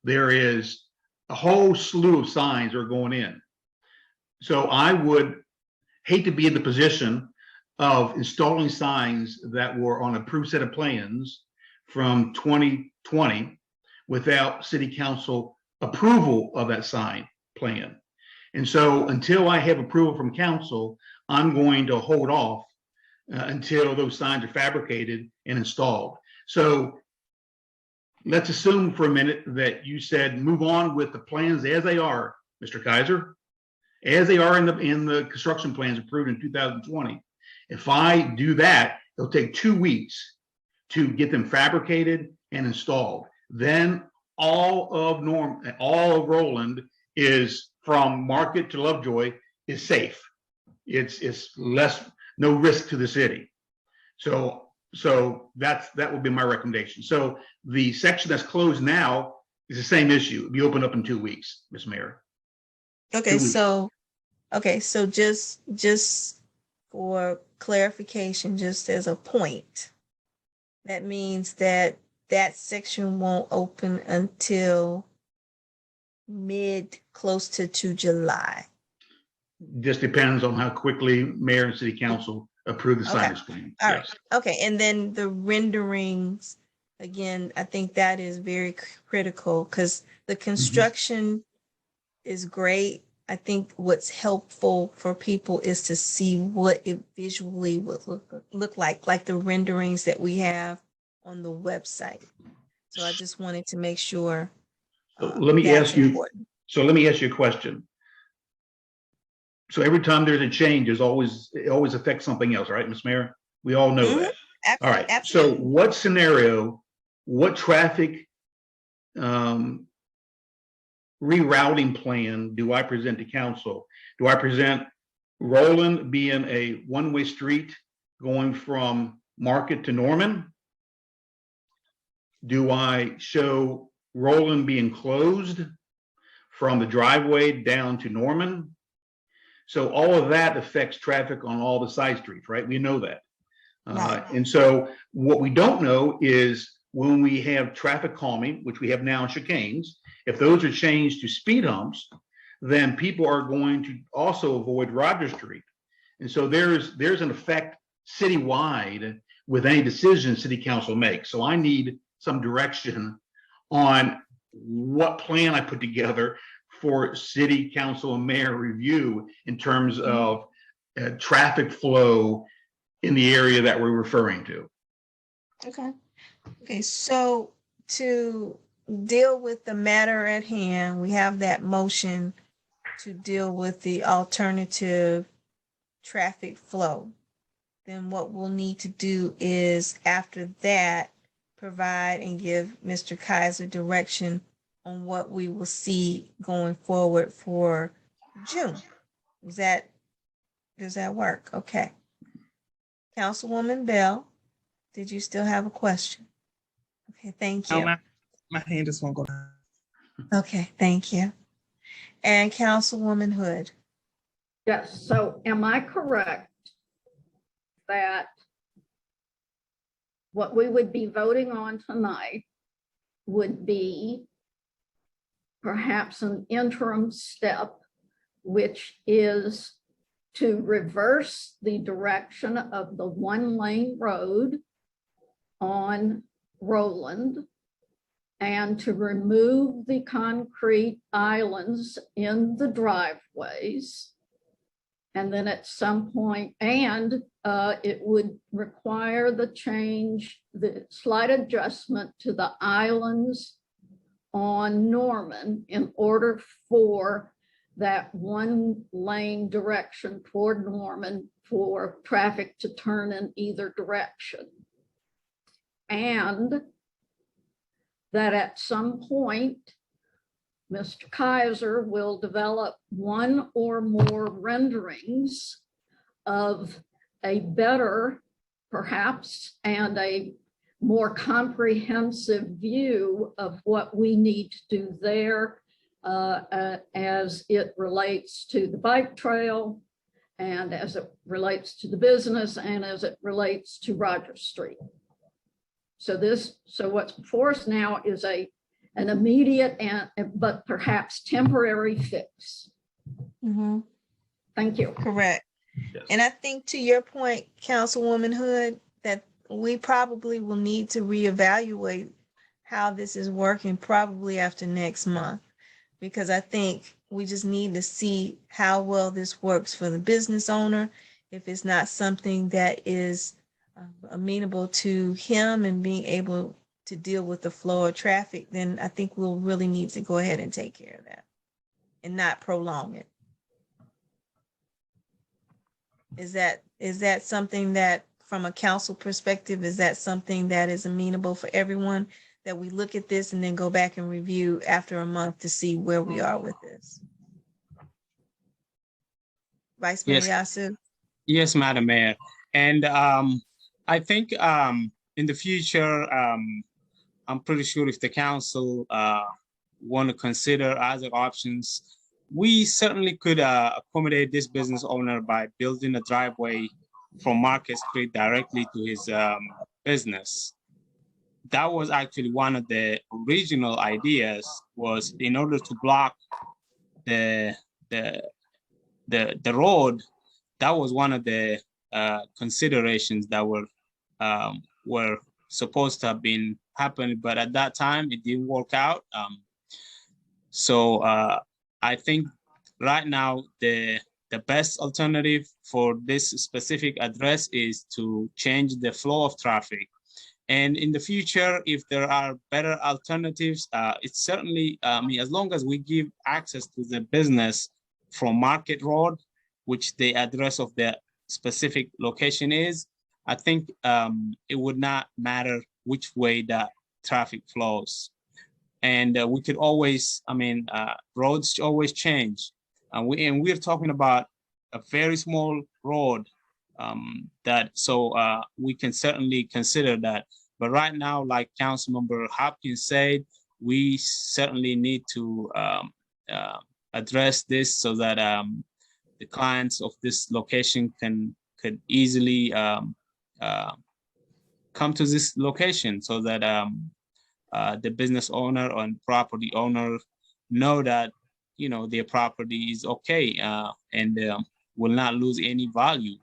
[SPEAKER 15] There is a whole slew of signs that are going in. So I would hate to be in the position of installing signs that were on an approved set of plans from 2020 without city council approval of that sign plan. And so until I have approval from council, I'm going to hold off until those signs are fabricated and installed. So let's assume for a minute that you said move on with the plans as they are, Mr. Kaiser, as they are in the construction plans approved in 2020. If I do that, it'll take 2 weeks to get them fabricated and installed. Then all of Roland is from Market to Lovejoy is safe. It's less, no risk to the city. So that would be my recommendation. So the section that's closed now is the same issue. It'll be opened up in 2 weeks, Ms. Mayor.
[SPEAKER 1] Okay,
[SPEAKER 15] 2 weeks.
[SPEAKER 1] so just for clarification, just as a point, that means that section won't open until close to July.
[SPEAKER 15] Just depends on how quickly mayor and city council approve the signage plan.
[SPEAKER 1] All right. Okay. And then the renderings, again, I think that is very critical because the construction is great. I think what's helpful for people is to see what it visually would look like the renderings that we have on the website. So I just wanted to make sure.
[SPEAKER 15] Let me ask you a question. So every time there's a change, it always affects something else, right, Ms. Mayor? We all know that. All right.
[SPEAKER 1] Absolutely.
[SPEAKER 15] So what scenario, what traffic rerouting plan do I present to council? Do I present Roland being a one-way street going from Market to Norman? Do I show Roland being closed from the driveway down to Norman? So all of that affects traffic on all the side streets, right? We know that. And so what we don't know is when we have traffic calming, which we have now in chicanes, if those are changed to speed humps, then people are going to also avoid Roger Street. And so there's an effect citywide with any decision city council makes. So I need some direction on what plan I put together for city council and mayor review in terms of traffic flow in the area that we're referring to.
[SPEAKER 1] Okay, so to deal with the matter at hand, we have that motion to deal with the alternative traffic flow. Then what we'll need to do is after that, provide and give Mr. Kaiser direction on what we will see going forward for June. Does that work? Okay. Councilwoman Bell, did you still have a question? Okay, thank you.
[SPEAKER 16] No, my hand just won't go down.
[SPEAKER 1] Okay, thank you. And Councilwoman Hood.
[SPEAKER 11] Yes, so am I correct that what we would be voting on tonight would be perhaps an interim step, which is to reverse the direction of the one-lane road on Roland and to remove the concrete islands in the driveways. And then at some point, it would require the slight adjustment to the islands on Norman in order for that one lane direction toward Norman for traffic to turn in either direction. And that at some point, Mr. Kaiser will develop one or more renderings of a better, perhaps, and a more comprehensive view of what we need to do there as it relates to the bike trail and as it relates to the business and as it relates to Roger Street. So what's before us now is an immediate but perhaps temporary fix.
[SPEAKER 1] Mm-hmm.
[SPEAKER 11] Thank you.
[SPEAKER 1] Correct.
[SPEAKER 15] Yes.
[SPEAKER 1] And I think to your point, Councilwoman Hood, that we probably will need to reevaluate how this is working probably after next month, because I think we just need to see how well this works for the business owner. If it's not something that is amenable to him and being able to deal with the flow of traffic, then I think we'll really need to go ahead and take care of that and not prolong it. Is that something that, from a council perspective, is that something that is amenable for everyone? That we look at this and then go back and review after a month to see where we are with this? Vice Mayor
[SPEAKER 2] Yes.
[SPEAKER 1] Yasu?
[SPEAKER 2] Yes, Madam Mayor. And I think in the future, I'm pretty sure if the council want to consider other options, we certainly could accommodate this business owner by building a driveway from Market Street directly to his business. That was actually one of the original ideas, was in order to block the road. That was one of the considerations that were supposed to have been happening, but at that time it didn't work out. So I think right now the best alternative for this specific address is to change the flow of traffic. And in the future, if there are better alternatives, it's certainly, as long as we give access to the business from Market Road, which the address of the specific location is, I think it would not matter which way that traffic flows. And we could always, roads always change. And we're talking about a very small road so we can certainly consider that. But right now, like Councilmember Hopkins said, we certainly need to address this so that the clients of this location could easily come to this location, so that the business owner and property owner know that their property is okay and will not lose any value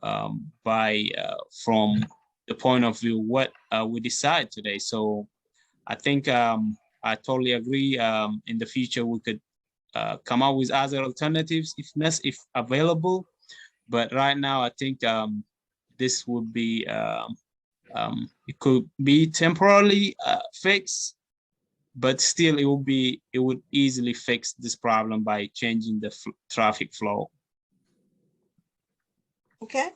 [SPEAKER 2] from the point of view what we decide today. So I think I totally agree. In the future, we could come up with other alternatives if available. But right now, I think this would be it could be temporarily fixed, but still it would easily fix this problem by changing the traffic flow.
[SPEAKER 1] Okay.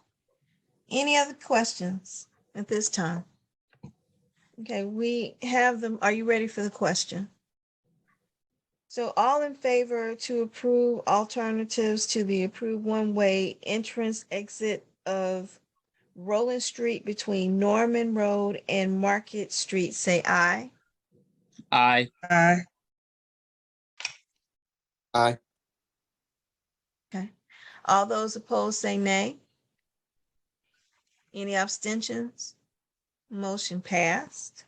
[SPEAKER 1] Any other questions at this time? Okay, we have them. Are you ready for the question? So all in favor to approve alternatives to the approved one-way entrance exit of Roland Street between Norman Road and Market Street, say aye.
[SPEAKER 2] Aye.
[SPEAKER 16] Aye.
[SPEAKER 3] Aye.
[SPEAKER 1] Okay. All those opposed say nay. Any abstentions? Motion passed.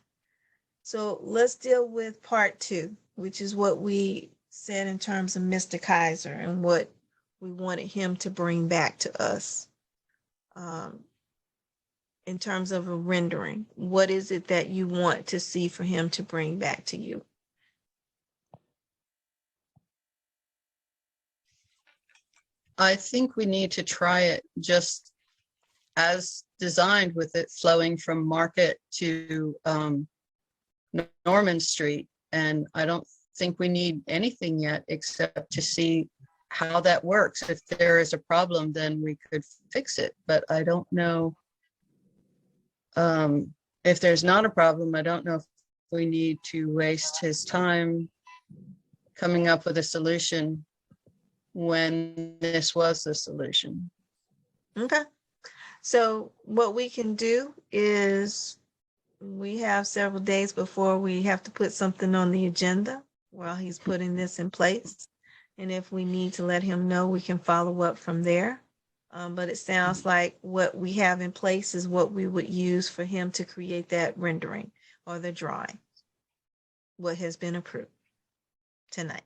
[SPEAKER 1] So let's deal with part 2, which is what we said in terms of Mr. Kaiser and what we wanted him to bring back to us. In terms of a rendering, what is it that you want to see for him to bring back to you?
[SPEAKER 4] I think we need to try it just as designed, with it flowing from Market to Norman Street. And I don't think we need anything yet except to see how that works. If there is a problem, then we could fix it. But I don't know. If there's not a problem, I don't know if we need to waste his time coming up with a solution when this was the solution.
[SPEAKER 1] Okay. So what we can do is we have several days before we have to put something on the agenda while he's putting this in place. And if we need to let him know, we can follow up from there. But it sounds like what we have in place is what we would use for him to create that rendering or the drawing, what has been approved tonight.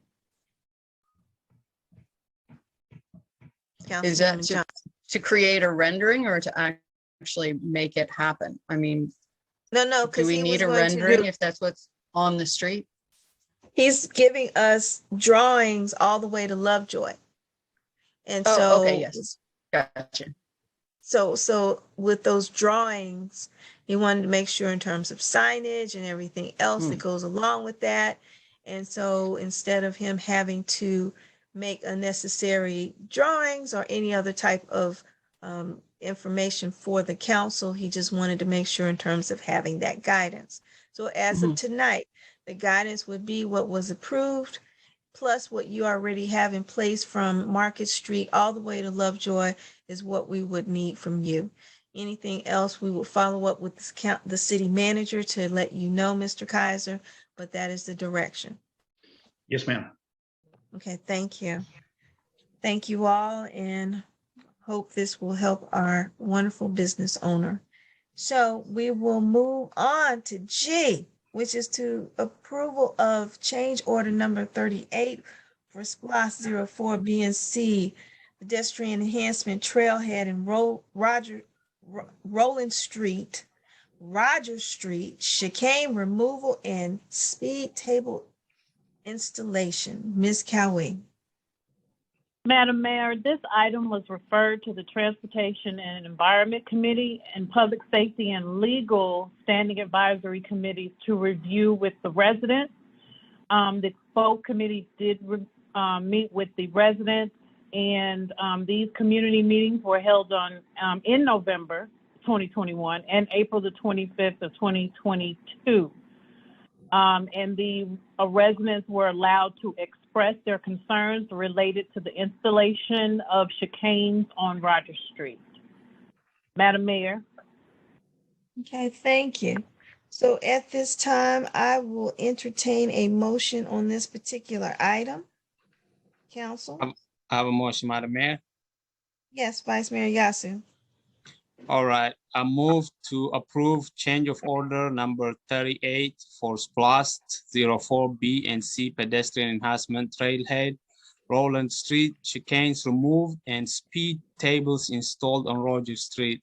[SPEAKER 4] Is that
[SPEAKER 1] Councilwoman Johnson.
[SPEAKER 4] to create a rendering or to actually make it happen? I mean,
[SPEAKER 1] No,
[SPEAKER 4] do
[SPEAKER 1] because
[SPEAKER 4] we
[SPEAKER 1] he
[SPEAKER 4] need
[SPEAKER 1] was
[SPEAKER 4] a
[SPEAKER 1] going to
[SPEAKER 4] rendering
[SPEAKER 1] do,
[SPEAKER 4] if that's what's on the street?
[SPEAKER 1] he's giving us drawings all the way to Lovejoy. And
[SPEAKER 4] Oh, okay,
[SPEAKER 1] so,
[SPEAKER 4] yes. Gotcha.
[SPEAKER 1] so with those drawings, he wanted to make sure in terms of signage and everything else that goes along with that. And so instead of him having to make unnecessary drawings or any other type of information for the council, he just wanted to make sure in terms of having that guidance. So as of tonight, the guidance would be what was approved, plus what you already have in place from Market Street all the way to Lovejoy is what we would need from you. Anything else, we will follow up with the city manager to let you know, Mr. Kaiser, but that is the direction.
[SPEAKER 15] Yes, ma'am.
[SPEAKER 1] Okay, thank you. Thank you all, and hope this will help our wonderful business owner. So we will move on to G, which is to approval of change order number 38 for SPLOST 04 BNC pedestrian enhancement trailhead and Roland Street, Rogers Street, chicane removal and speed table installation. Ms. Cowie.
[SPEAKER 5] Madam Mayor, this item was referred to the Transportation and Environment Committee and Public Safety and Legal Standing Advisory Committees to review with the residents. The both committees did meet with the residents, and these community meetings were held on in November 2021 and April the 25th of 2022. And the residents were allowed to express their concerns related to the installation of chicanes on Rogers Street. Madam Mayor.
[SPEAKER 1] Okay, thank you. So at this time, I will entertain a motion on this particular item. Council?
[SPEAKER 2] I have a motion, Madam Mayor.
[SPEAKER 1] Yes, Vice Mayor Yasu.
[SPEAKER 2] All right, I move to approve change of order number 38 for SPLOST 04 B and C pedestrian enhancement trailhead, Roland Street, chicanes removed, and speed tables installed on Rogers Street.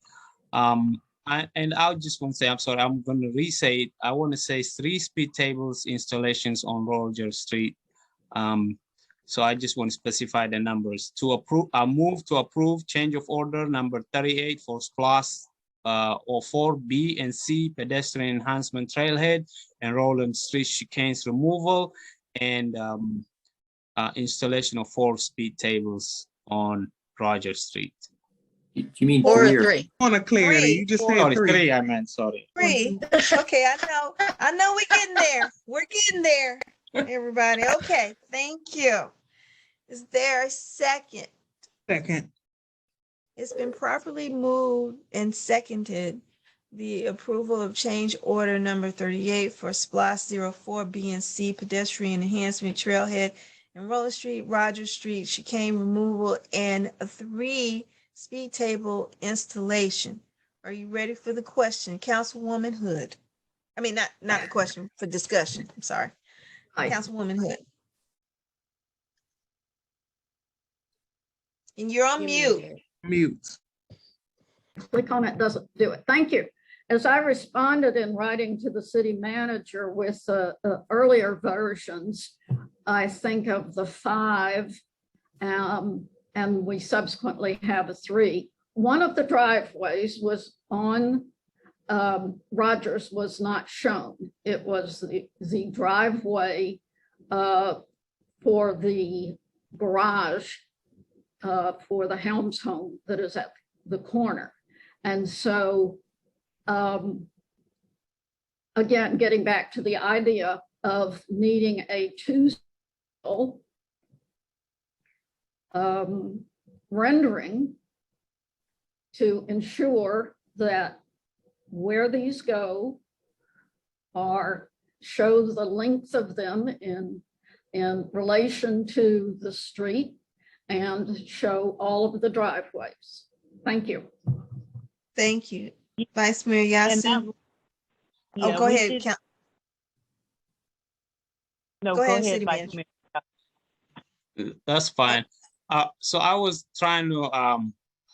[SPEAKER 2] And I just want to say, I'm sorry, I'm going to re-say it. I want to say 3 speed tables installations on Rogers Street. So I just want to specify the numbers. To approve, I move to approve change of order number 38 for SPLOST 04 B and C pedestrian enhancement trailhead and Roland Street chicanes removal and installation of 4 speed tables on Rogers Street.
[SPEAKER 3] You mean
[SPEAKER 4] 4 or
[SPEAKER 3] 3 or
[SPEAKER 4] 3?
[SPEAKER 16] I want to clarity. You just said
[SPEAKER 2] Sorry,
[SPEAKER 16] 3.
[SPEAKER 2] 3, I meant, sorry.
[SPEAKER 1] 3. Okay, I know we're getting there. We're getting there, everybody. Okay, thank you. Is there a second?
[SPEAKER 16] Second.
[SPEAKER 1] It's been properly moved and seconded. The approval of change order number 38 for SPLOST 04 B and C pedestrian enhancement trailhead and Roller Street, Rogers Street, chicane removal, and a 3 speed table installation. Are you ready for the question, Councilwoman Hood? I mean, not the question, for discussion. I'm sorry.
[SPEAKER 11] Aye.
[SPEAKER 1] Councilwoman Hood. And you're on mute.
[SPEAKER 16] Mute.
[SPEAKER 11] Click on it, doesn't do it. Thank you. As I responded in writing to the city manager with earlier versions, I think of the 5, and we subsequently have a 3. One of the driveways was on Rogers was not shown. It was the driveway for the garage for the Helms home that is at the corner. And so, again, getting back to the idea of needing a 2 rendering to ensure that where these go show the length of them in relation to the street and show all of the driveways. Thank you.
[SPEAKER 1] Thank you. Vice Mayor Yasu. Go ahead.
[SPEAKER 5] Go ahead,
[SPEAKER 1] City
[SPEAKER 5] Vice
[SPEAKER 1] Manager.
[SPEAKER 5] Mayor.
[SPEAKER 2] That's fine. So I was trying to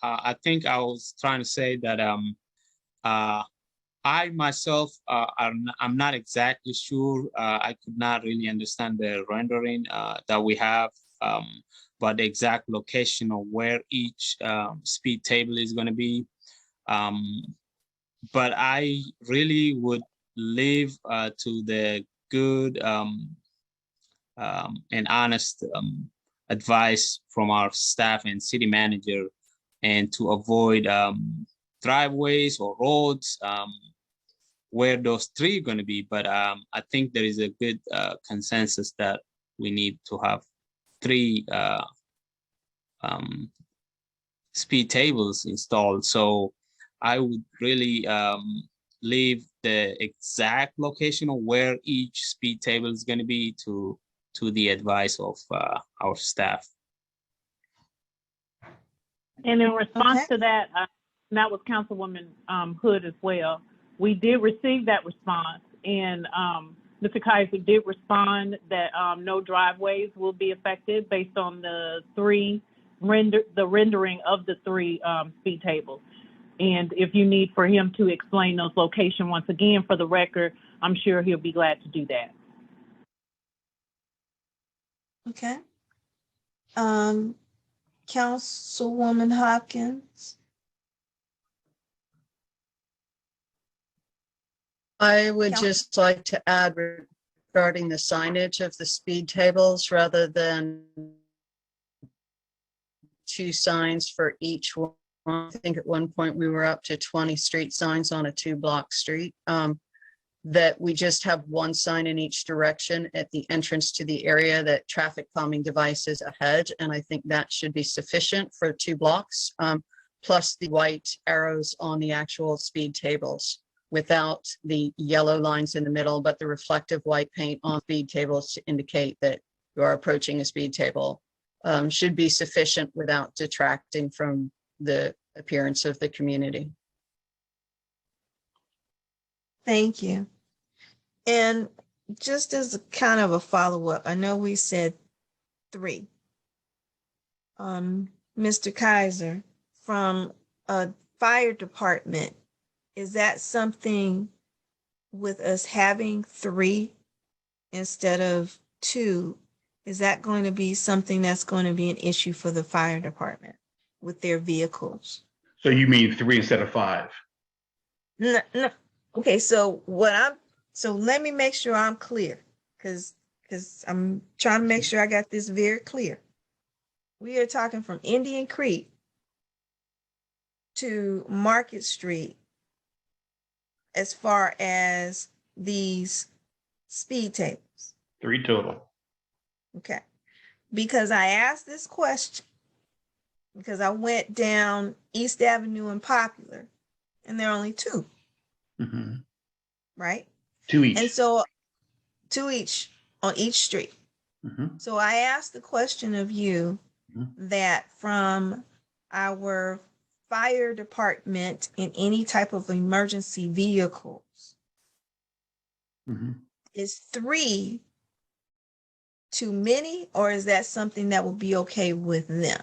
[SPEAKER 2] I think I was trying to say that I myself, I'm not exactly sure. I could not really understand the rendering that we have, but the exact location of where each speed table is going to be. But I really would leave to the good and honest advice from our staff and city manager, and to avoid driveways or roads where those three are going to be. But I think there is a good consensus that we need to have three speed tables installed. So I would really leave the exact location of where each speed table is going to be to the advice of our staff.
[SPEAKER 5] And in response to that, that was Councilwoman Hood as well. We did receive that response, and Mr. Kaiser did respond that no driveways will be affected based on the rendering of the three speed tables. And if you need for him to explain those locations once again for the record, I'm sure he'll be glad to do that.
[SPEAKER 1] Okay. Councilwoman Hopkins.
[SPEAKER 4] I would just like to add regarding the signage of the speed tables, rather than 2 signs for each one. I think at one point we were up to 20 street signs on a 2-block street. That we just have 1 sign in each direction at the entrance to the area that traffic calming devices ahead. And I think that should be sufficient for 2 blocks, plus the white arrows on the actual speed tables, without the yellow lines in the middle, but the reflective white paint on speed tables to indicate that you are approaching a speed table, should be sufficient without detracting from the appearance of the community.
[SPEAKER 1] Thank you. And just as a kind of a follow-up, I know we said 3. Mr. Kaiser, from a fire department, is that something with us having 3 instead of 2? Is that going to be something that's going to be an issue for the fire department with their vehicles?
[SPEAKER 15] So you mean 3 instead of 5?
[SPEAKER 1] No. Okay, so let me make sure I'm clear, because I'm trying to make sure I got this very clear. We are talking from Indian Creek to Market Street as far as these speed tables.
[SPEAKER 15] 3 total.
[SPEAKER 1] Okay. Because I asked this question because I went down East Avenue and Popular, and there are only 2.
[SPEAKER 15] Mm-hmm.
[SPEAKER 1] Right?
[SPEAKER 15] 2 each.
[SPEAKER 1] And so 2 each on each street.
[SPEAKER 15] Mm-hmm.
[SPEAKER 1] So I asked the question of you that from our fire department in any type of emergency vehicles, is 3 too many, or is that something that will be okay with them?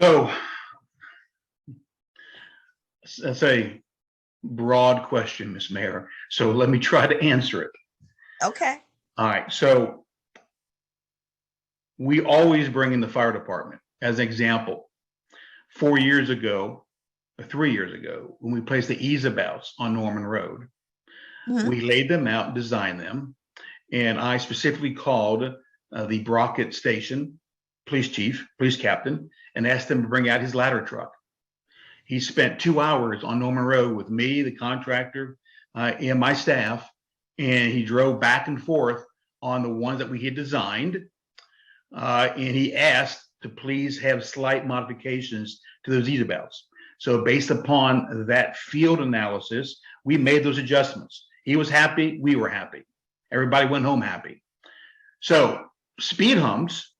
[SPEAKER 15] So that's a broad question, Ms. Mayor. So let me try to answer it.
[SPEAKER 1] Okay.
[SPEAKER 15] All right. So we always bring in the fire department as an example. 4 years ago, or 3 years ago, when we placed the ease-abouts on Norman Road, we laid them out, designed them, and I specifically called the Brockett Station police chief, police captain, and asked him to bring out his ladder truck. He spent 2 hours on Norman Road with me, the contractor, and my staff, and he drove back and forth on the ones that we had designed. And he asked to please have slight modifications to those ease-abouts. So based upon that field analysis, we made those adjustments. He was happy, we were happy. Everybody went home happy. So speed humps,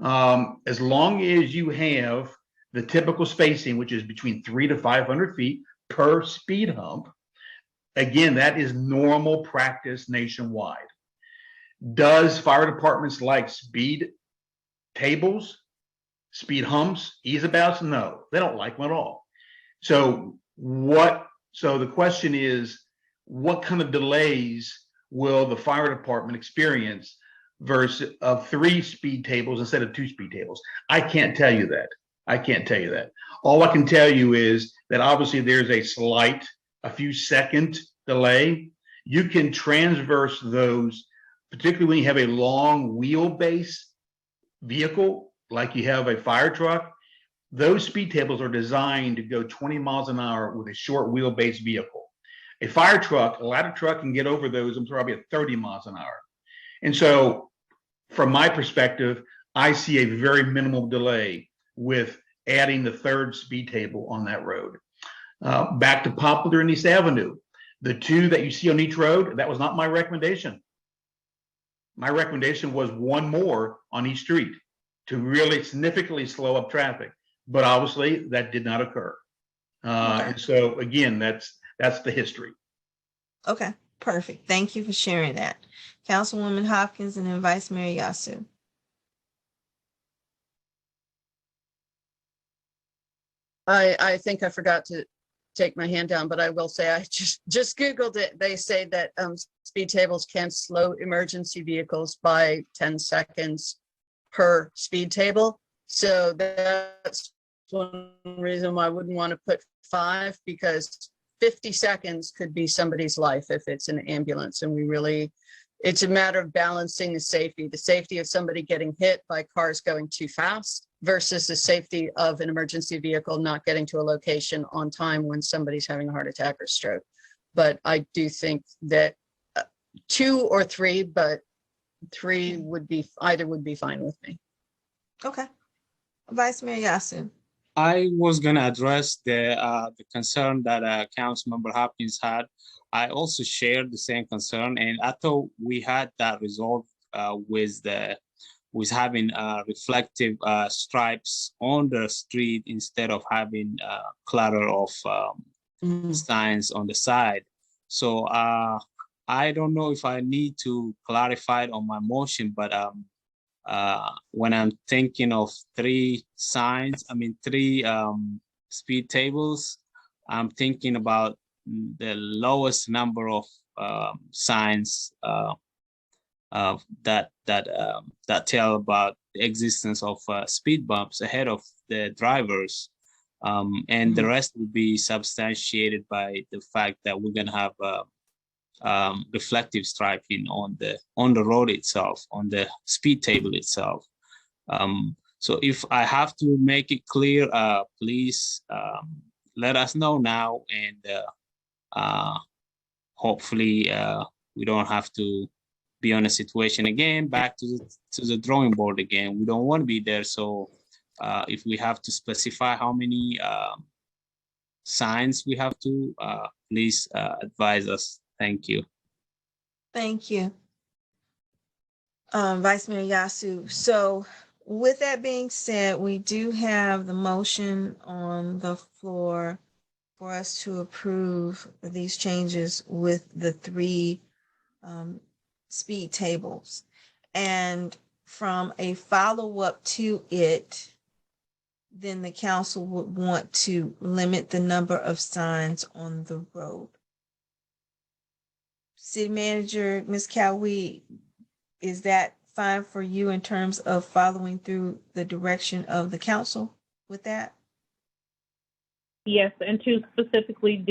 [SPEAKER 15] as long as you have the typical spacing, which is between 300 to 500 feet per speed hump, again, that is normal practice nationwide. Does fire departments like speed tables? Speed humps, ease abouts, no, they don't like them at all. So the question is, what kind of delays will the fire department experience versus of 3 speed tables instead of 2 speed tables? I can't tell you that. All I can tell you is that obviously there's a few second delay. You can transverse those, particularly when you have a long wheelbase vehicle, like you have a fire truck. Those speed tables are designed to go 20 miles an hour with a short wheelbase vehicle. A fire truck, a ladder truck can get over those, I'm probably at 30 miles an hour. And so from my perspective, I see a very minimal delay with adding the 3rd speed table on that road. Back to Poplar and East Avenue, the 2 that you see on each road, that was not my recommendation. My recommendation was 1 more on each street to really significantly slow up traffic. But obviously that did not occur. And so again, that's the history.
[SPEAKER 1] Okay, perfect. Thank you for sharing that. Councilwoman Hopkins and then Vice Mayor Yasu.
[SPEAKER 4] I think I forgot to take my hand down, but I will say I just Googled it. They say that speed tables can slow emergency vehicles by 10 seconds per speed table. So that's one reason why I wouldn't want to put 5, because 50 seconds could be somebody's life if it's an ambulance. And it's a matter of balancing the safety of somebody getting hit by cars going too fast versus the safety of an emergency vehicle not getting to a location on time when somebody's having a heart attack or stroke. But I do think that 2 or 3, but 3 would be fine with me.
[SPEAKER 1] Okay. Vice Mayor Yasu.
[SPEAKER 2] I was going to address the concern that Councilmember Hopkins had. I also shared the same concern, and I thought we had that resolved with having reflective stripes on the street instead of having clutter of signs on the side. So I don't know if I need to clarify it on my motion, but when I'm thinking of 3 speed tables, I'm thinking about the lowest number of signs that tell about the existence of speed bumps ahead of the drivers, and the rest will be substantiated by the fact that we're going to have reflective striping on the road itself, on the speed table itself. So if I have to make it clear, please let us know now, and hopefully we don't have to be on a situation again, back to the drawing board again. We don't want to be there. So if we have to specify how many signs we have to, please advise us. Thank you.
[SPEAKER 1] Thank you. Vice Mayor Yasu. So with that being said, we do have the motion on the floor for us to approve these changes with the 3 speed tables. And from a follow-up to it, then the council would want to limit the number of signs on the road. City Manager, Ms. Cowie, is that fine for you in terms of following through the direction of the council with that?
[SPEAKER 5] Yes, and to specifically,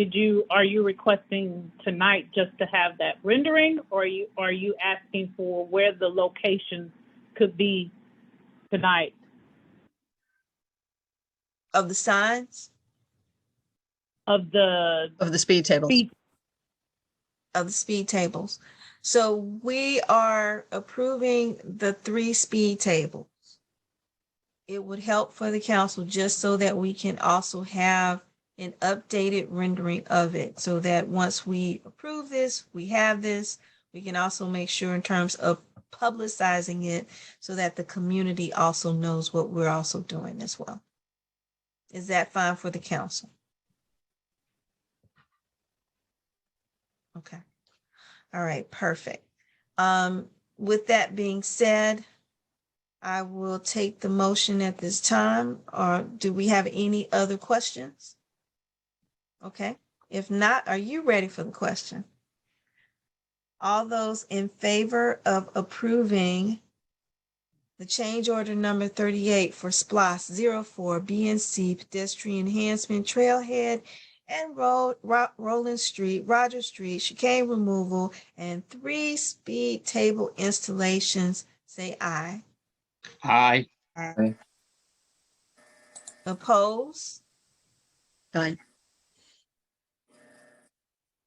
[SPEAKER 5] are you requesting tonight just to have that rendering, or are you asking for where the location could be tonight?
[SPEAKER 1] Of the signs?
[SPEAKER 4] Of the speed tables.
[SPEAKER 1] Of the speed tables. So we are approving the 3 speed tables. It would help for the council just so that we can also have an updated rendering of it, so that once we approve this, we have this. We can also make sure in terms of publicizing it so that the community also knows what we're also doing as well. Is that fine for the council? Okay. All right, perfect. With that being said, I will take the motion at this time, or do we have any other questions? Okay, if not, are you ready for the question? All those in favor of approving the change order number 38 for SPLOS 04 BNC pedestrian enhancement trailhead and Roland Street, Roger Street, chicane removal, and 3 speed table installations, say aye.
[SPEAKER 2] Aye.
[SPEAKER 3] Aye.
[SPEAKER 1] Oppose?
[SPEAKER 4] Aye.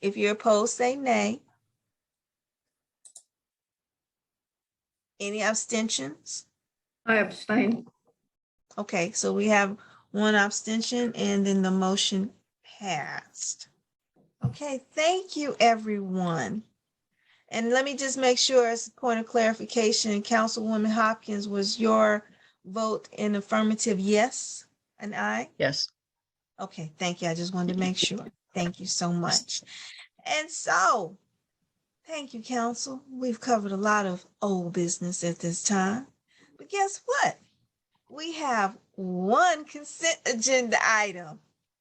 [SPEAKER 1] If you're opposed, say nay. Any abstentions?
[SPEAKER 11] I abstain.
[SPEAKER 1] Okay, so we have one abstention and then the motion passed. Okay, thank you, everyone. And let me just make sure, as a point of clarification, Councilwoman Hopkins, was your vote in affirmative yes, an aye?
[SPEAKER 4] Yes.
[SPEAKER 1] Okay, thank you. I just wanted to make sure. Thank you so much. And so, thank you, Council. We've covered a lot of old business at this time. But guess what? We have one consent agenda item.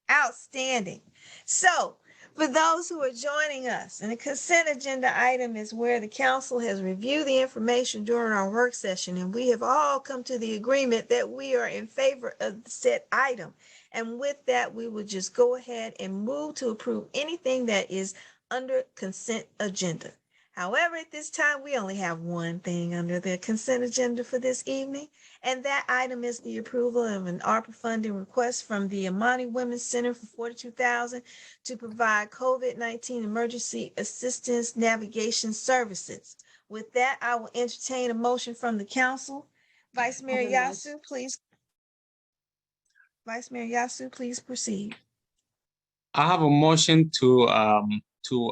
[SPEAKER 1] Outstanding. So, for those who are joining us, and the consent agenda item is where the council has reviewed the information during our work session, and we have all come to the agreement that we are in favor of the said item. And with that, we will just go ahead and move to approve anything that is under consent agenda. However, at this time, we only have one thing under the consent agenda for this evening, and that item is the approval of an ARPA funding request from the Amani Women's Center for $42,000 to provide COVID-19 emergency assistance navigation services. With that, I will entertain a motion from the council. Vice Mayor Yasu, please. Vice Mayor Yasu, please proceed.
[SPEAKER 2] I have a motion to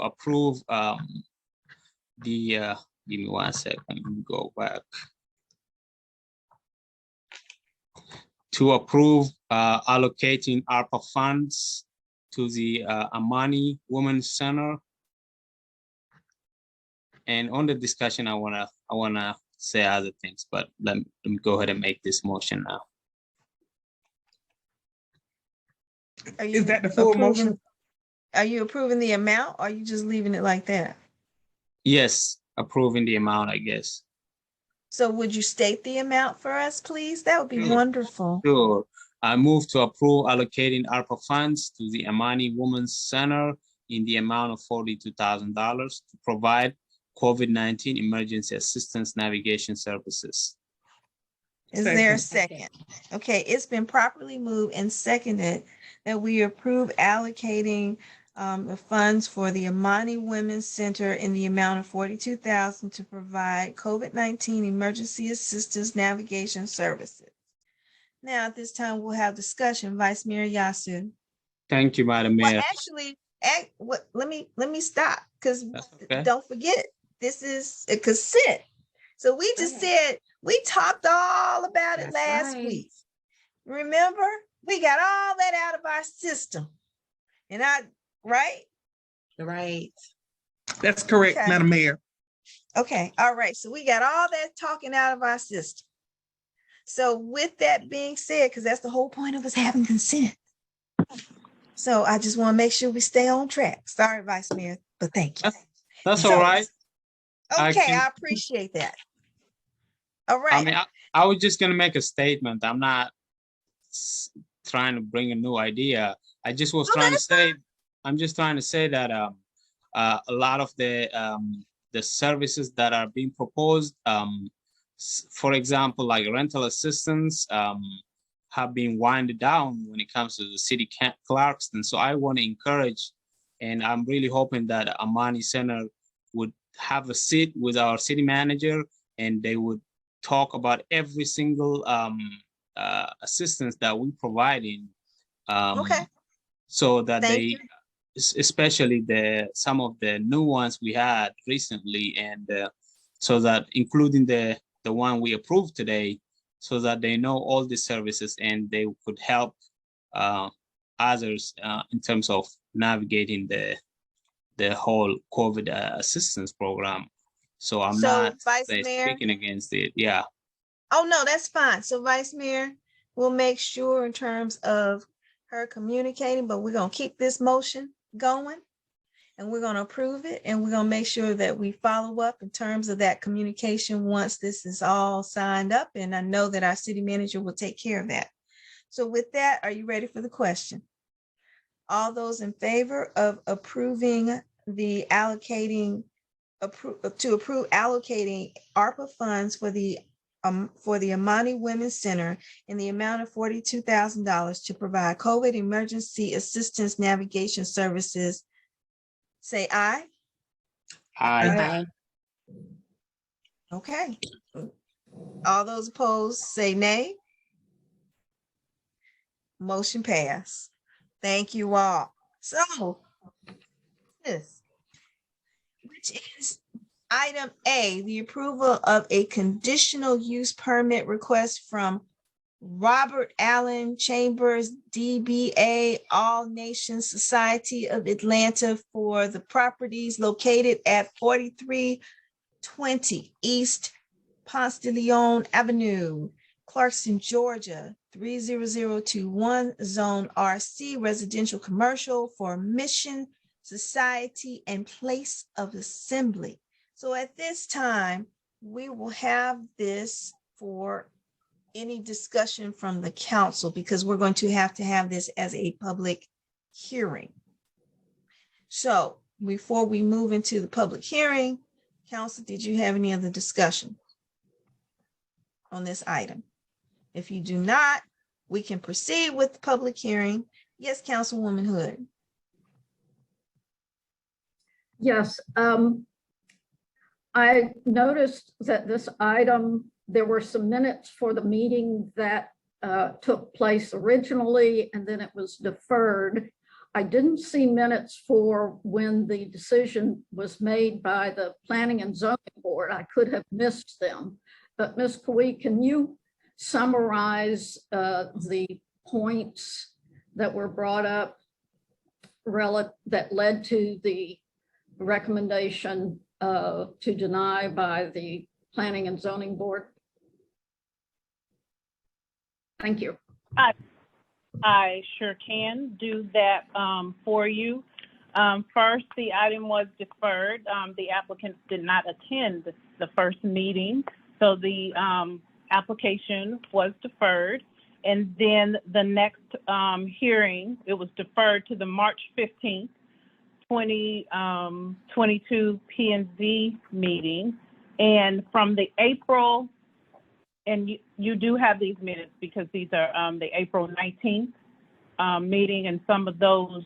[SPEAKER 2] approve give me 1 second, let me go back. To approve allocating ARPA funds to the Amani Women's Center. And on the discussion, I wanna say other things, but let me go ahead and make this motion now.
[SPEAKER 1] Is
[SPEAKER 16] that the full motion?
[SPEAKER 1] Are you approving the amount, or are you just leaving it like that?
[SPEAKER 2] Yes, approving the amount, I guess.
[SPEAKER 1] So would you state the amount for us, please? That would be wonderful.
[SPEAKER 2] Sure. I move to approve allocating ARPA funds to the Amani Women's Center in the amount of $42,000 to provide COVID-19 emergency assistance navigation services.
[SPEAKER 1] Is there a second? Okay, it's been properly moved and seconded that we approve allocating the funds for the Amani Women's Center in the amount of $42,000 to provide COVID-19 emergency assistance navigation services. Now, at this time, we'll have discussion. Vice Mayor Yasu.
[SPEAKER 2] Thank you, Madam Mayor.
[SPEAKER 1] Well, actually, let me stop, because
[SPEAKER 2] okay.
[SPEAKER 1] Don't forget, this is a consent. So we just said, we talked all about it last week. Remember? We got all that out of our system. And right?
[SPEAKER 9] Right.
[SPEAKER 16] That's correct,
[SPEAKER 1] Okay.
[SPEAKER 16] Madam Mayor.
[SPEAKER 1] Okay, all right. So we got all that talking out of our system. So with that being said, because that's the whole point of us having consent. So I just want to make sure we stay on track. Sorry, Vice Mayor, but thank you.
[SPEAKER 2] That's all right.
[SPEAKER 1] Okay, I appreciate that. All right.
[SPEAKER 2] I mean, I was just gonna make a statement. I'm not trying to bring a new idea. I just was trying to say, I'm just trying to say that a lot of the services that are being proposed, for example, like rental assistance, have been winded down when it comes to the city Clarkston. So I want to encourage, and I'm really hoping that Amani Center would have a seat with our city manager, and they would talk about every single assistance that we providing.
[SPEAKER 1] Okay.
[SPEAKER 2] So that
[SPEAKER 1] Thank you.
[SPEAKER 2] Especially some of the new ones we had recently, and so that including the one we approved today, so that they know all the services and they could help others in terms of navigating the whole COVID assistance program. So I'm not
[SPEAKER 1] Vice Mayor,
[SPEAKER 2] speaking against it. Yeah.
[SPEAKER 1] Oh, no, that's fine. So Vice Mayor, we'll make sure in terms of her communicating, but we're gonna keep this motion going. And we're gonna approve it, and we're gonna make sure that we follow up in terms of that communication once this is all signed up. And I know that our city manager will take care of that. So with that, are you ready for the question? All those in favor of approving the to approve allocating ARPA funds for the Amani Women's Center in the amount of $42,000 to provide COVID emergency assistance navigation services, say aye.
[SPEAKER 2] Aye.
[SPEAKER 1] Okay. All those opposed, say nay. Motion passed. Thank you all. So this, which is item A, the approval of a conditional use permit request from Robert Allen Chambers, DBA All Nations Society of Atlanta for the properties located at 4320 East Ponce de Leon Avenue, Clarkston, Georgia, 30021, Zone RC, Residential Commercial for Mission Society and Place of Assembly. So at this time, we will have this for any discussion from the council, because we're going to have this as a public hearing. So before we move into the public hearing, council, did you have any other discussion on this item? If you do not, we can proceed with the public hearing. Yes, Councilwoman Hood.
[SPEAKER 11] Yes, I noticed that this item, there were some minutes for the meeting that took place originally, and then it was deferred. I didn't see minutes for when the decision was made by the Planning and Zoning Board. I could have missed them. But Ms. Kawhi, can you summarize the points that were brought up that led to the recommendation to deny by the Planning and Zoning Board? Thank you.
[SPEAKER 5] I sure can do that for you. First, the item was deferred. The applicants did not attend the first meeting, so the application was deferred. And then the next hearing, it was deferred to the March 15th, 2022 P&Z meeting. And from the April, and you do have these minutes because these are the April 19th meeting, and some of those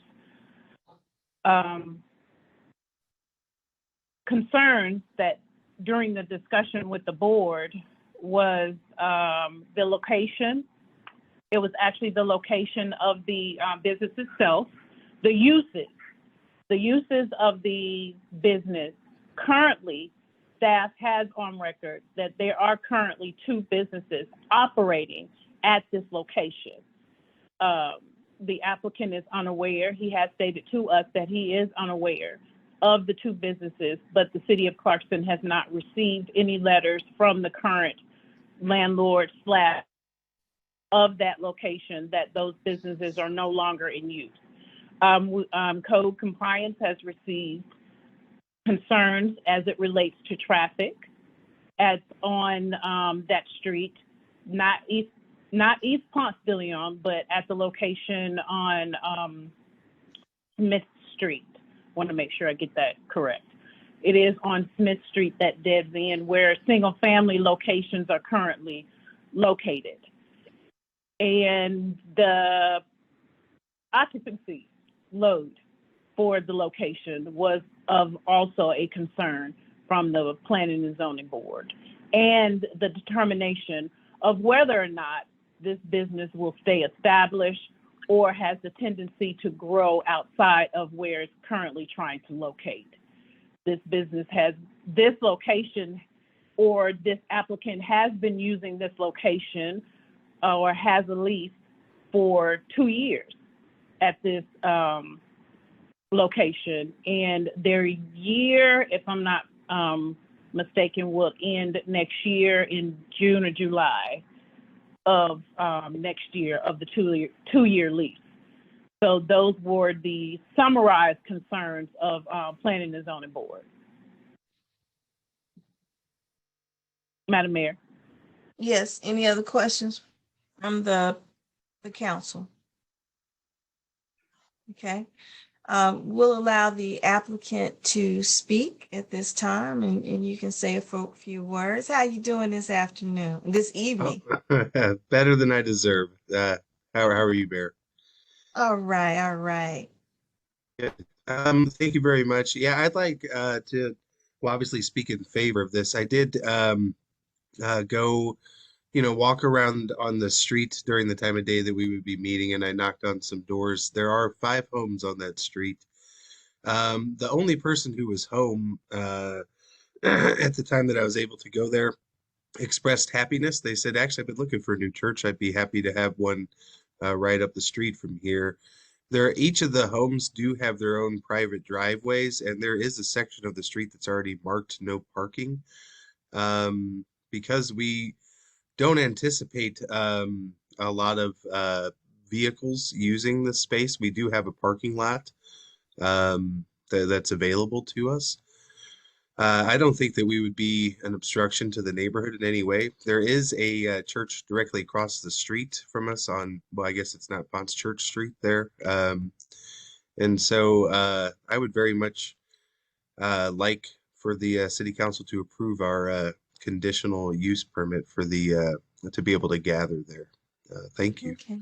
[SPEAKER 5] concerns that during the discussion with the board was the location. It was actually the location of the business itself, the uses of the business. Currently, staff has on record that there are currently 2 businesses operating at this location. The applicant is unaware. He has stated to us that he is unaware of the 2 businesses, but the city of Clarkston has not received any letters from the current landlord / of that location that those businesses are no longer in use. Code compliance has received concerns as it relates to traffic on that street, not East Ponce de Leon, but at the location on Smith Street. Want to make sure I get that correct. It is on Smith Street, that dead end where single family locations are currently located. And the occupancy load for the location was of also a concern from the Planning and Zoning Board, and the determination of whether or not this business will stay established or has the tendency to grow outside of where it's currently trying to locate. This business has this location, or this applicant has been using this location or has a lease for 2 years at this location. And their year, if I'm not mistaken, will end next year in June or July of next year of the two-year lease. So those were the summarized concerns of Planning and Zoning Board. Madam Mayor.
[SPEAKER 1] Yes, any other questions from the council? Okay, we'll allow the applicant to speak at this time, and you can say a few words. How you doing this afternoon, this evening?
[SPEAKER 17] Better than I deserve. How are you, Bear?
[SPEAKER 1] All right, all right.
[SPEAKER 17] Good. Thank you very much. Yeah, I'd like to, well, obviously speak in favor of this. I did go, walk around on the street during the time of day that we would be meeting, and I knocked on some doors. There are 5 homes on that street. The only person who was home at the time that I was able to go there expressed happiness. They said, actually, I've been looking for a new church. I'd be happy to have one right up the street from here. Each of the homes do have their own private driveways, and there is a section of the street that's already marked no parking. Because we don't anticipate a lot of vehicles using the space, we do have a parking lot that's available to us. I don't think that we would be an obstruction to the neighborhood in any way. There is a church directly across the street from us on, well, I guess it's not Ponce Church Street there. And so I would very much like for the city council to approve our conditional use permit for the to be able to gather there. Thank you.
[SPEAKER 1] Okay,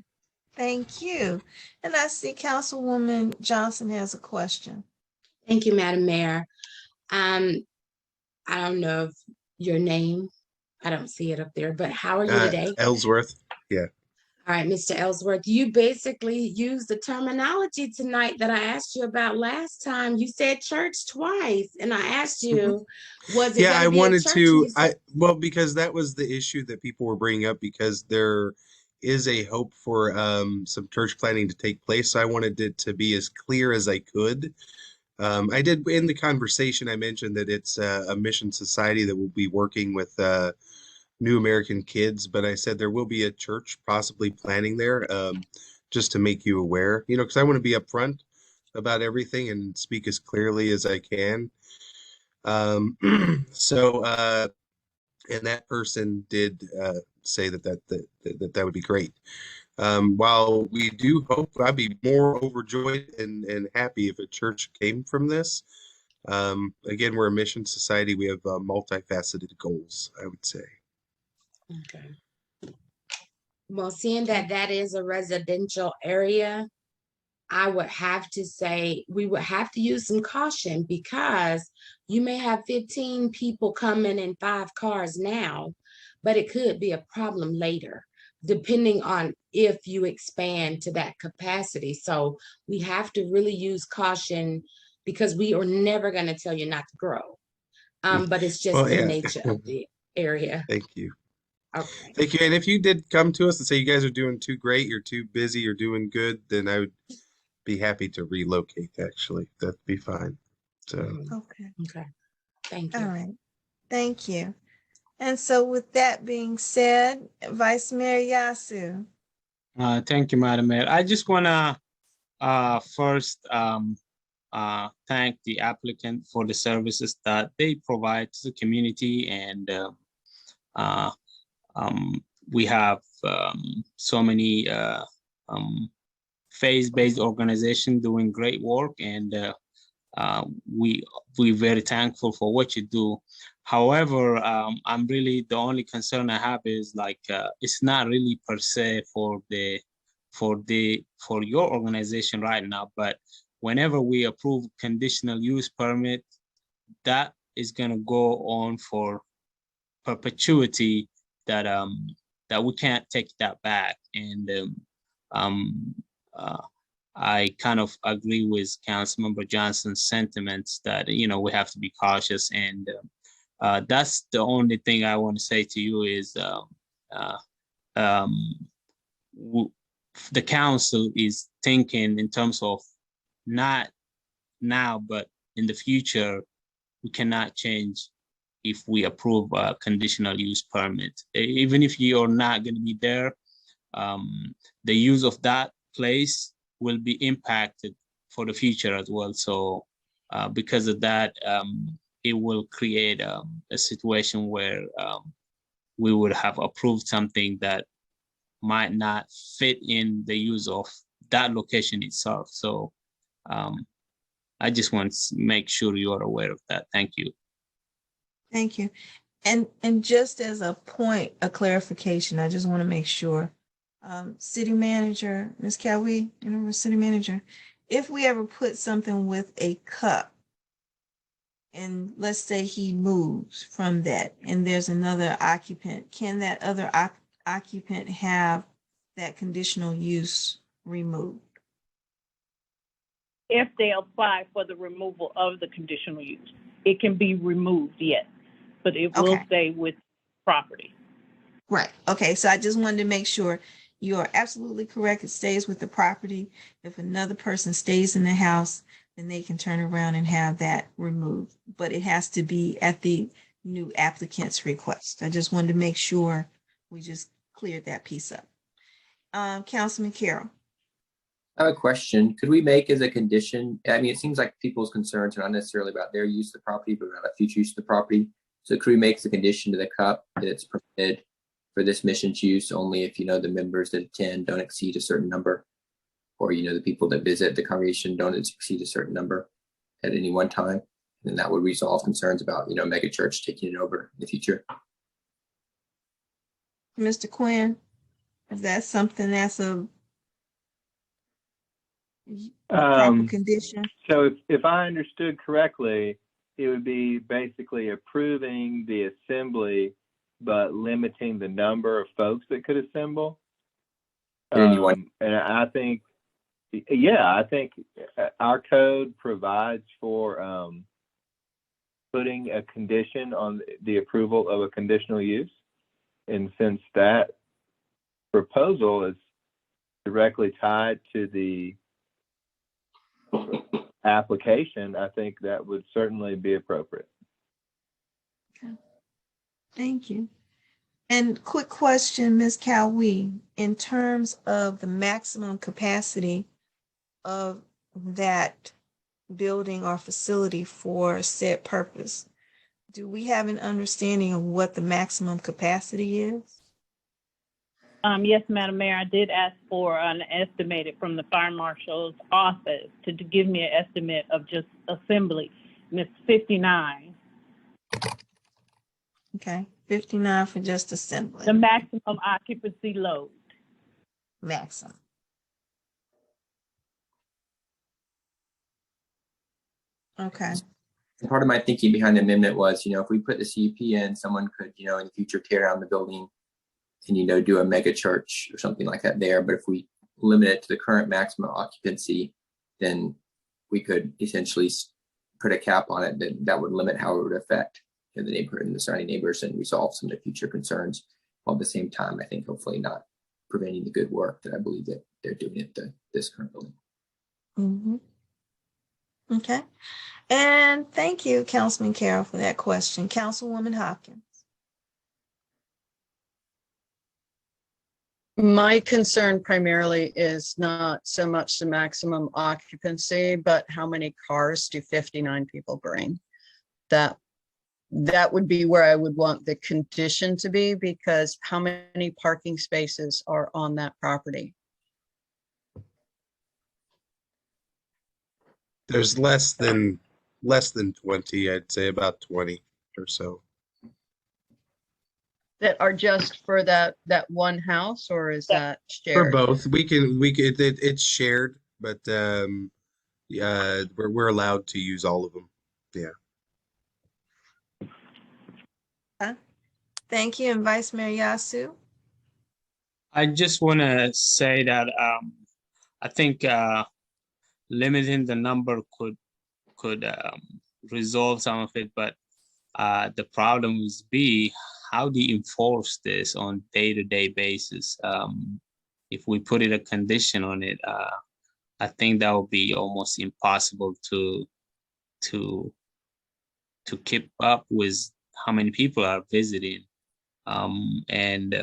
[SPEAKER 1] thank you. And I see Councilwoman Johnson has a question.
[SPEAKER 9] Thank you, Madam Mayor. I don't know if your name, I don't see it up there, but how are you today?
[SPEAKER 17] Ellsworth. Yeah.
[SPEAKER 9] All right, Mr. Ellsworth, you basically used the terminology tonight that I asked you about last time. You said church twice, and I asked you, was it
[SPEAKER 17] Yeah, I
[SPEAKER 9] gonna be a
[SPEAKER 17] wanted
[SPEAKER 9] church?
[SPEAKER 17] to,
[SPEAKER 9] And you said,
[SPEAKER 17] well, because that was the issue that people were bringing up, because there is a hope for some church planning to take place. So I wanted it to be as clear as I could. I did, in the conversation, I mentioned that it's a mission society that will be working with New American Kids, but I said there will be a church possibly planning there, just to make you aware, because I want to be upfront about everything and speak as clearly as I can. So, and that person did say that would be great. While we do hope, I'd be more overjoyed and happy if a church came from this. Again, we're a mission society. We have multifaceted goals, I would say.
[SPEAKER 9] okay. Well, seeing that that is a residential area, I would have to say we would have to use some caution, because you may have 15 people coming in 5 cars now, but it could be a problem later, depending on if you expand to that capacity. So we have to really use caution, because we are never going to tell you not to grow. But it's just the nature of the area.
[SPEAKER 17] Thank you.
[SPEAKER 9] Okay.
[SPEAKER 17] Thank you. And if you did come to us and say you guys are doing too great, you're too busy, you're doing good, then I would be happy to relocate, actually. That'd be fine. So
[SPEAKER 1] Okay.
[SPEAKER 9] Okay. Thank you.
[SPEAKER 1] All right. Thank you. And so with that being said, Vice Mayor Yasu.
[SPEAKER 2] Thank you, Madam Mayor. I just wanna first thank the applicant for the services that they provide to the community, and we have so many faith-based organizations doing great work, and we're very thankful for what you do. However, I'm really, the only concern I have is like it's not really per se for your organization right now, but whenever we approve conditional use permit, that is gonna go on for perpetuity, that that we can't take that back. And I kind of agree with Councilmember Johnson's sentiments that, we have to be cautious. And that's the only thing I want to say to you is the council is thinking in terms of not now, but in the future, we cannot change, if we approve a conditional use permit. Even if you're not going to be there, the use of that place will be impacted for the future as well. So because of that, it will create a situation where we would have approved something that might not fit in the use of that location itself. So I just want to make sure you are aware of that. Thank you.
[SPEAKER 1] Thank you. And just as a point of clarification, I just want to make sure, City Manager, Ms. Cowie, City Manager, if we ever put something with a cup, and let's say he moves from that and there's another occupant, can that other occupant have that conditional use removed?
[SPEAKER 5] If they apply for the removal of the conditional use, it can be removed, yes, but it will stay with property.
[SPEAKER 1] Right. Okay. So I just wanted to make sure you are absolutely correct. It stays with the property. If another person stays in the house, then they can turn around and have that removed, but it has to be at the new applicant's request. I just wanted to make sure we just cleared that piece up. Councilman Carroll.
[SPEAKER 3] I have a question. Could we make as a condition, I mean, it seems like people's concerns are not necessarily about their use of the property, but about future use of the property. So could we make as a condition to the cup that it's permitted for this mission's use only if, the members that attend don't exceed a certain number, or, the people that visit the congregation don't exceed a certain number at any one time? And that would resolve concerns about, mega church taking it over in the future.
[SPEAKER 1] Mr. Quinn, is that something that's a proper condition?
[SPEAKER 8] So if I understood correctly, it would be basically approving the assembly, but limiting the number of folks that could assemble. And I think, I think our code provides for putting a condition on the approval of a conditional use. And since that proposal is directly tied to the application, I think that would certainly be appropriate.
[SPEAKER 1] Okay. Thank you. And quick question, Ms. Cowie, in terms of the maximum capacity of that building or facility for said purpose, do we have an understanding of what the maximum capacity is?
[SPEAKER 5] Yes, Madam Mayor, I did ask for an estimated from the Fire Marshal's office to give me an estimate of just assembly, and it's 59.
[SPEAKER 1] Okay, 59 for just assembly.
[SPEAKER 5] The maximum occupancy load.
[SPEAKER 1] Maximum. Okay.
[SPEAKER 3] And part of my thinking behind the amendment was, if we put the CUP in, someone could, in the future tear down the building and, do a mega church or something like that there. But if we limit it to the current maximum occupancy, then we could essentially put a cap on it that would limit how it would affect the neighborhood and the surrounding neighbors and resolve some of the future concerns, while at the same time, I think hopefully not preventing the good work that I believe that they're doing at this current building.
[SPEAKER 1] Mm-hmm. Okay. And thank you, Councilman Carroll, for that question. Councilwoman Hopkins.
[SPEAKER 4] My concern primarily is not so much the maximum occupancy, but how many cars do 59 people bring? That would be where I would want the condition to be, because how many parking spaces are on that property?
[SPEAKER 17] There's less than 20, I'd say about 20 or so.
[SPEAKER 4] That are just for that one house, or is that shared?
[SPEAKER 17] For both, we can it's shared, but we're allowed to use all of them. Yeah.
[SPEAKER 1] Thank you, and Vice Mayor Yasu.
[SPEAKER 2] I just want to say that I think limiting the number could resolve some of it, but the problem is how do you enforce this on day-to-day basis? If we put a condition on it, I think that would be almost impossible to keep up with how many people are visiting. And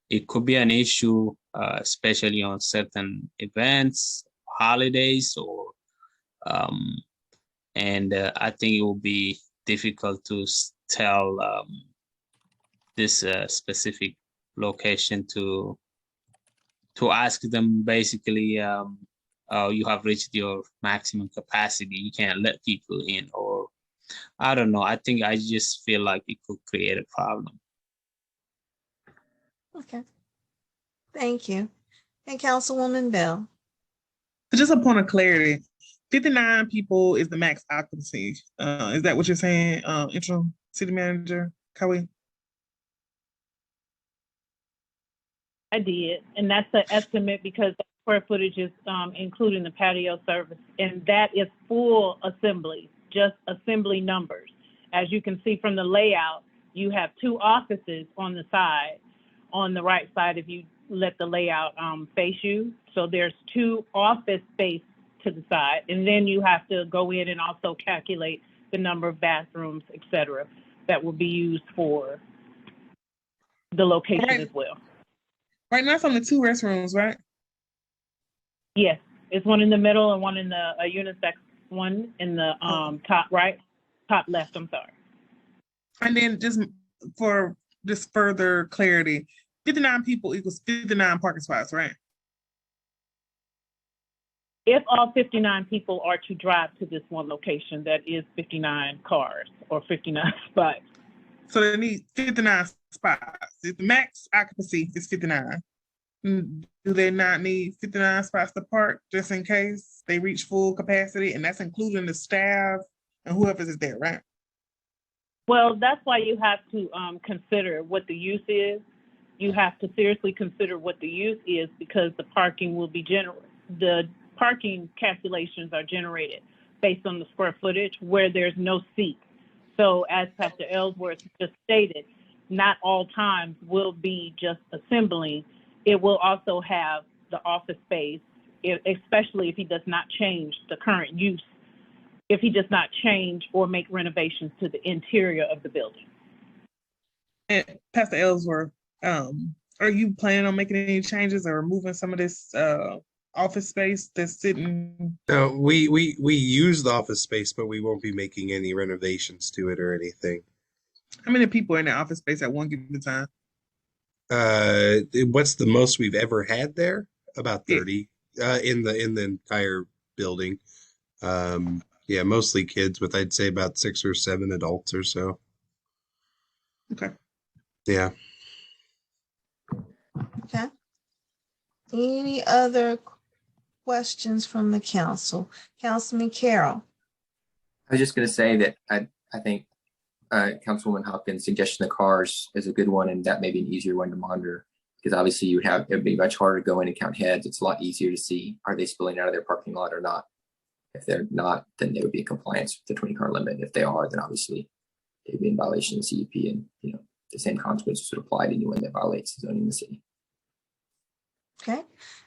[SPEAKER 2] it could be an issue, especially on certain events, holidays, or and I think it will be difficult to tell this specific location to ask them basically, you have reached your maximum capacity, you can't let people in, or I don't know. I think I just feel like it could create a problem.
[SPEAKER 1] Okay. Thank you. And Councilwoman Bell.
[SPEAKER 16] Just a point of clarity, 59 people is the max occupancy. Is that what you're saying, interim city manager Kawi?
[SPEAKER 5] I did, and that's the estimate because the square footage is including the patio service, and that is full assembly, just assembly numbers. As you can see from the layout, you have 2 offices on the side, on the right side if you let the layout face you. So there's 2 office space to the side, and then you have to go in and also calculate the number of bathrooms, et cetera, that will be used for the location as well.
[SPEAKER 16] Right now it's only 2 restrooms, right?
[SPEAKER 5] Yes, it's one in the middle and one in the unisex one in the top right, top left, I'm sorry.
[SPEAKER 16] And then just for just further clarity, 59 people equals 59 parking spots, right?
[SPEAKER 5] If all 59 people are to drive to this one location, that is 59 cars or 59 spots.
[SPEAKER 16] So they need 59 spots. If the max occupancy is 59, do they not need 59 spots to park just in case they reach full capacity? And that's including the staff and whoever is there, right?
[SPEAKER 5] Well, that's why you have to consider what the use is. You have to seriously consider what the use is because the parking will be the parking calculations are generated based on the square footage where there's no seat. So as Pastor Ellsworth just stated, not all times will be just assembling. It will also have the office space, especially if he does not change the current use, if he does not change or make renovations to the interior of the building.
[SPEAKER 16] And Pastor Ellsworth, are you planning on making any changes or removing some of this office space that's sitting?
[SPEAKER 17] No, we use the office space, but we won't be making any renovations to it or anything.
[SPEAKER 16] How many people are in the office space at one given time?
[SPEAKER 17] What's the most we've ever had there? About 30 in the entire building. Yeah, mostly kids, with I'd say about 6 or 7 adults or so.
[SPEAKER 16] Okay.
[SPEAKER 17] Yeah.
[SPEAKER 1] Okay. Any other questions from the council? Councilman Carroll.
[SPEAKER 3] I was just going to say that I think Councilwoman Hopkins' suggestion of cars is a good one, and that may be an easier one to monitor because obviously it would be much harder to go in and count heads. It's a lot easier to see, are they spilling out of their parking lot or not? If they're not, then they would be in compliance with the 20-car limit. If they are, then obviously they'd be in violation of the CUP, and the same consequences would apply to anyone that violates the zoning in the city.
[SPEAKER 1] Okay.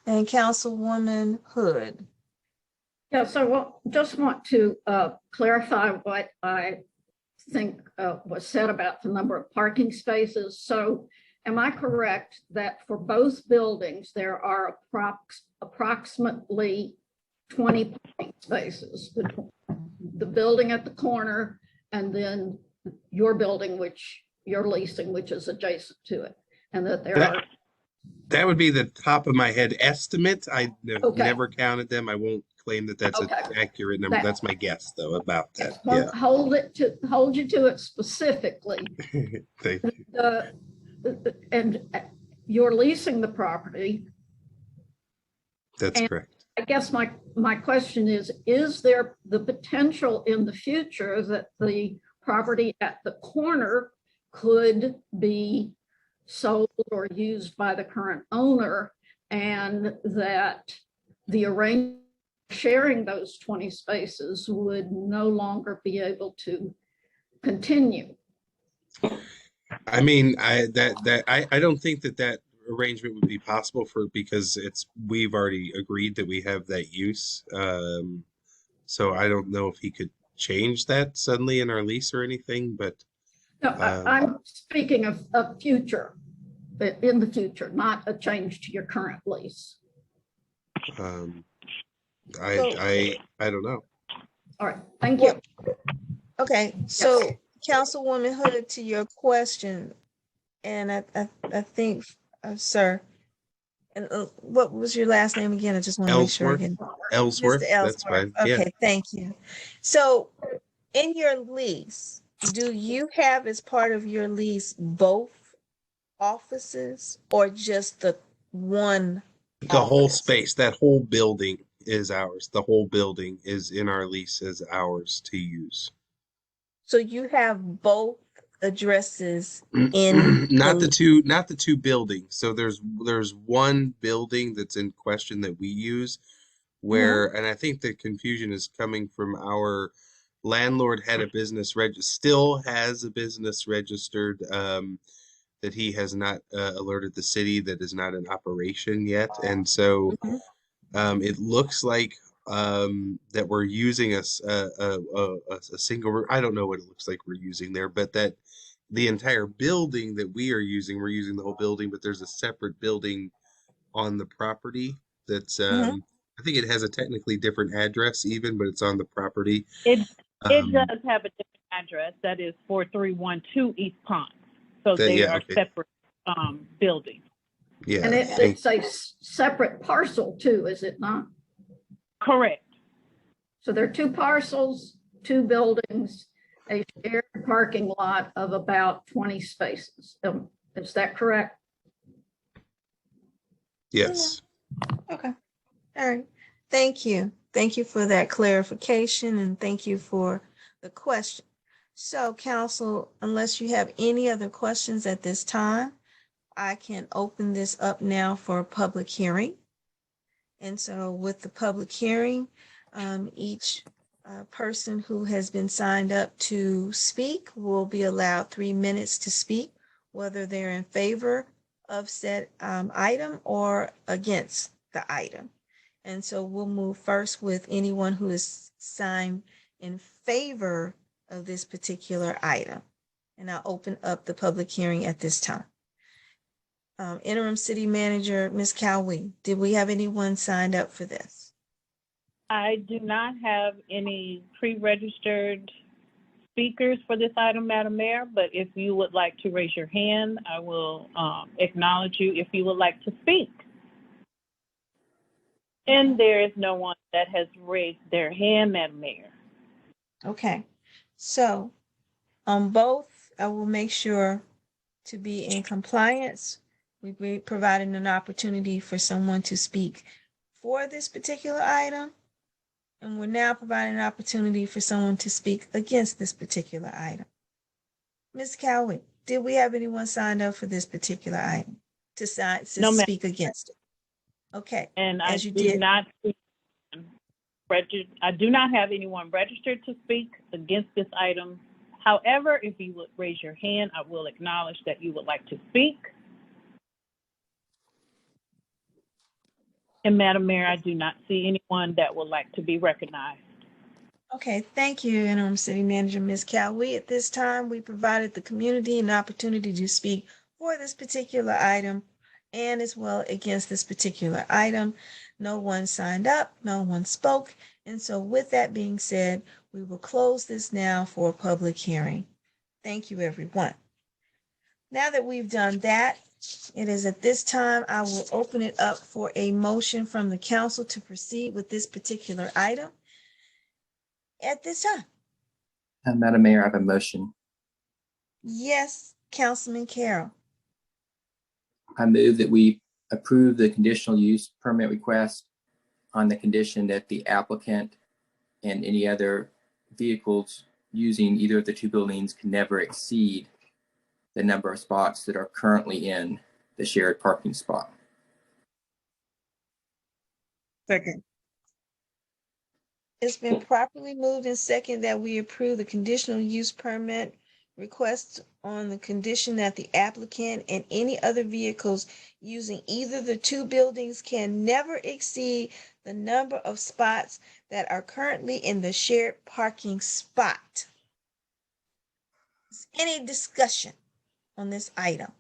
[SPEAKER 1] And Councilwoman Hood.
[SPEAKER 11] Yeah, so just want to clarify what I think was said about the number of parking spaces. So am I correct that for both buildings, there are approximately 20 parking spaces, the building at the corner and then your building, which you're leasing, which is adjacent to it, and that there are?
[SPEAKER 17] That would be the top of my head estimate. I
[SPEAKER 11] Okay.
[SPEAKER 17] never counted them. I won't claim that that's
[SPEAKER 11] Okay.
[SPEAKER 17] an accurate number. That's my guess, though, about that.
[SPEAKER 11] Well,
[SPEAKER 17] Yeah.
[SPEAKER 11] hold you to it specifically.
[SPEAKER 17] Thank you.
[SPEAKER 11] And you're leasing the property.
[SPEAKER 17] That's correct.
[SPEAKER 11] I guess my question is there the potential in the future that the property at the corner could be sold or used by the current owner, and that the arrangement sharing those 20 spaces would no longer be able to continue?
[SPEAKER 17] I mean, I don't think that arrangement would be possible because we've already agreed that we have that use. So I don't know if he could change that suddenly in our lease or anything, but
[SPEAKER 11] No,
[SPEAKER 17] Um,
[SPEAKER 11] I'm speaking of future, in the future, not a change to your current lease.
[SPEAKER 17] um,
[SPEAKER 1] So-
[SPEAKER 17] I don't know.
[SPEAKER 11] All right, thank you.
[SPEAKER 1] Okay, so Councilwoman Hood, to your question, and I think, sir, and what was your last name again? I just want to make sure I
[SPEAKER 17] Ellsworth,
[SPEAKER 1] get
[SPEAKER 17] Ellsworth,
[SPEAKER 1] Mr.
[SPEAKER 17] that's
[SPEAKER 1] Ellsworth.
[SPEAKER 17] fine. Yeah.
[SPEAKER 1] Okay, thank you. So in your lease, do you have as part of your lease both offices or just the one?
[SPEAKER 17] The whole space, that whole building is ours. The whole building is in our lease as ours to use.
[SPEAKER 1] So you have both addresses in
[SPEAKER 17] Not the two buildings. So there's one building that's in question that we use where, and I think the confusion is coming from our landlord had a business still has a business registered that he has not alerted the city that is not in operation yet. And so it looks like that we're using a single, I don't know what it looks like we're using there, but that the entire building that we're using the whole building, but there's a separate building on the property that's, I think it has a technically different address even, but it's on the property.
[SPEAKER 5] It does have a different address. That is 4312 East Pond. So they are separate buildings.
[SPEAKER 17] Yeah.
[SPEAKER 11] And it's a separate parcel too, is it not?
[SPEAKER 5] Correct.
[SPEAKER 11] So there are two parcels, two buildings, a shared parking lot of about 20 spaces. Is that correct?
[SPEAKER 17] Yes.
[SPEAKER 1] Okay. All right. Thank you. Thank you for that clarification and thank you for the question. So council, unless you have any other questions at this time, I can open this up now for a public hearing. And so with the public hearing, each person who has been signed up to speak will be allowed 3 minutes to speak, whether they're in favor of said item or against the item. And so we'll move first with anyone who is signed in favor of this particular item. And I'll open up the public hearing at this time. Interim City Manager, Ms. Cowie, did we have anyone signed up for this?
[SPEAKER 5] I do not have any pre-registered speakers for this item, Madam Mayor, but if you would like to raise your hand, I will acknowledge you if you would like to speak. And there is no one that has raised their hand, Madam Mayor.
[SPEAKER 1] Okay, so on both, I will make sure to be in compliance. We're providing an opportunity for someone to speak for this particular item. And we're now providing an opportunity for someone to speak against this particular item. Ms. Cowie, did we have anyone signed up for this particular item to speak against it? Okay.
[SPEAKER 5] And
[SPEAKER 1] I
[SPEAKER 5] do not have anyone registered to speak against this item. However, if you would raise your hand, I will acknowledge that you would like to speak. And Madam Mayor, I do not see anyone that would like to be recognized.
[SPEAKER 1] Okay, thank you, Interim City Manager Ms. Cowie. At this time, we provided the community an opportunity to speak for this particular item and as well against this particular item. No one signed up, no one spoke. And so with that being said, we will close this now for a public hearing. Thank you, everyone. Now that we've done that, it is at this time I will open it up for a motion from the council to proceed with this particular item. At this time.
[SPEAKER 3] Madam Mayor, I have a motion.
[SPEAKER 1] Yes, Councilman Carroll.
[SPEAKER 3] I move that we approve the conditional use permit request on the condition that the applicant and any other vehicles using either of the two buildings can never exceed the number of spots that are currently in the shared parking spot.
[SPEAKER 16] Second.
[SPEAKER 1] It's been properly moved and second that we approve the conditional use permit request on the condition that the applicant and any other vehicles using either the two buildings can never exceed the number of spots that are currently in the shared parking spot. Is any discussion on this item?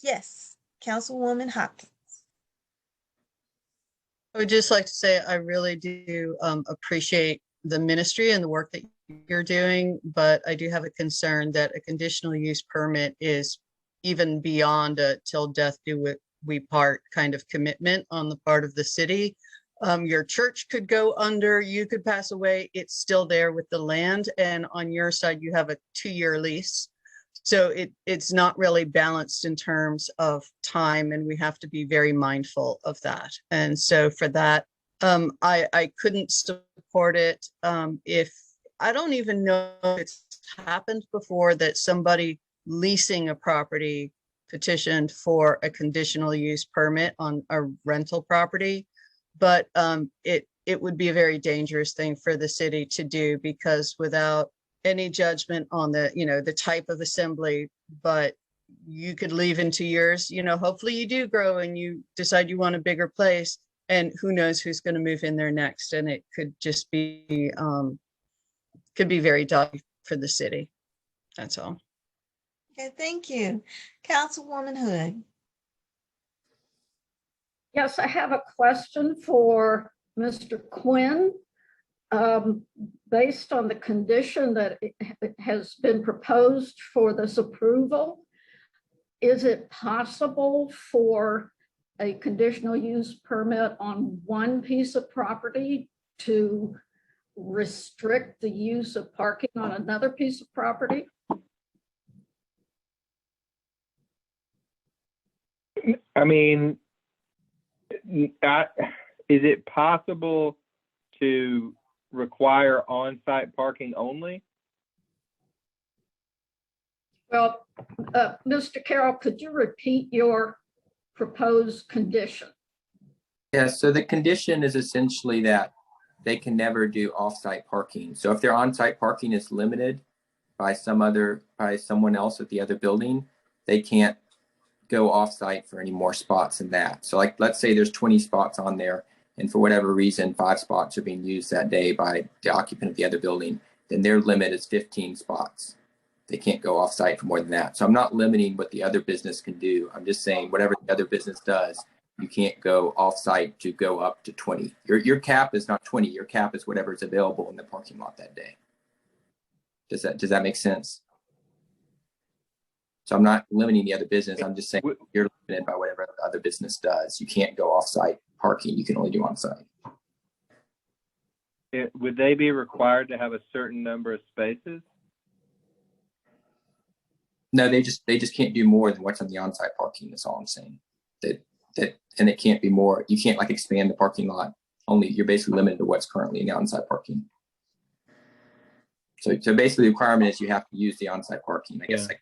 [SPEAKER 1] Yes, Councilwoman Hopkins.
[SPEAKER 4] I would just like to say I really do appreciate the ministry and the work that you're doing, but I do have a concern that a conditional use permit is even beyond a till death do we part kind of commitment on the part of the city. Your church could go under, you could pass away, it's still there with the land, and on your side you have a 2-year lease. So it's not really balanced in terms of time, and we have to be very mindful of that. And so for that, I couldn't support it. If I don't even know if it's happened before that somebody leasing a property petitioned for a conditional use permit on a rental property, but it would be a very dangerous thing for the city to do, because without any judgment on the, the type of assembly, but you could leave in 2 years, hopefully you do grow and you decide you want a bigger place, and who knows who's going to move in there next. And it could just be, could be very dodgy for the city. That's all.
[SPEAKER 1] Okay, thank you. Councilwoman Hood.
[SPEAKER 11] Yes, I have a question for Mr. Quinn. Based on the condition that has been proposed for this approval, is it possible for a conditional use permit on one piece of property to restrict the use of parking on another piece of property?
[SPEAKER 8] I mean, is it possible to require on-site parking only?
[SPEAKER 11] Well, Mr. Carroll, could you repeat your proposed condition?
[SPEAKER 3] Yeah, so the condition is essentially that they can never do off-site parking. So if their on-site parking is limited by someone else at the other building, they can't go off-site for any more spots than that. So like, let's say there's 20 spots on there, and for whatever reason, 5 spots are being used that day by the occupant of the other building, then their limit is 15 spots. They can't go off-site for more than that. So I'm not limiting what the other business can do. I'm just saying whatever the other business does, you can't go off-site to go up to 20. Your cap is not 20. Your cap is whatever is available in the parking lot that day. Does that make sense? So I'm not limiting the other business. I'm just saying you're limited by whatever the other business does. You can't go off-site parking. You can only do on-site.
[SPEAKER 8] Would they be required to have a certain number of spaces?
[SPEAKER 3] No, they just can't do more than what's on the on-site parking. That's all I'm saying. And it can't be more. You can't like expand the parking lot. Only you're basically limited to what's currently in the on-site parking. So basically the requirement is you have to use the on-site parking. I guess I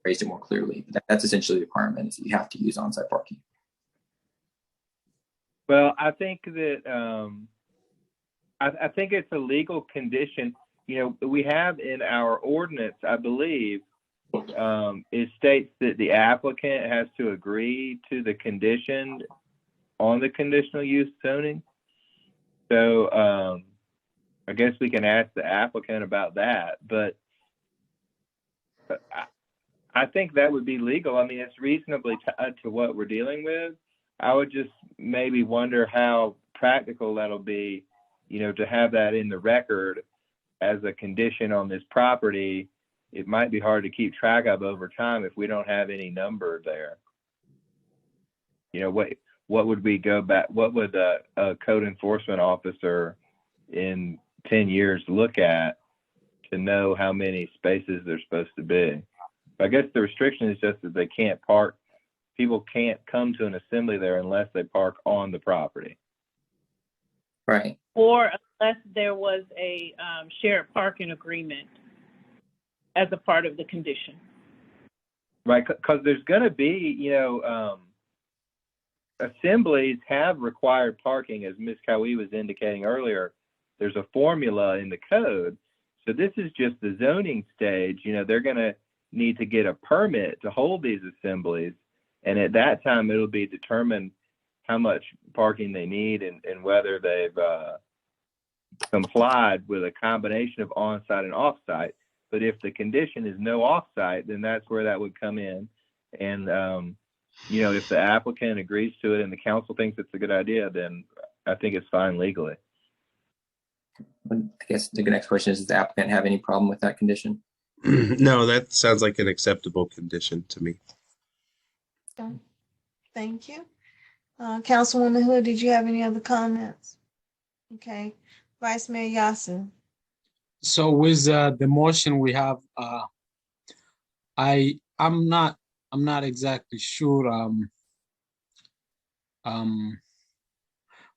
[SPEAKER 3] phrased it more clearly. But that's essentially the requirement, is that you have to use on-site parking.
[SPEAKER 8] Well, I think that I think it's a legal condition. We have in our ordinance, I believe, it states that the applicant has to agree to the condition on the conditional use zoning. So I guess we can ask the applicant about that, but I think that would be legal. I mean, it's reasonably tied to what we're dealing with. I would just maybe wonder how practical that'll be, to have that in the record as a condition on this property. It might be hard to keep track of over time if we don't have any number there. What would we go back? What would a code enforcement officer in 10 years look at to know how many spaces they're supposed to be? I guess the restriction is just that they can't park. People can't come to an assembly there unless they park on the property.
[SPEAKER 3] Right.
[SPEAKER 5] Or unless there was a shared parking agreement as a part of the condition.
[SPEAKER 8] Right, because there's going to be, assemblies have required parking, as Ms. Cowie was indicating earlier. There's a formula in the code. So this is just the zoning stage. They're going to need to get a permit to hold these assemblies. And at that time, it'll be determined how much parking they need and whether they've complied with a combination of on-site and off-site. But if the condition is no off-site, then that's where that would come in. And, if the applicant agrees to it and the council thinks it's a good idea, then I think it's fine legally.
[SPEAKER 3] I guess the next question is, does the applicant have any problem with that condition?
[SPEAKER 17] No, that sounds like an acceptable condition to me.
[SPEAKER 1] Okay. Thank you. Councilwoman Hood, did you have any other comments? Okay. Vice Mayor Yasin.
[SPEAKER 18] So with the motion we have, I'm not exactly sure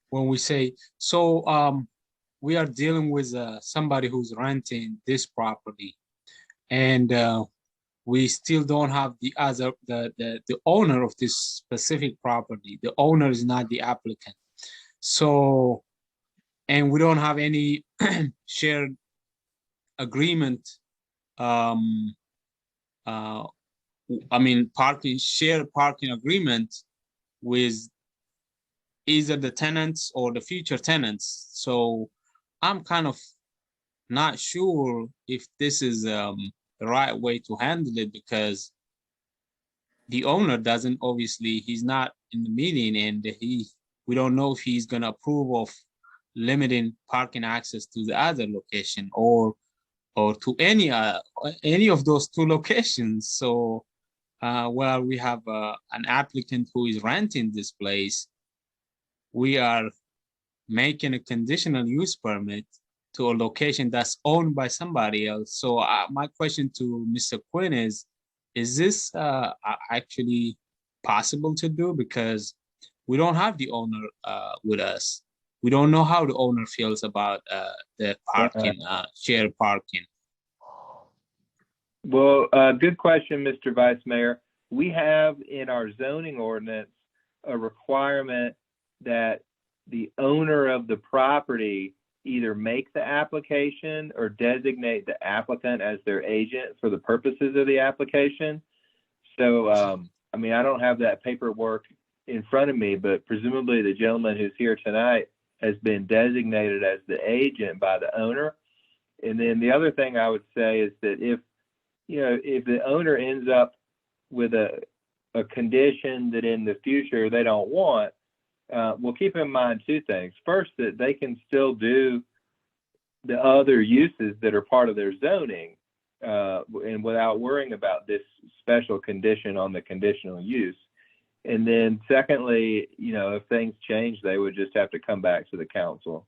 [SPEAKER 18] when we say so we are dealing with somebody who's renting this property, and we still don't have the owner of this specific property. The owner is not the applicant. So, and we don't have any shared agreement. Shared parking agreement with either the tenants or the future tenants. So I'm kind of not sure if this is the right way to handle it, because the owner doesn't, obviously he's not in the meeting, and we don't know if he's gonna approve of limiting parking access to the other location or to any of those two locations. So while we have an applicant who is renting this place, we are making a conditional use permit to a location that's owned by somebody else. So my question to Mr. Quinn is this actually possible to do? Because we don't have the owner with us. We don't know how the owner feels about the parking, shared parking.
[SPEAKER 8] Well, good question, Mr. Vice Mayor. We have in our zoning ordinance a requirement that the owner of the property either make the application or designate the applicant as their agent for the purposes of the application. So, I don't have that paperwork in front of me, but presumably the gentleman who's here tonight has been designated as the agent by the owner. And then the other thing I would say is that if the owner ends up with a condition that in the future they don't want, we'll keep in mind two things. First, that they can still do the other uses that are part of their zoning, and without worrying about this special condition on the conditional use. And then secondly, if things change, they would just have to come back to the council.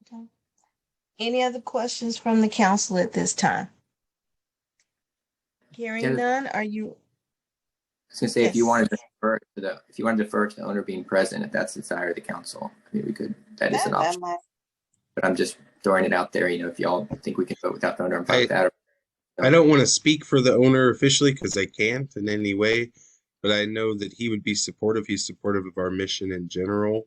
[SPEAKER 1] Okay. Any other questions from the council at this time? Hearing none, are you?
[SPEAKER 3] I was gonna say, if you wanted to defer to the owner being present, if that's the desire of the council, we could. That is an option. But I'm just throwing it out there. If y'all think we can vote without the owner, I'm fine with that.
[SPEAKER 17] I don't want to speak for the owner officially because I can't in any way, but I know that he would be supportive. He's supportive of our mission in general.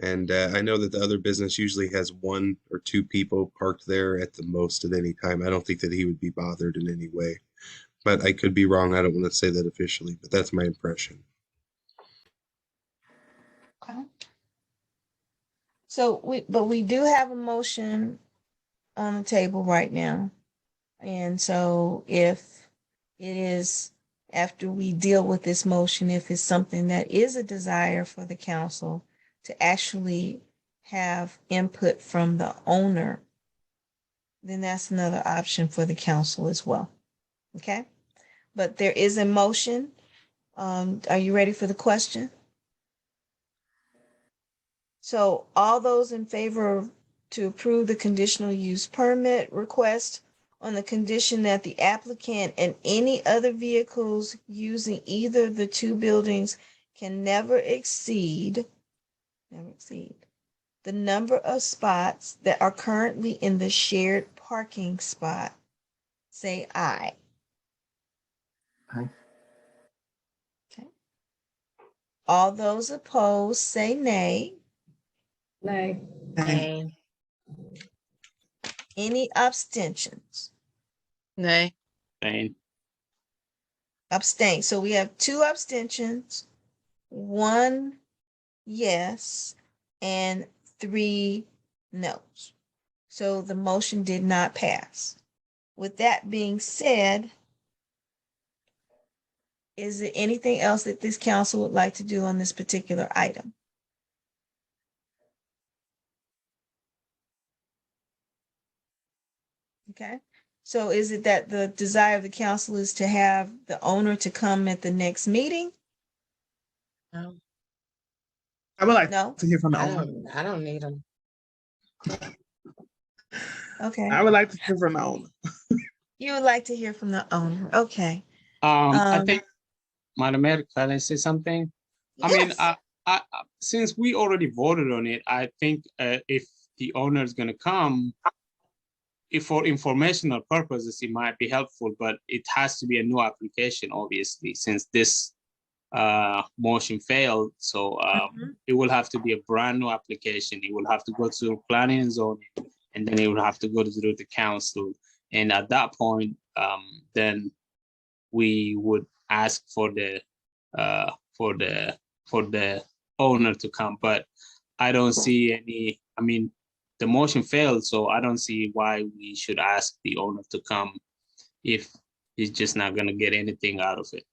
[SPEAKER 17] And I know that the other business usually has 1 or 2 people parked there at the most at any time. I don't think that he would be bothered in any way, but I could be wrong. I don't want to say that officially, but that's my impression.
[SPEAKER 1] Okay. So we do have a motion on the table right now. And so if it is, after we deal with this motion, if it's something that is a desire for the council to actually have input from the owner, then that's another option for the council as well. Okay? But there is a motion. Are you ready for the question? So all those in favor to approve the conditional use permit request on the condition that the applicant and any other vehicles using either of the 2 buildings can never exceed the number of spots that are currently in the shared parking spot, say aye.
[SPEAKER 3] Aye.
[SPEAKER 1] Okay. All those opposed say nay.
[SPEAKER 11] Nay.
[SPEAKER 9] Nay.
[SPEAKER 1] Any abstentions?
[SPEAKER 4] Nay.
[SPEAKER 2] Abstain.
[SPEAKER 1] Abstain. So we have 2 abstentions 1 yes, and 3 no's. So the motion did not pass. With that being said, is there anything else that this council would like to do on this particular item? Okay, so is it that the desire of the council is to have the owner to come at the next meeting?
[SPEAKER 9] No,
[SPEAKER 16] I would like
[SPEAKER 1] No?
[SPEAKER 16] to hear from the
[SPEAKER 9] I
[SPEAKER 16] owner.
[SPEAKER 9] I don't need them.
[SPEAKER 1] Okay,
[SPEAKER 16] I would like to hear from the owner.
[SPEAKER 1] you would like to hear from the owner. Okay.
[SPEAKER 18] I
[SPEAKER 1] Um,
[SPEAKER 18] think, Madam Mayor, can I say something? I mean,
[SPEAKER 1] yes.
[SPEAKER 18] since we already voted on it, I think if the owner is gonna come, if for informational purposes, it might be helpful, but it has to be a new application, obviously, since this motion failed. So it will have to be a brand new application. It will have to go to planning and zoning, and then it will have to go to the council. And at that point, then we would ask for the owner to come. But I don't see any. I mean, the motion failed, so I don't see why we should ask the owner to come if he's just not gonna get anything out of it.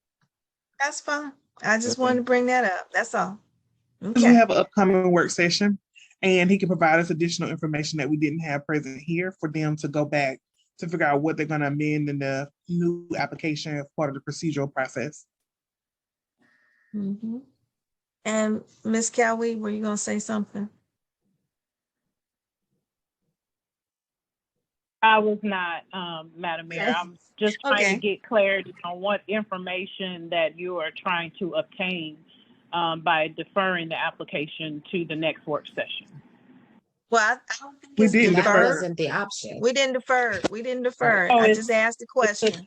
[SPEAKER 1] That's fine. I just wanted to bring that up. That's all.
[SPEAKER 16] Because we
[SPEAKER 1] Okay.
[SPEAKER 16] have an upcoming work session, and he can provide us additional information that we didn't have present here for them to go back to figure out what they're going to amend in the new application as part of the procedural process.
[SPEAKER 1] Mhm. And Ms. Cowie, were you gonna say something?
[SPEAKER 5] I was not, Madam Mayor.
[SPEAKER 1] Okay.
[SPEAKER 5] I'm just trying to
[SPEAKER 1] Okay.
[SPEAKER 5] get clarity on what information that you are trying to obtain by deferring the application to the next work session.
[SPEAKER 1] Well, I don't think
[SPEAKER 16] We
[SPEAKER 1] it's
[SPEAKER 16] didn't
[SPEAKER 9] That
[SPEAKER 16] defer.
[SPEAKER 1] deferred.
[SPEAKER 9] wasn't the option.
[SPEAKER 1] We didn't defer. We didn't defer.
[SPEAKER 5] Oh,
[SPEAKER 1] I
[SPEAKER 5] it's
[SPEAKER 1] just asked the question.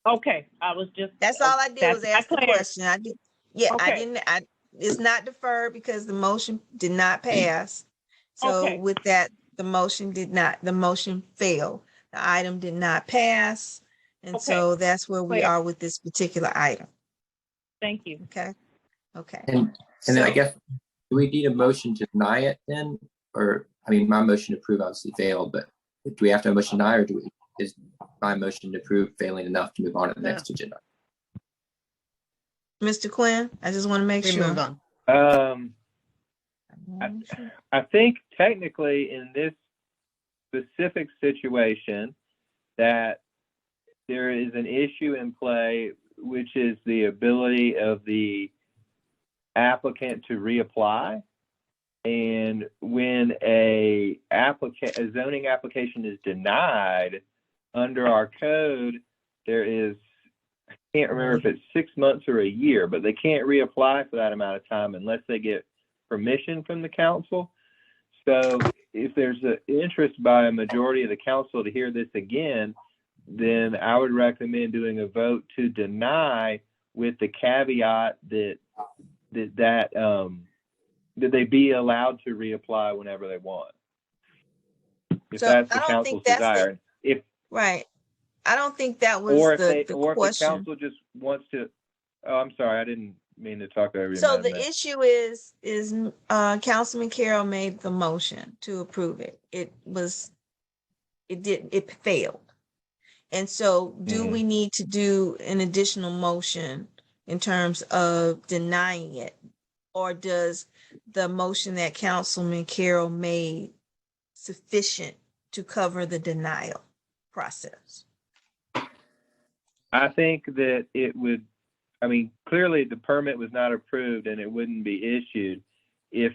[SPEAKER 5] okay. I was just
[SPEAKER 1] That's all I did
[SPEAKER 5] that's
[SPEAKER 1] was
[SPEAKER 5] my
[SPEAKER 1] ask the
[SPEAKER 5] clarity.
[SPEAKER 1] question. I did. Yeah, I
[SPEAKER 5] Okay.
[SPEAKER 1] didn't. It's not deferred because the motion did not pass. So
[SPEAKER 5] Okay.
[SPEAKER 1] with that, the motion failed. The item did not pass. And
[SPEAKER 5] Okay.
[SPEAKER 1] so that's where we
[SPEAKER 5] Clear.
[SPEAKER 1] are with this particular item.
[SPEAKER 5] Thank you.
[SPEAKER 1] Okay. Okay.
[SPEAKER 3] And then I
[SPEAKER 1] So-
[SPEAKER 3] guess, do we need a motion to deny it then? Or, I mean, my motion to approve obviously failed, but do we have to have a motion to deny, or is my motion to approve failing enough to move on to the next agenda?
[SPEAKER 1] Mr. Quinn, I just want to make
[SPEAKER 4] We
[SPEAKER 1] sure.
[SPEAKER 4] move on.
[SPEAKER 8] I think technically in this specific situation that there is an issue in play, which is the ability of the applicant to reapply. And when a zoning application is denied under our code, there is, I can't remember if it's 6 months or a year, but they can't reapply for that amount of time unless they get permission from the council. So if there's an interest by a majority of the council to hear this again, then I would recommend doing a vote to deny with the caveat that they be allowed to reapply whenever they want. If
[SPEAKER 1] So
[SPEAKER 8] that's the
[SPEAKER 1] I don't
[SPEAKER 8] council's
[SPEAKER 1] think that's
[SPEAKER 8] desire. If
[SPEAKER 1] right. I don't think that was
[SPEAKER 8] or if
[SPEAKER 1] the
[SPEAKER 8] the
[SPEAKER 1] question.
[SPEAKER 8] council just wants to, oh, I'm sorry, I didn't mean to talk over you.
[SPEAKER 1] So
[SPEAKER 8] Madam
[SPEAKER 1] the
[SPEAKER 8] Mayor.
[SPEAKER 1] issue is Councilman Carroll made the motion to approve it. It failed. And so do we need to do an additional motion in terms of denying it? Or does the motion that Councilman Carroll made sufficient to cover the denial process?
[SPEAKER 8] I think that it would, I mean, clearly the permit was not approved and it wouldn't be issued if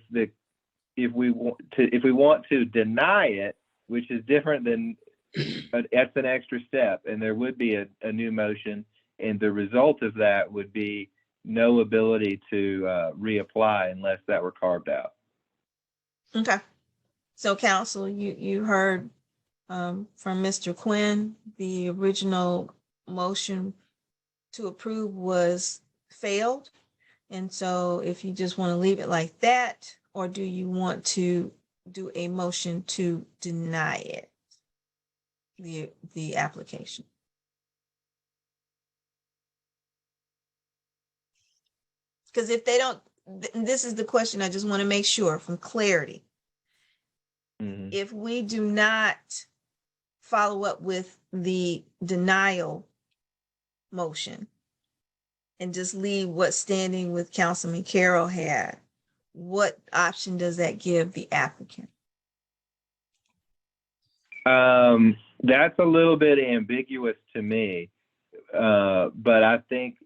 [SPEAKER 8] we want to deny it, which is different than that's an extra step, and there would be a new motion, and the result of that would be no ability to reapply unless that were carved out.
[SPEAKER 1] Okay. So council, you heard from Mr. Quinn, the original motion to approve was failed. And so if you just want to leave it like that, or do you want to do a motion to deny it, the application? Because if they don't, this is the question I just want to make sure from clarity. If we do not follow up with the denial motion and just leave what standing with Councilman Carroll had, what option does that give the applicant?
[SPEAKER 8] That's a little bit ambiguous to me, but I think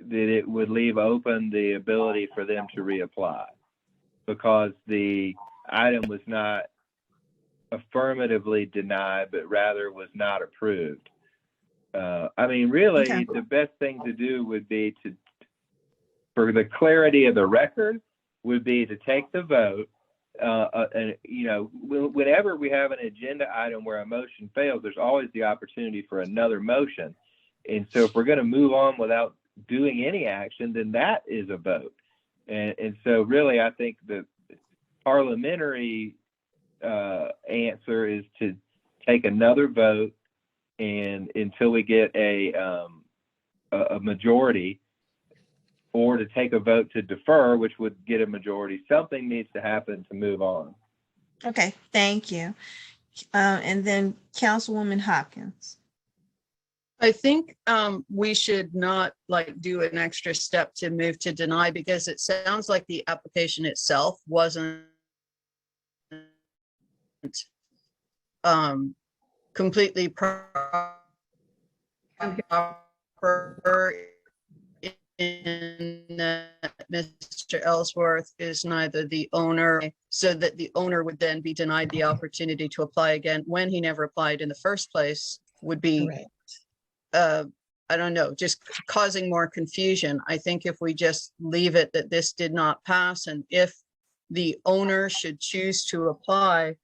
[SPEAKER 8] that it would leave open the ability for them to reapply because the item was not affirmatively denied, but rather was not approved. I mean, really,
[SPEAKER 1] Okay.
[SPEAKER 8] the best thing to do would be to, for the clarity of the record, would be to take the vote. And you know, whenever we have an agenda item where a motion fails, there's always the opportunity for another motion. And so if we're going to move on without doing any action, then that is a vote. And so really, I think the parliamentary answer is to take another vote, and until we get a majority, or to take a vote to defer, which would get a majority. Something needs to happen to move on.
[SPEAKER 1] Okay, thank you. And then Councilwoman Hopkins.
[SPEAKER 4] I think we should not like do an extra step to move to deny, because it sounds like the application itself wasn't completely proper in that Mr. Ellsworth is neither the owner, so that the owner would then be denied the opportunity to apply again when he never applied in the first place would be, I don't know, just causing more confusion. I think if we just leave it that this did not pass, and if the owner should choose to apply,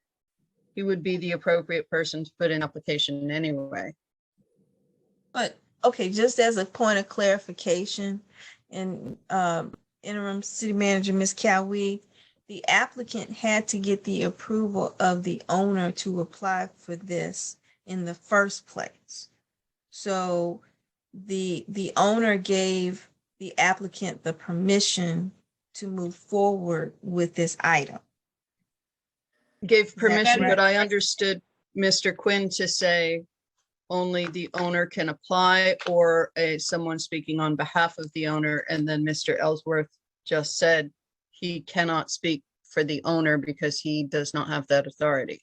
[SPEAKER 4] he would be the appropriate person to put in application anyway.
[SPEAKER 1] But okay, just as a point of clarification, and interim city manager, Ms. Cowie, the applicant had to get the approval of the owner to apply for this in the first place. So the owner gave the applicant the permission to move forward with this item.
[SPEAKER 4] Gave permission, but I understood Mr. Quinn to say only the owner can apply, or someone speaking on behalf of the owner. And then Mr. Ellsworth just said he cannot speak for the owner because he does not have that authority.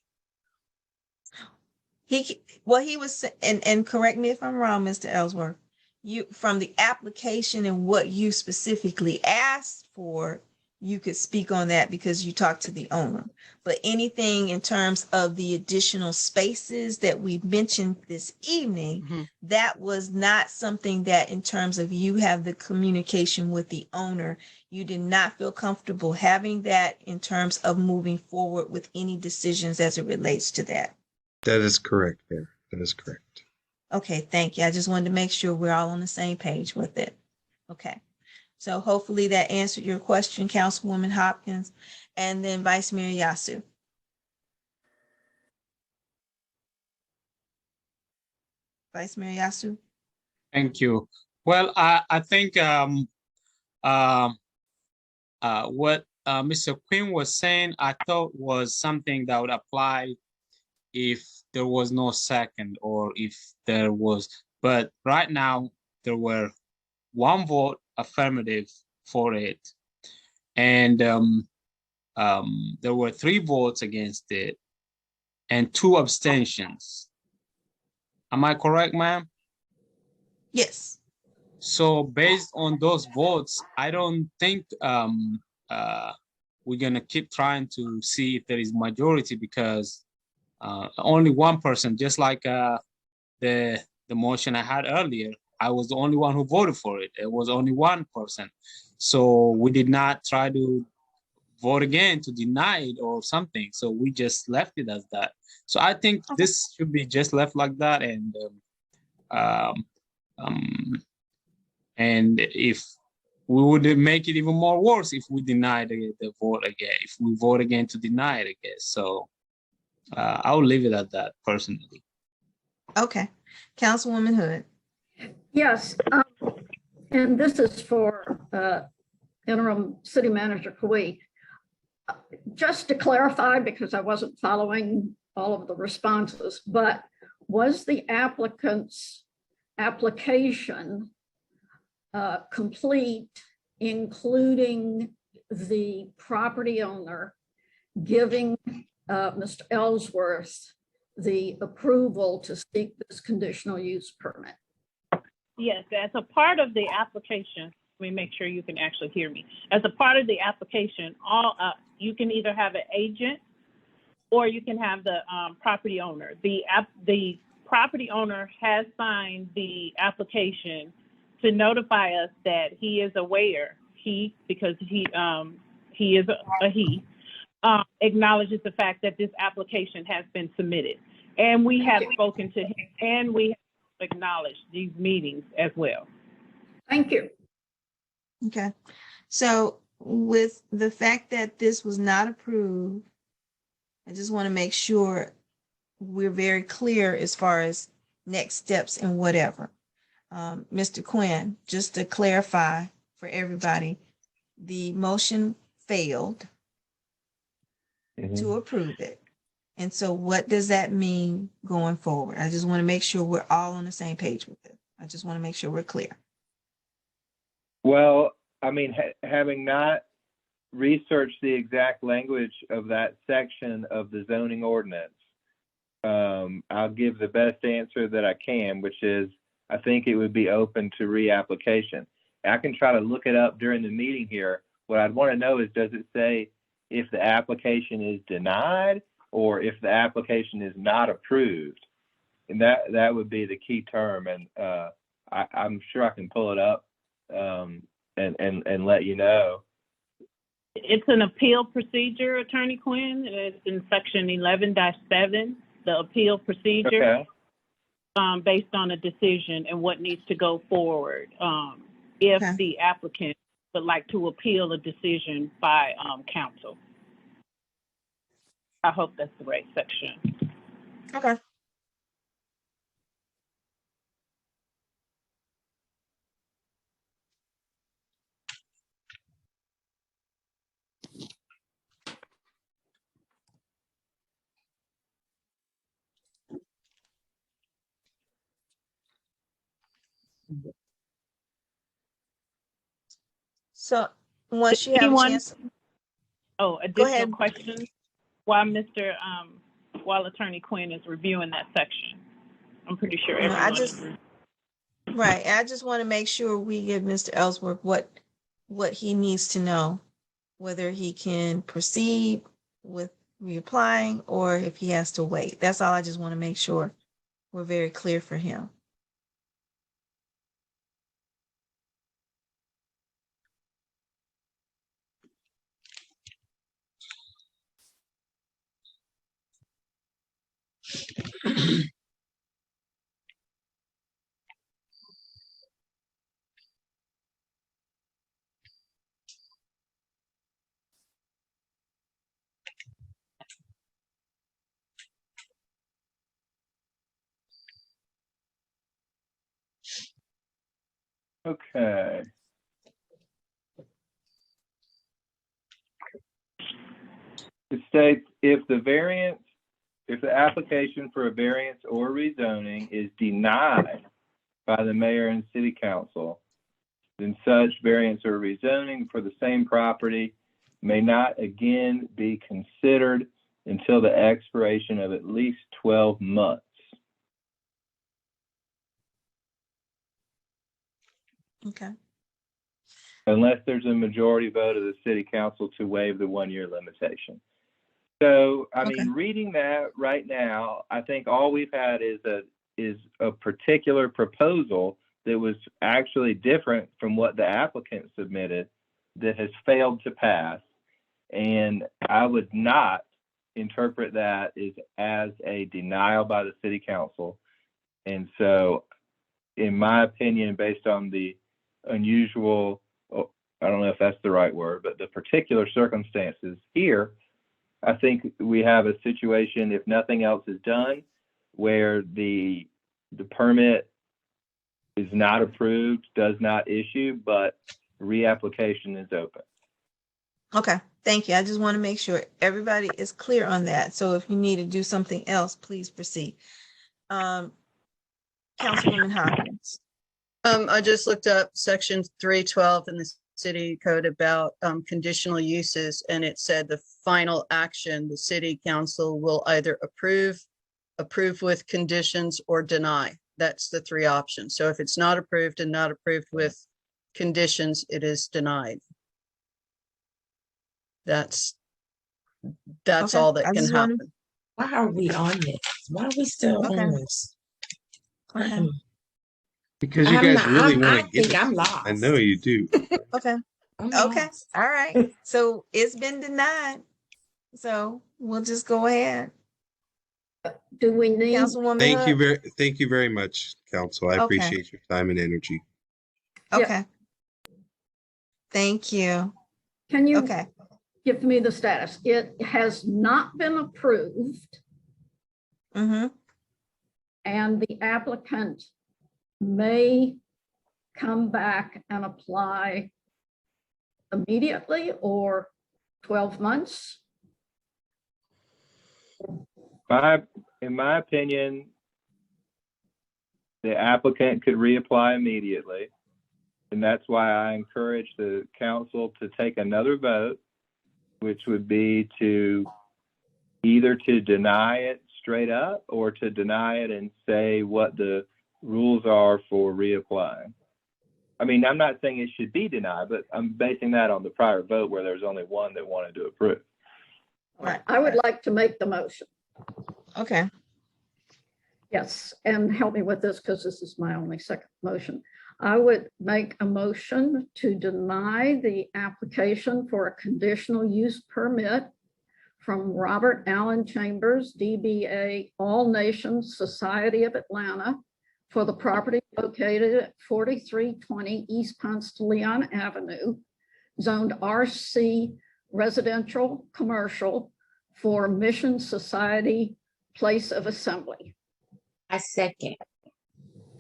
[SPEAKER 1] He was, and correct me if I'm wrong, Mr. Ellsworth, you, from the application and what you specifically asked for, you could speak on that because you talked to the owner. But anything in terms of the additional spaces that we mentioned this evening, that was not something that, in terms of you have the communication with the owner, you did not feel comfortable having that in terms of moving forward with any decisions as it relates to that.
[SPEAKER 17] That is correct, Mayor. That is correct.
[SPEAKER 1] Okay, thank you. I just wanted to make sure we're all on the same page with it. Okay. So hopefully that answered your question, Councilwoman Hopkins, and then Vice Mayor Yasu. Vice Mayor Yasu.
[SPEAKER 18] Thank you. Well, I think what Mr. Quinn was saying, I thought was something that would apply if there was no second, or if there was, but right now there were one vote affirmative for it, and there were 3 votes against it and 2 abstentions. Am I correct, ma'am?
[SPEAKER 1] Yes.
[SPEAKER 18] So based on those votes, I don't think we're gonna keep trying to see if there is majority, because only one person, just like the motion I had earlier, I was the only one who voted for it. It was only one person. So we did not try to vote again to deny it or something. So we just left it as that. So I think this should be just left like that. And if we would make it even more worse if we deny the vote again, if we vote again to deny it again. So I will leave it at that personally.
[SPEAKER 1] Okay. Councilwoman Hood.
[SPEAKER 11] Yes, and this is for Interim City Manager Kui. Just to clarify, because I wasn't following all of the responses, but was the applicant's application complete, including the property owner giving Mr. Ellsworth the approval to seek this conditional use permit?
[SPEAKER 5] Yes, as a part of the application, let me make sure you can actually hear me. As a part of the application, you can either have an agent or you can have the property owner. The property owner has signed the application to notify us that he is aware, because he is a he, acknowledges the fact that this application has been submitted. And we have spoken to him, and we have acknowledged these meetings as well.
[SPEAKER 11] Thank you.
[SPEAKER 1] Okay. So with the fact that this was not approved, I just want to make sure we're very clear as far as next steps and whatever. Mr. Quinn, just to clarify for everybody, the motion failed to approve it. And so what does that mean going forward? I just want to make sure we're all on the same page with it. I just want to make sure we're clear.
[SPEAKER 8] Well, I mean, having not researched the exact language of that section of the zoning ordinance, I'll give the best answer that I can, which is I think it would be open to reapplication. I can try to look it up during the meeting here. What I'd want to know is, does it say if the application is denied or if the application is not approved? And that would be the key term. And I'm sure I can pull it up and let you know.
[SPEAKER 5] It's an appeal procedure, Attorney Quinn. It's in section 11-7, the appeal procedure, based on a decision and what needs to go forward if the applicant would like to appeal a decision by council. I hope that's the right section.
[SPEAKER 1] Okay. So once you have a chance.
[SPEAKER 5] Additional questions while while Attorney Quinn is reviewing that section. I'm pretty sure everyone.
[SPEAKER 1] I just want to make sure we give Mr. Ellsworth what he needs to know, whether he can proceed with reapplying or if he has to wait. That's all. I just want to make sure we're very clear for him.
[SPEAKER 8] Okay. It states if the application for a variance or rezoning is denied by the mayor and city council, then such variance or rezoning for the same property may not again be considered until the expiration of at least 12 months.
[SPEAKER 1] Okay.
[SPEAKER 8] Unless there's a majority vote of the city council to waive the 1-year limitation. So, I mean, reading that right now, I think all we've had is a particular proposal that was actually different from what the applicant submitted that has failed to pass. And I would not interpret that as a denial by the city council. And so, in my opinion, based on the unusual, I don't know if that's the right word, but the particular circumstances here, I think we have a situation, if nothing else is done, where the permit is not approved, does not issue, but reapplication is open.
[SPEAKER 1] Okay, thank you. I just want to make sure everybody is clear on that. So if you need to do something else, please proceed. Councilwoman Hopkins.
[SPEAKER 4] I just looked up section 312 in the city code about conditional uses, and it said the final action, the city council will either approve with conditions, or deny. That's the three options. So if it's not approved and not approved with conditions, it is denied. That's
[SPEAKER 1] Okay,
[SPEAKER 4] all that
[SPEAKER 1] I
[SPEAKER 4] can
[SPEAKER 1] just wanted-
[SPEAKER 4] happen.
[SPEAKER 9] Why are we on this? Why are we still
[SPEAKER 1] Okay.
[SPEAKER 9] on this?
[SPEAKER 1] Okay.
[SPEAKER 17] Because you
[SPEAKER 9] I'm
[SPEAKER 17] guys
[SPEAKER 9] not-
[SPEAKER 17] really
[SPEAKER 9] I'm-
[SPEAKER 17] want
[SPEAKER 9] I
[SPEAKER 17] to get
[SPEAKER 9] think
[SPEAKER 17] it.
[SPEAKER 9] I'm
[SPEAKER 17] I
[SPEAKER 9] lost.
[SPEAKER 17] know you do.
[SPEAKER 1] Okay.
[SPEAKER 9] I'm
[SPEAKER 1] Okay.
[SPEAKER 9] lost.
[SPEAKER 1] All right. So it's been denied. So we'll just go ahead.
[SPEAKER 11] Do we need,
[SPEAKER 1] Councilwoman
[SPEAKER 17] Thank you very much, Council. I
[SPEAKER 1] Okay.
[SPEAKER 17] appreciate your time and energy.
[SPEAKER 11] Yeah.
[SPEAKER 1] Okay. Thank you.
[SPEAKER 11] can you
[SPEAKER 1] Okay.
[SPEAKER 11] give me the status? It has not been approved
[SPEAKER 1] Mm-hmm.
[SPEAKER 11] and the applicant may come back and apply immediately or 12 months.
[SPEAKER 8] In my opinion, the applicant could reapply immediately. And that's why I encourage the council to take another vote, which would be to either to deny it straight up or to deny it and say what the rules are for reapplying. I mean, I'm not saying it should be denied, but I'm basing that on the prior vote where there's only one that wanted to approve.
[SPEAKER 1] Right.
[SPEAKER 11] I would like to make the motion.
[SPEAKER 1] Okay.
[SPEAKER 11] Yes, and help me with this because this is my only second motion. I would make a motion to deny the application for a conditional use permit from Robert Allen Chambers, DBA All Nations Society of Atlanta, for the property located at 4320 East Ponce de Leon Avenue, zoned RC Residential Commercial for Mission Society Place of Assembly.
[SPEAKER 9] I second.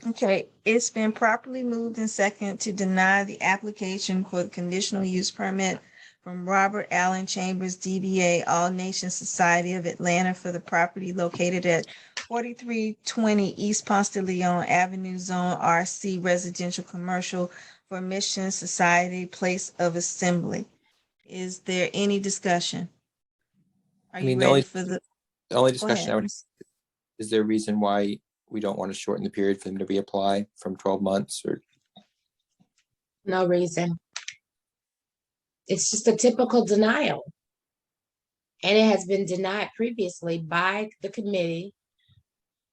[SPEAKER 1] Okay, it's been properly moved and second to deny the application for the conditional use permit from Robert Allen Chambers, DBA All Nations Society of Atlanta for the property located at 4320 East Ponce de Leon Avenue, Zone RC Residential Commercial for Mission Society Place of Assembly. Is there any discussion? Are you ready for the?
[SPEAKER 3] The only
[SPEAKER 1] Go
[SPEAKER 3] discussion I
[SPEAKER 1] ahead.
[SPEAKER 3] would, is there a reason why we don't want to shorten the period for them to reapply from 12 months or?
[SPEAKER 9] No reason. It's just a typical denial. And it has been denied previously by the committee.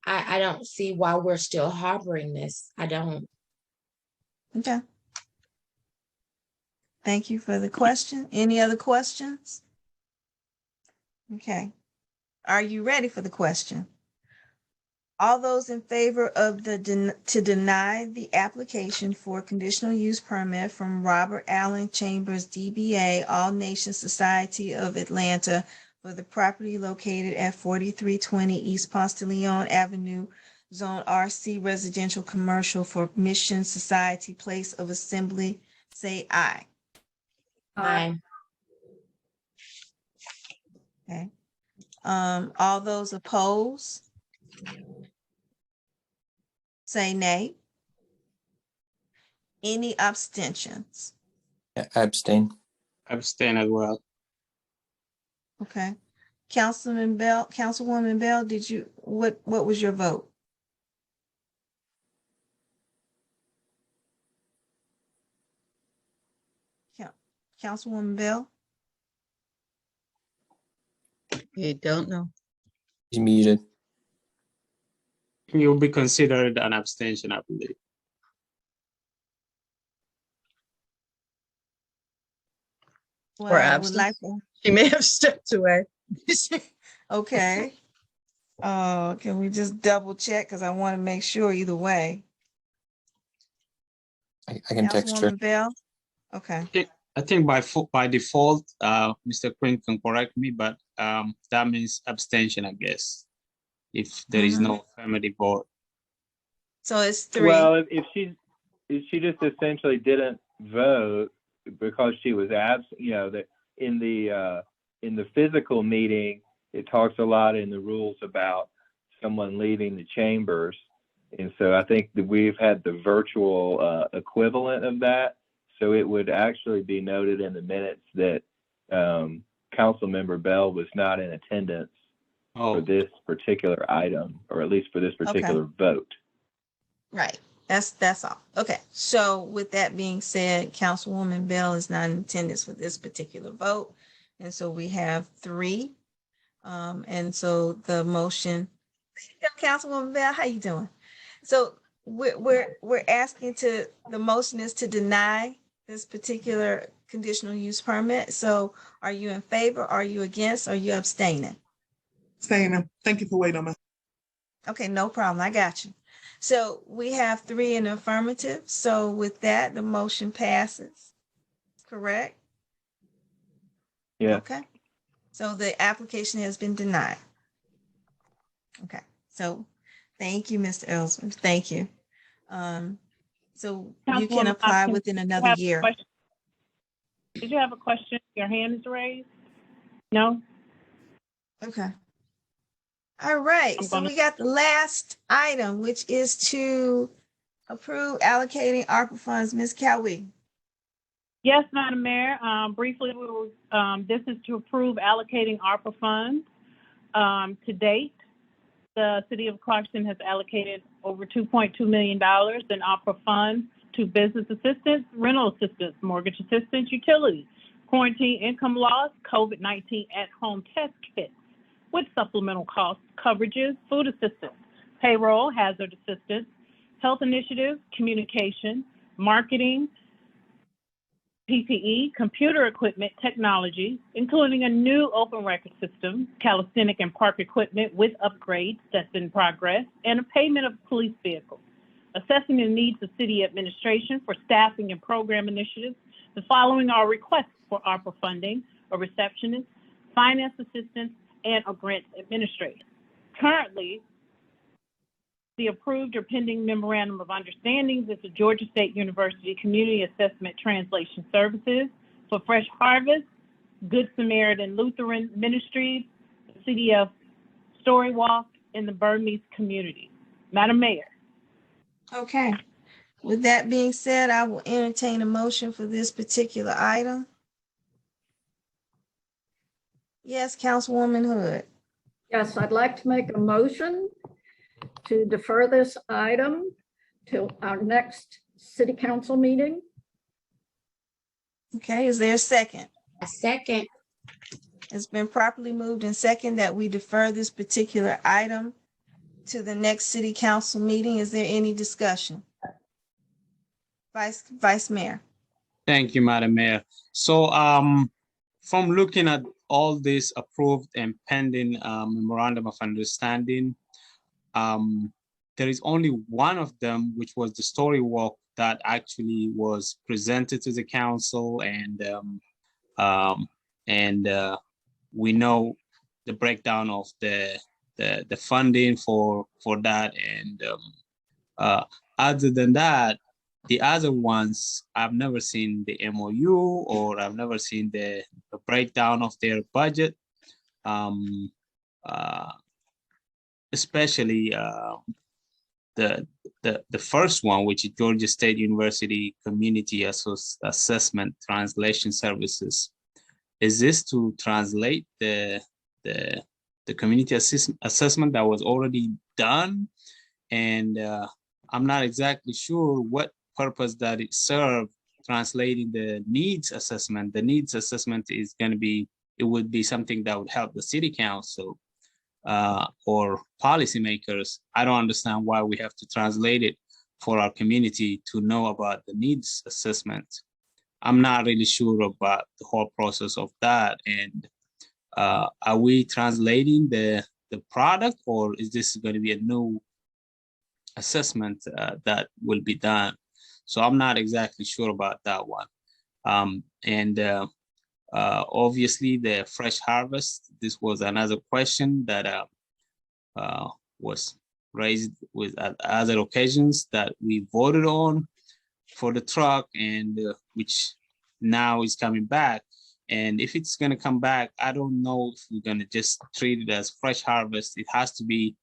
[SPEAKER 9] I don't see why we're still harboring this. I don't.
[SPEAKER 1] Okay. Thank you for the question. Any other questions? Okay. Are you ready for the question? All those in favor of to deny the application for conditional use permit from Robert Allen Chambers, DBA All Nations Society of Atlanta for the property located at 4320 East Ponce de Leon Avenue, Zone RC Residential Commercial for Mission Society Place of Assembly, say aye.
[SPEAKER 9] Aye.
[SPEAKER 1] Okay. All those opposed, say nay. Any abstentions?
[SPEAKER 3] I abstain.
[SPEAKER 2] Abstain as well.
[SPEAKER 1] Okay. Councilwoman Bell, did you, what was your vote? Councilwoman Bell?
[SPEAKER 4] You don't know.
[SPEAKER 3] He's muted.
[SPEAKER 2] You'll be considered an abstention, I believe.
[SPEAKER 1] Well,
[SPEAKER 4] Or
[SPEAKER 1] I would like
[SPEAKER 4] absent. She may have stepped away.
[SPEAKER 1] okay. Can we just double check? Because I want to make sure either way.
[SPEAKER 3] I can text her.
[SPEAKER 1] Councilwoman Bell? Okay.
[SPEAKER 2] I think by default, Mr. Quinn can correct me, but that means abstention, I guess, if there is no affirmative vote.
[SPEAKER 1] So it's 3.
[SPEAKER 8] Well, if she just essentially didn't vote, because she was absent, that in the physical meeting, it talks a lot in the rules about someone leaving the chambers. And so I think that we've had the virtual equivalent of that. So it would actually be noted in the minutes that Councilmember Bell was not in attendance for this particular item, or at least for this particular vote.
[SPEAKER 1] Right. That's all. Okay. So with that being said, Councilwoman Bell is not in attendance for this particular vote. And so we have 3. And so the motion, Councilwoman Bell, how you doing? So we're asking the motion is to deny this particular conditional use permit. So are you in favor? Are you against? Are you abstaining?
[SPEAKER 16] Abstaining. Thank you for waiting on me.
[SPEAKER 1] Okay, no problem. I got you. So we have 3 in the affirmative. So with that, the motion passes. Correct?
[SPEAKER 8] Yeah.
[SPEAKER 1] Okay. So the application has been denied. Okay. So thank you, Mr. Ellsworth. Thank you. So you can
[SPEAKER 5] Councilwoman
[SPEAKER 1] apply
[SPEAKER 5] Hopkins,
[SPEAKER 1] within
[SPEAKER 5] did you
[SPEAKER 1] another
[SPEAKER 5] have a
[SPEAKER 1] year.
[SPEAKER 5] question? Did you have a question? Your hand is raised? No?
[SPEAKER 1] Okay. All right. So we got the last item, which is to approve allocating ARPA funds. Ms. Cowie.
[SPEAKER 5] Yes, Madam Mayor. Briefly, this is to approve allocating ARPA funds. To date, the City of Clarkston has allocated over $2.2 million in ARPA funds to business assistance, rental assistance, mortgage assistance, utilities, quarantine income loss, COVID-19 at-home test kits with supplemental cost coverages, food assistance, payroll, hazard assistance, health initiatives, communication, marketing, PPE, computer equipment, technology, including a new open record system, calisthenic and park equipment with upgrades that's in progress, and a payment of police vehicles. Assessing the needs of city administration for staffing and program initiatives, the following are requests for ARPA funding: a receptionist, finance assistant, and a grant administrator. Currently, the approved or pending memorandum of understandings is the Georgia State University Community Assessment Translation Services for Fresh Harvest, Good Samaritan Lutheran Ministries, the City of Storywalk, and the Burmese community. Madam Mayor.
[SPEAKER 1] Okay. With that being said, I will entertain a motion for this particular item. Yes, Councilwoman Hood.
[SPEAKER 11] Yes, I'd like to make a motion to defer this item till our next city council meeting.
[SPEAKER 1] Okay, is there a second?
[SPEAKER 9] A second.
[SPEAKER 1] It's been properly moved and second that we defer this particular item to the next city council meeting. Is there any discussion? Vice Mayor.
[SPEAKER 2] Thank you, Madam Mayor. So from looking at all this approved and pending memorandum of understanding, there is only one of them, which was the story walk, that actually was presented to the council, and we know the breakdown of the funding for that. And other than that, the other ones, I've never seen the MOU, or I've never seen the breakdown of their budget. Especially the first one, which is Georgia State University Community Assessment Translation Services. Is this to translate the community assessment that was already done? And I'm not exactly sure what purpose that it served, translating the needs assessment. The needs assessment is going to be, it would be something that would help the city council or policymakers. I don't understand why we have to translate it for our community to know about the needs assessment. I'm not really sure about the whole process of that. And are we translating the product, or is this going to be a new assessment that will be done? So I'm not exactly sure about that one. Obviously the fresh harvest, this was another question that was raised with at other occasions that we voted on for the truck, and which
[SPEAKER 18] now it's coming back. And if it's going to come back, I don't know if we're going to just treat it as fresh harvest. It has to be,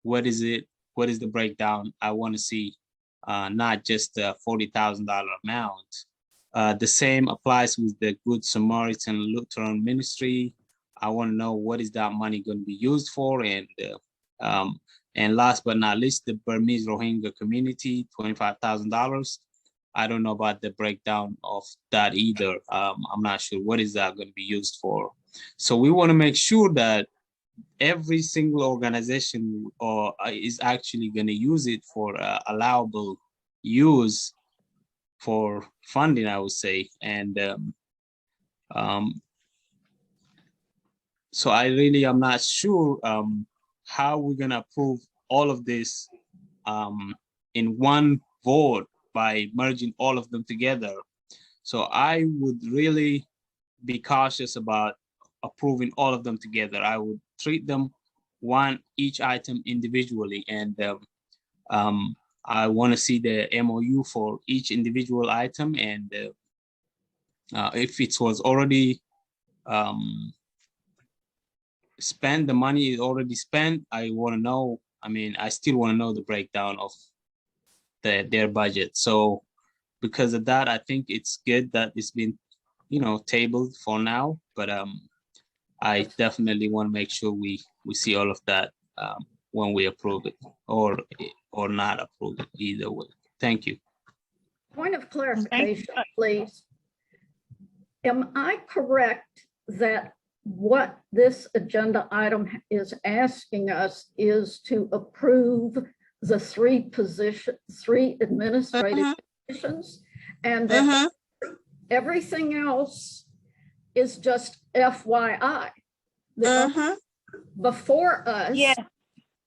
[SPEAKER 18] what is it? What is the breakdown? I want to see, not just a $40,000 amount. The same applies with the Good Samaritan Lutheran Ministry. I want to know what is that money going to be used for. And last but not least, the Burmese Rohingya community, $25,000. I don't know about the breakdown of that either. I'm not sure what is that going to be used for. So we want to make sure that every single organization is actually going to use it for allowable use for funding, I would say. And so I'm not sure how we're going to approve all of this in one vote by merging all of them together. So I would really be cautious about approving all of them together. I would treat them each item individually. And I want to see the MOU for each individual item. And if it was already spent, the money is already spent, I want to know, I still want to know the breakdown of their budget. So because of that, I think it's good that it's been, tabled for now, but I definitely want to make sure we see all of that when we approve it or not approve it, either way. Thank you.
[SPEAKER 11] Point of clarification, please. Am I correct that what this agenda item is asking us is to approve the three administrative positions, and that everything else is just FYI? Before us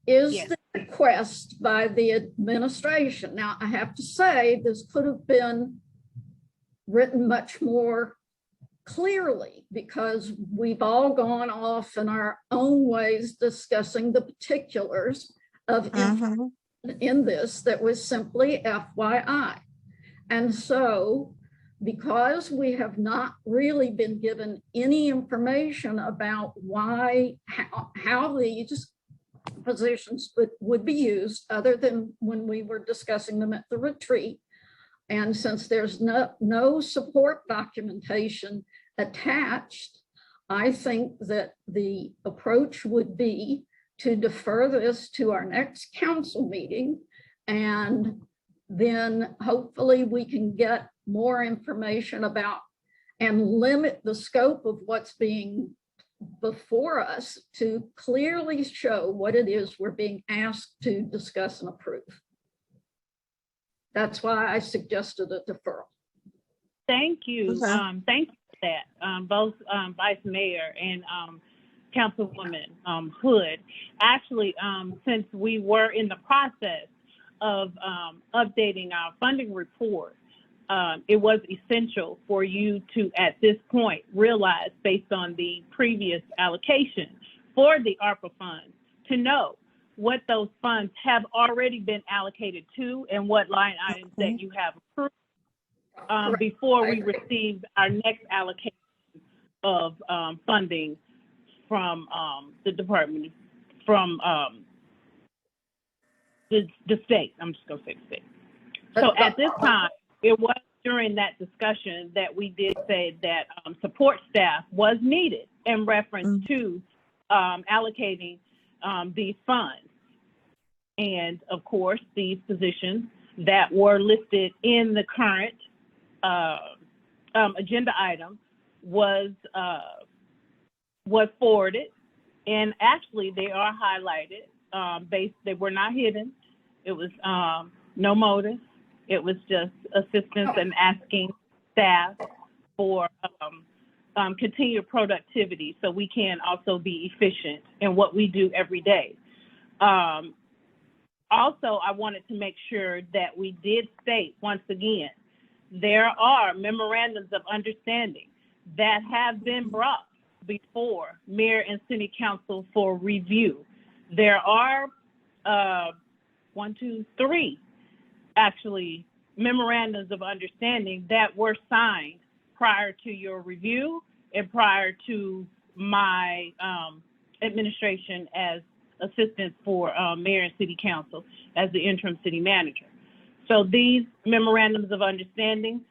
[SPEAKER 11] is the request by the administration. Now, I have to say, this could have been written much more clearly, because we've all gone off in our own ways discussing the particulars of in this that was simply FYI. And so, because we have not really been given any information about how these positions would be used, other than when we were discussing them at the retreat, and since there's no support documentation attached, I think that the approach would be to defer this to our next council meeting, and then hopefully we can get more information about and limit the scope of what's being before us to clearly show what it is we're being asked to discuss and approve. That's why I suggested a deferral.
[SPEAKER 5] Thank you. Thank you for that, both Vice Mayor and Councilwoman Hood. Actually, since we were in the process of updating our funding report, it was essential for you to, at this point, realize, based on the previous allocation for the ARPA funds, to know what those funds have already been allocated to and what line items that you have approved before we receive our next allocation of funding from the department, from the state. I'm just going to say the state. So at this time, it was during that discussion that we did say that support staff was needed in reference to allocating these funds. And of course, these positions that were listed in the current agenda item was forwarded, and actually they are highlighted. They were not hidden. It was no motive. It was just assistance and asking staff for continued productivity so we can also be efficient in what we do every day. Also, I wanted to make sure that we did state once again, there are memorandums of understanding that have been brought before Mayor and City Council for review. There are 3 actually memorandums of understanding that were signed prior to your review and prior to my administration as assistant for mayor and city council as the interim city manager. So these memorandums of understanding,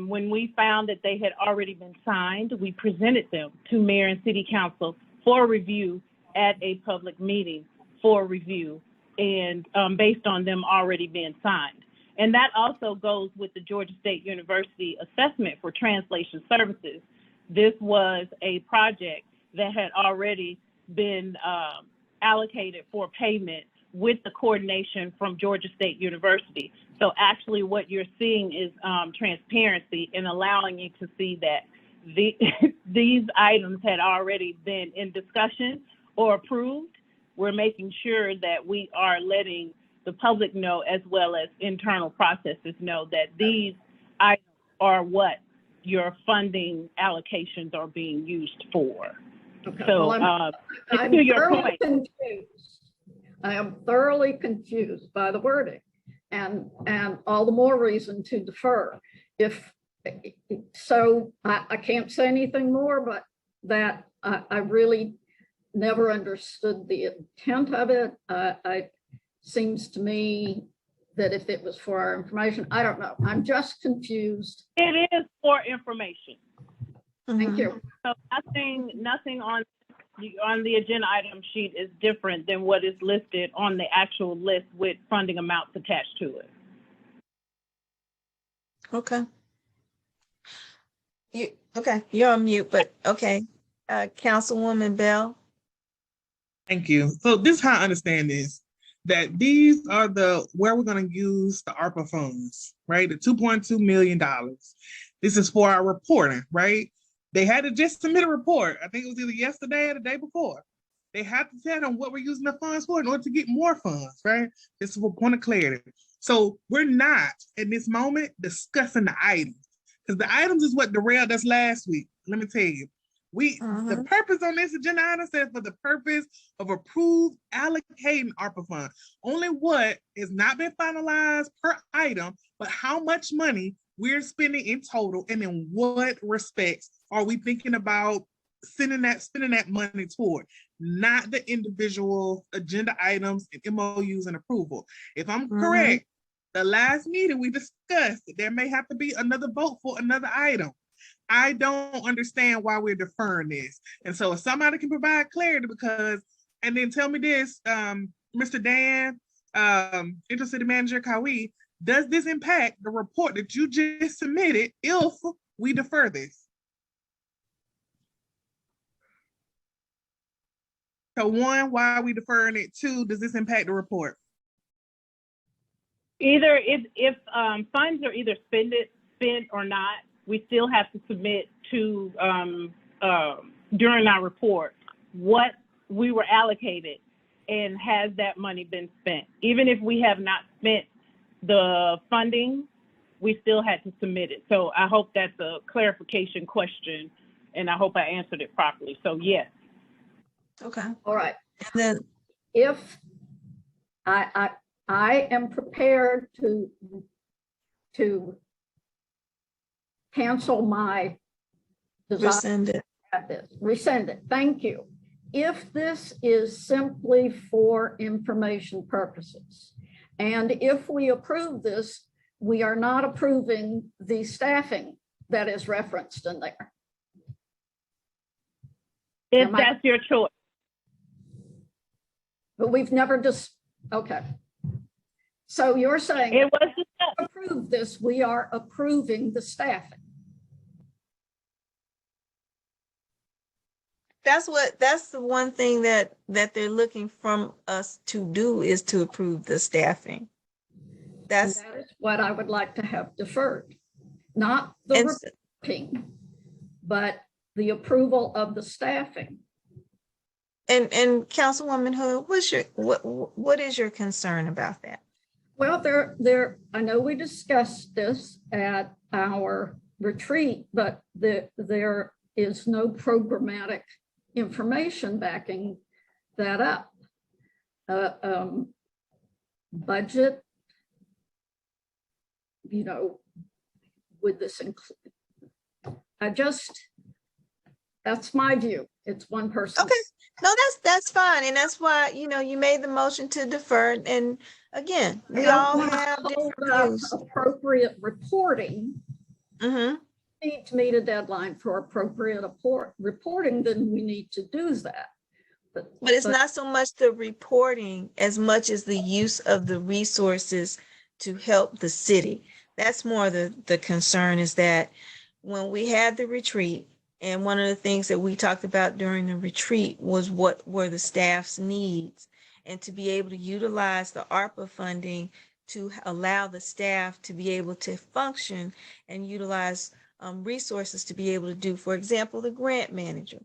[SPEAKER 5] when we found that they had already been signed, we presented them to mayor and city council for review at a public meeting for review, and based on them already being signed. And that also goes with the Georgia State University assessment for translation services. This was a project that had already been allocated for payment with the coordination from Georgia State University. So actually what you're seeing is transparency in allowing you to see that these items had already been in discussion or approved. We're making sure that we are letting the public know, as well as internal processes know, that these items are what your funding allocations are being used for.
[SPEAKER 11] Okay.
[SPEAKER 5] So
[SPEAKER 11] Well, I'm
[SPEAKER 5] to your
[SPEAKER 11] thoroughly
[SPEAKER 5] point,
[SPEAKER 11] confused. I am thoroughly confused by the wording, and all the more reason to defer. If so, I can't say anything more, but that I really never understood the intent of it. It seems to me that if it was for our information, I don't know. I'm just confused.
[SPEAKER 5] it is for information.
[SPEAKER 11] Thank you.
[SPEAKER 5] So nothing on the agenda item sheet is different than what is listed on the actual list with funding amounts attached to it.
[SPEAKER 1] Okay. You're on mute, but okay. Councilwoman Bell.
[SPEAKER 16] Thank you. So this is how I understand this, that these are where we're going to use the ARPA funds, right? The $2.2 million. This is for our reporting, right? They had to just submit a report. I think it was either yesterday or the day before. They have to tell them what we're using the funds for in order to get more funds, right? This is for point of clarity. So we're not, in this moment, discussing the items, because the items is what derailed us last week. Let me tell you. The purpose on this agenda item says for the purpose of approved allocating ARPA funds. Only what has not been finalized per item, but how much money we're spending in total, and in what respects are we thinking about spending that money toward, not the individual agenda items and MOUs and approval. If I'm correct, the last meeting we discussed that there may have to be another vote for another item. I don't understand why we're deferring this. And so if somebody can provide clarity, and then tell me this, Mr. Dan, Intercity Manager Kawi, does this impact the report that you just submitted if we defer this? So one, why are we deferring it? Two, does this impact the report?
[SPEAKER 5] Either if funds are either spent or not, we still have to submit to during our report what we were allocated and has that money been spent. Even if we have not spent the funding, we still had to submit it. So I hope that's a clarification question, and I hope I answered it properly. So yes.
[SPEAKER 1] Okay.
[SPEAKER 11] All right.
[SPEAKER 1] And then
[SPEAKER 11] if I am prepared to cancel my desire. Rescind it. Thank you. If this is simply for information purposes, and if we approve this, we are not approving the staffing that is referenced in there.
[SPEAKER 5] If that's your choice.
[SPEAKER 11] But we've never just, okay. So you're saying
[SPEAKER 5] it was
[SPEAKER 11] approve this, we are approving the staffing.
[SPEAKER 1] That's the one thing that they're looking from us to do, is to approve the staffing.
[SPEAKER 11] That is what I would like to have deferred, not the reporting, but the approval of the staffing.
[SPEAKER 1] And Councilwoman Hood, what is your concern about that?
[SPEAKER 11] Well, I know we discussed this at our retreat, but there is no programmatic information backing that up. Budget, would this include? That's my view. It's one person.
[SPEAKER 1] Okay. No, that's fine. And that's why, you made the motion to defer. And again, we all have different views.
[SPEAKER 11] Appropriate reporting.
[SPEAKER 1] Mm-hmm.
[SPEAKER 11] Need to meet a deadline for appropriate reporting, then we need to do that.
[SPEAKER 1] But it's not so much the reporting as much as the use of the resources to help the city. That's more the concern, is that when we had the retreat, and one of the things that we talked about during the retreat was what were the staff's needs, and to be able to utilize the ARPA funding to allow the staff to be able to function and utilize resources to be able to do, for example, the grant manager,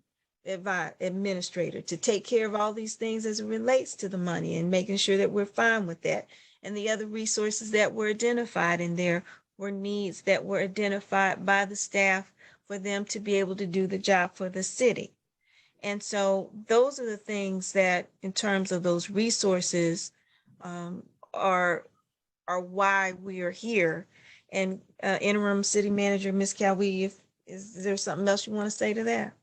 [SPEAKER 1] administrator, to take care of all these things as it relates to the money and making sure that we're fine with that. And the other resources that were identified in there were needs that were identified by the staff for them to be able to do the job for the city. And so those are the things that, in terms of those resources, are why we are here. And interim city manager, Ms. Cowie, is there something else you want to say to that?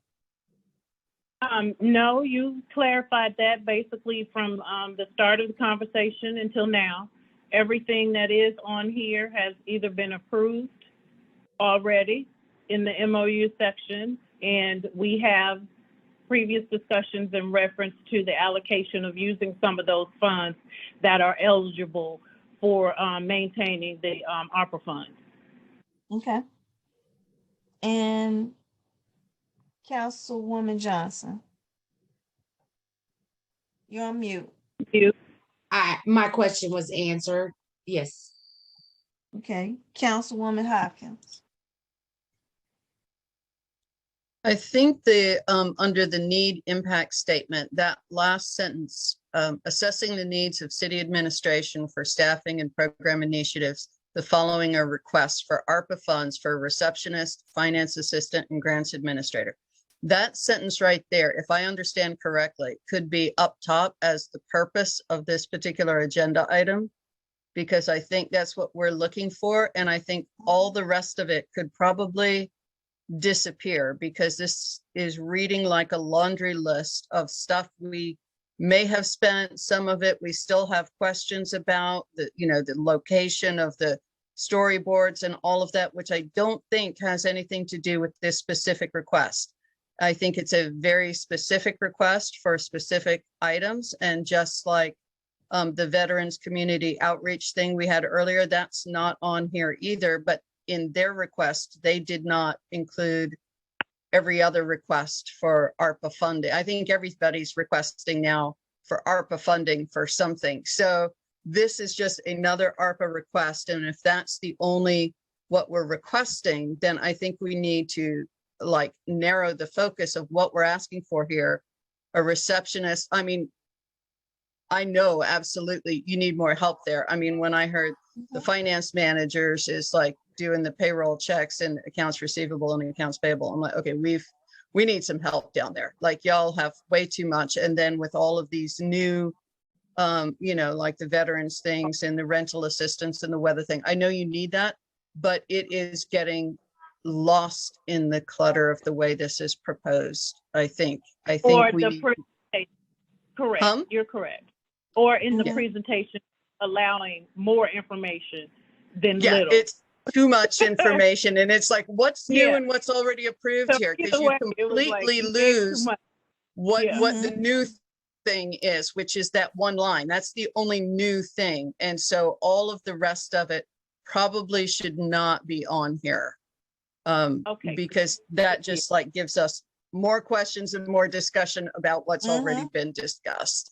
[SPEAKER 5] No, you clarified that basically from the start of the conversation until now. Everything that is on here has either been approved already in the MOU section, and we have previous discussions in reference to the allocation of using some of those funds that are eligible for maintaining the ARPA funds.
[SPEAKER 1] Okay. And Councilwoman Johnson, you're on mute.
[SPEAKER 9] My question was answered. Yes.
[SPEAKER 1] Okay. Councilwoman Hopkins.
[SPEAKER 4] I think the under the need impact statement, that last sentence, assessing the needs of city administration for staffing and program initiatives, the following are requests for ARPA funds for receptionist, finance assistant, and grants administrator. That sentence right there, if I understand correctly, could be up top as the purpose of this particular agenda item, because I think that's what we're looking for. And I think all the rest of it could probably disappear, because this is reading like a laundry list of stuff we may have spent. Some of it we still have questions about, the location of the storyboards and all of that, which I don't think has anything to do with this specific request. I think it's a very specific request for specific items, and just like the veterans community outreach thing we had earlier, that's not on here either. But in their request, they did not include every other request for ARPA funding. I think everybody's requesting now for ARPA funding for something. So this is just another ARPA request. And if that's the only what we're requesting, then I think we need to narrow the focus of what we're asking for here. A receptionist. I mean, I know absolutely you need more help there. I mean, when I heard the finance managers is doing the payroll checks and accounts receivable and accounts payable, I'm like, okay, we need some help down there. Y'all have way too much. And then with all of these new, the veterans things and the rental assistance and the weather thing, I know you need that, but it is getting lost in the clutter of the way this is proposed. I think
[SPEAKER 5] correct. You're correct. Or in the presentation, allowing more information than little.
[SPEAKER 4] It's too much information, and it's like, what's new and what's already approved here? Because you completely lose what the new thing is, which is that one line. That's the only new thing, and so all of the rest of it probably should not be on here, because that just gives us more questions and more discussion about what's already been discussed.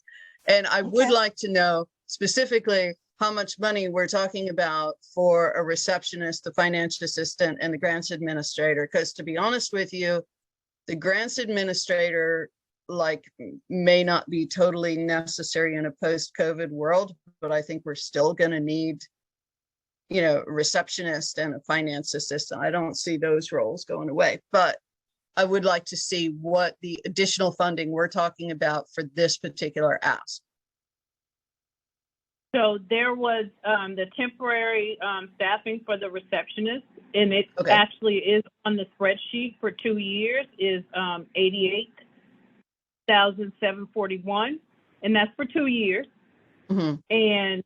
[SPEAKER 4] And I would like to know specifically how much money we're talking about for a receptionist, the finance assistant, and the grants administrator. Because to be honest with you, the grants administrator may not be totally necessary in a post-COVID world, but I think we're still going to need, a receptionist and a finance assistant. I don't see those roles going away, but I would like to see what the additional funding we're talking about for this particular ask.
[SPEAKER 5] So there was the temporary staffing for the receptionist, and it
[SPEAKER 4] Okay.
[SPEAKER 5] actually is on the spreadsheet for 2 years is 88,741, and that's for 2 years.
[SPEAKER 4] Mhm.
[SPEAKER 5] And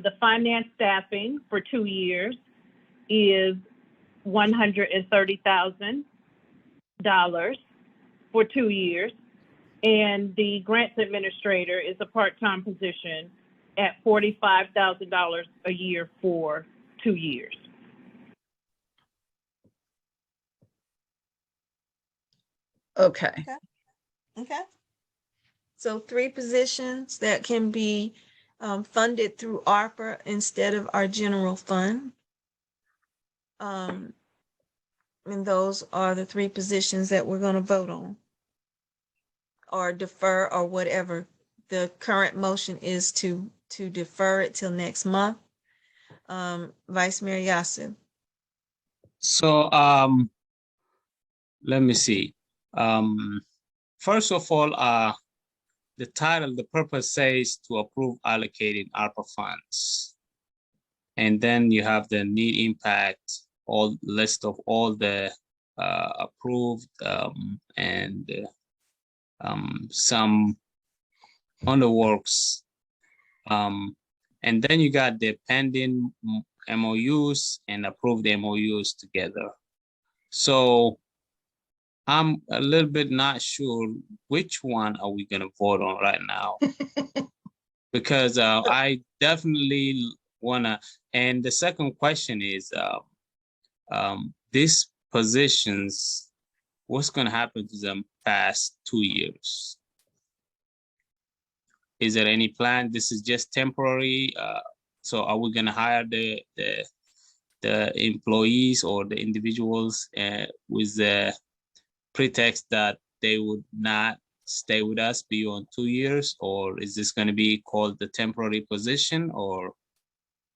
[SPEAKER 5] the finance staffing for 2 years is $130,000 for 2 years. And the grants administrator is a part-time position at $45,000 a year for 2 years.
[SPEAKER 4] Okay.
[SPEAKER 1] Okay. So 3 positions that can be funded through ARPA instead of our general fund. And those are the 3 positions that we're going to vote on or defer or whatever. The current motion is to defer it till next month. Vice Mayor Yasu.
[SPEAKER 2] So let me see. First of all, the title, the purpose says to approve allocating ARPA funds. And then you have the need impact, all list of all the approved and some on the works. And then you got the pending MOUs and approved MOUs together. So I'm a little bit not sure which one are we gonna vote on right now. Because I definitely wanna, and the second question is, these positions, what's gonna happen to them past 2 years? Is there any plan? This is just temporary. So are we gonna hire the employees or the individuals with the pretext that they would not stay with us beyond 2 years, or is this going to be called the temporary position, or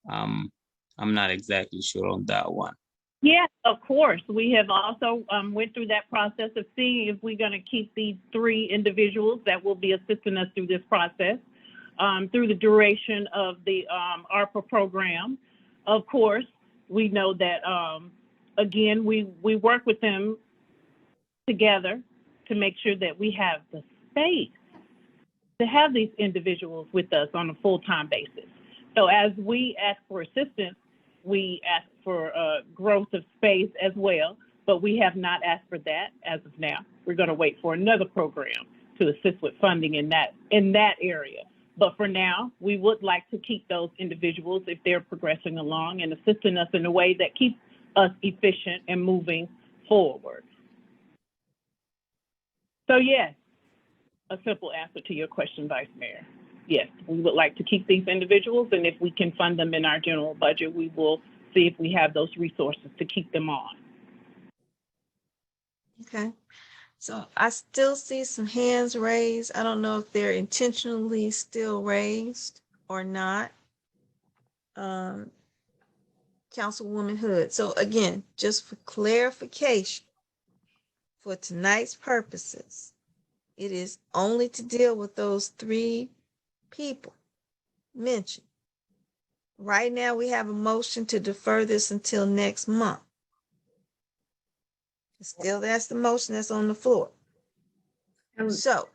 [SPEAKER 2] I'm not exactly sure on that one.
[SPEAKER 5] Yes, of course. We have also went through that process of seeing if we're going to keep these 3 individuals that will be assisting us through this process through the duration of the ARPA program. Of course, we know that, again, we work with them together to make sure that we have the space to have these individuals with us on a full-time basis. So as we ask for assistance, we ask for growth of space as well, but we have not asked for that as of now. We're going to wait for another program to assist with funding in that area. But for now, we would like to keep those individuals if they're progressing along and assisting us in a way that keeps us efficient and moving forward. So yes, a simple answer to your question, Vice Mayor. Yes, we would like to keep these individuals, and if we can fund them in our general budget, we will see if we have those resources to keep them on.
[SPEAKER 1] Okay. So I still see some hands raised. I don't know if they're intentionally still raised or not. Councilwoman Hood. So again, just for clarification, for tonight's purposes, it is only to deal with those 3 people mentioned. Right now, we have a motion to defer this until next month. Still, that's the motion that's on the floor. So,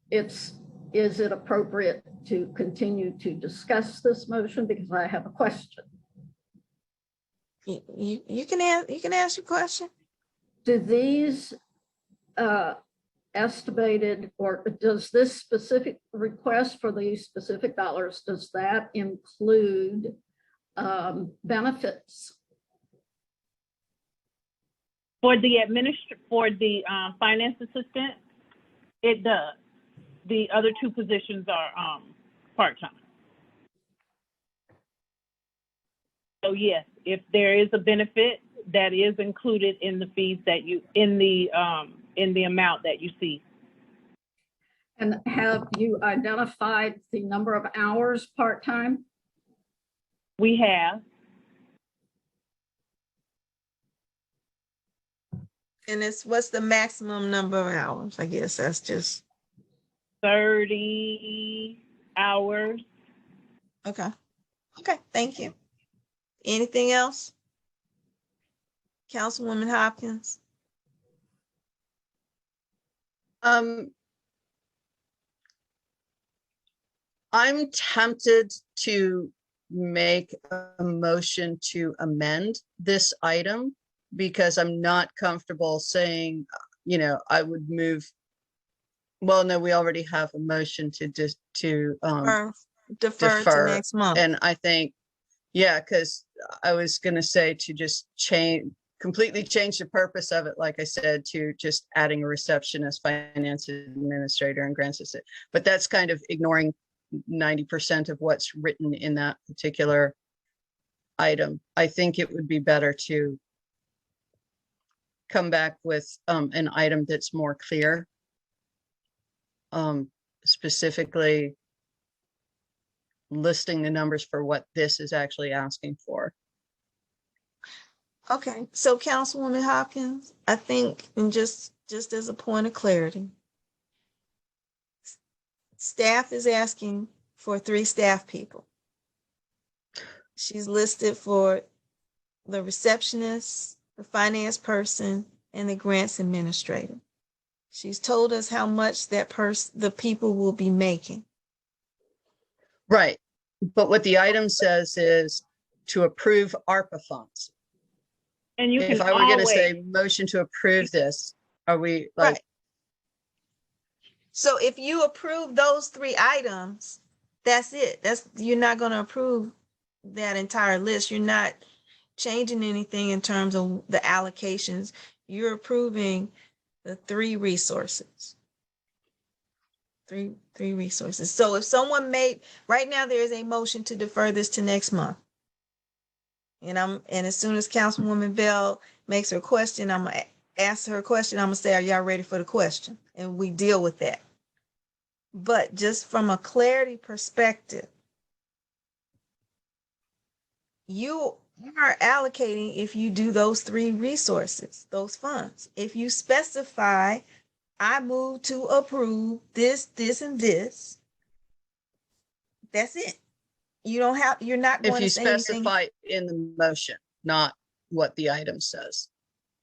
[SPEAKER 11] Is it appropriate to continue to discuss this motion? Because I have a question.
[SPEAKER 1] you can ask your question.
[SPEAKER 11] Do these estimated, or does this specific request for these specific dollars, does that include benefits?
[SPEAKER 5] For the finance assistant, it does. The other 2 positions are part-time. So yes, if there is a benefit, that is included in the fees that in the amount that you see.
[SPEAKER 11] And have you identified the number of hours part-time?
[SPEAKER 5] We have.
[SPEAKER 1] And what's the maximum number of hours? I guess that's just
[SPEAKER 5] 30 hours.
[SPEAKER 1] Okay. Okay, thank you. Anything else? Councilwoman Hopkins?
[SPEAKER 4] I'm tempted to make a motion to amend this item because I'm not comfortable saying, you know, I would move. Well, no, we already have a motion to just
[SPEAKER 1] Defer to next month.
[SPEAKER 4] And I think, yeah, because I was gonna say to just completely change the purpose of it, like I said, to just adding a receptionist, finance administrator, and grants assistant. But that's kind of ignoring 90% of what's written in that particular item. I think it would be better to come back with an item that's more clear, specifically listing the numbers for what this is actually asking for.
[SPEAKER 1] Okay, so Councilwoman Hopkins, I think, and just as a point of clarity, staff is asking for 3 staff people. She's listed for the receptionist, the finance person, and the grants administrator. She's told us how much the people will be making.
[SPEAKER 4] Right, but what the item says is to approve ARPA funds.
[SPEAKER 5] And you
[SPEAKER 4] If
[SPEAKER 5] can
[SPEAKER 4] I were going to
[SPEAKER 5] always
[SPEAKER 4] say motion to approve this, are we like?
[SPEAKER 1] Right. So if you approve those 3 items, that's it. You're not going to approve that entire list. You're not changing anything in terms of the allocations. You're approving the 3 resources. Three resources. So if someone right now there is a motion to defer this to next month. And as soon as Councilwoman Bell makes her question, I'm gonna ask her a question. I'm gonna say, are y'all ready for the question? And we deal with that. But just from a clarity perspective, you are allocating if you do those 3 resources, those funds. If you specify, I move to approve this, this, and this, that's it. You're not going
[SPEAKER 4] If you
[SPEAKER 1] to say anything.
[SPEAKER 4] specify in the motion, not what the item says.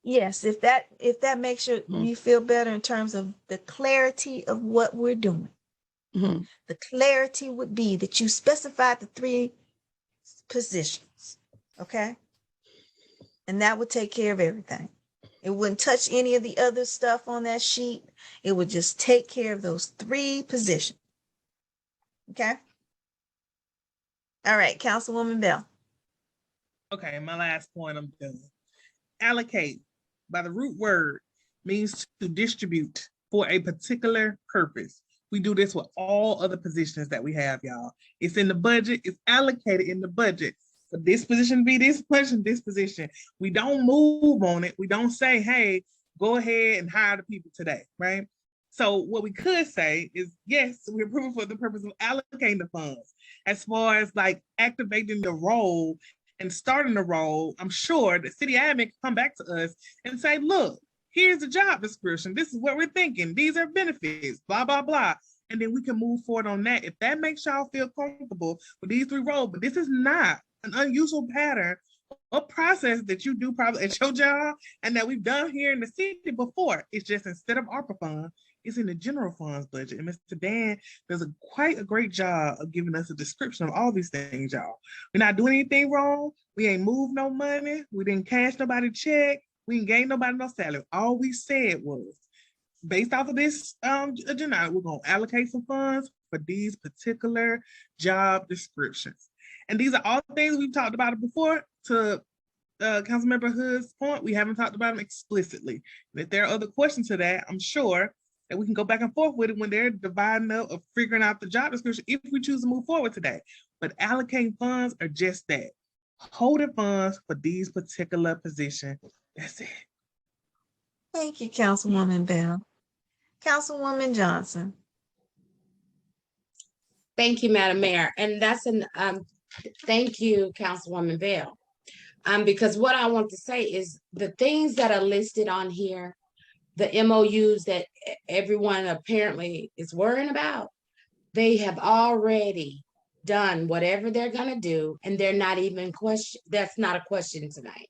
[SPEAKER 1] Yes, if that makes you feel better in terms of the clarity of what we're doing.
[SPEAKER 4] Mm-hmm.
[SPEAKER 1] The clarity would be that you specified the 3 positions, okay? And that would take care of everything. It wouldn't touch any of the other stuff on that sheet. It would just take care of those 3 positions, okay? All right, Councilwoman Bell.
[SPEAKER 16] Okay, my last point, I'm done. Allocate, by the root word, means to distribute for a particular purpose. We do this with all other positions that we have, y'all. It's in the budget, it's allocated in the budget. For this position be this position, this position. We don't move on it. We don't say, hey, go ahead and hire the people today, right? So what we could say is, yes, we're approving for the purpose of allocating the funds. As far as like activating the role and starting the role, I'm sure the city admin can come back to us and say, look, here's the job description. This is what we're thinking. These are benefits, blah, blah, blah. And then we can move forward on that. If that makes y'all feel comfortable with these 3 roles, but this is not an unusual pattern or process that you do probably at your job and that we've done here in the city before. It's just instead of ARPA funds, it's in the general funds budget. And Mr. Dan does quite a great job of giving us a description of all these things, y'all. We're not doing anything wrong. We ain't moved no money. We didn't cash nobody check. We didn't gain nobody no salary. All we said was, based off of this agenda, we're going to allocate some funds for these particular job descriptions. And these are all things we've talked about it before. To Councilmember Hood's point, we haven't talked about them explicitly. And if there are other questions to that, I'm sure that we can go back and forth with it when they're dividing up or figuring out the job description if we choose to move forward today. But allocating funds are just that. Holding funds for these particular positions. That's it.
[SPEAKER 1] Thank you, Councilwoman Bell. Councilwoman Johnson.
[SPEAKER 9] Thank you, Madam Mayor. And that's thank you, Councilwoman Bell. Because what I want to say is the things that are listed on here, the MOUs that everyone apparently is worrying about, they have already done whatever they're gonna do, and they're not even question. That's not a question tonight.